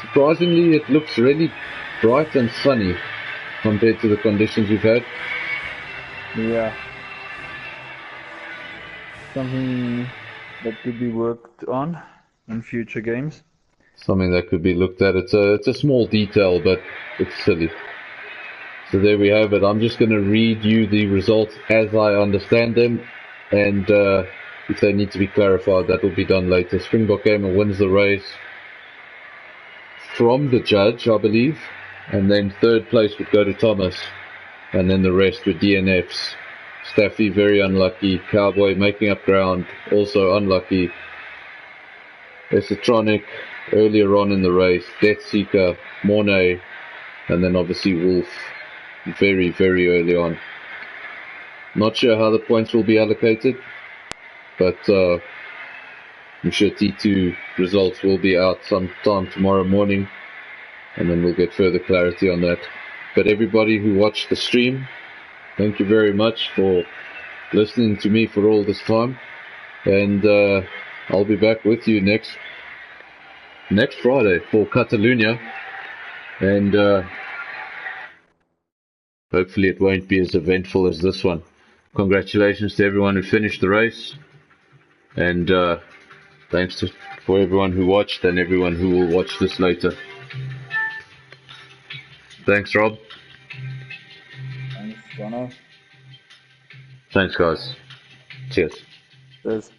surprisingly, it looks really bright and sunny compared to the conditions we've had. Yeah. Something that could be worked on in future games. Something that could be looked at. It's a small detail, but it's silly. So there we have it. I'm just going to read you the results as I understand them, and if they need to be clarified, that will be done later. Springbok Gamer wins the race from the judge, I believe, and then 3rd place would go to Thomas, and then the rest were DNFs. Staffy very unlucky, Cowboy making up ground, also unlucky. Esotronic earlier on in the race, Death Seeker, Mornay, and then obviously Wolf very, very early on. Not sure how the points will be allocated. but I'm sure T2 results will be out sometime tomorrow morning, and then we'll get further clarity on that. But everybody who watched the stream, thank you very much for listening to me for all this time, and I'll be back with you next Friday for Catalunya, and hopefully it won't be as eventful as this one. Congratulations to everyone who finished the race, and thanks for everyone who watched and everyone who will watch this later. Thanks, Rob. Thanks, Jono. Thanks, guys. Cheers. Cheers.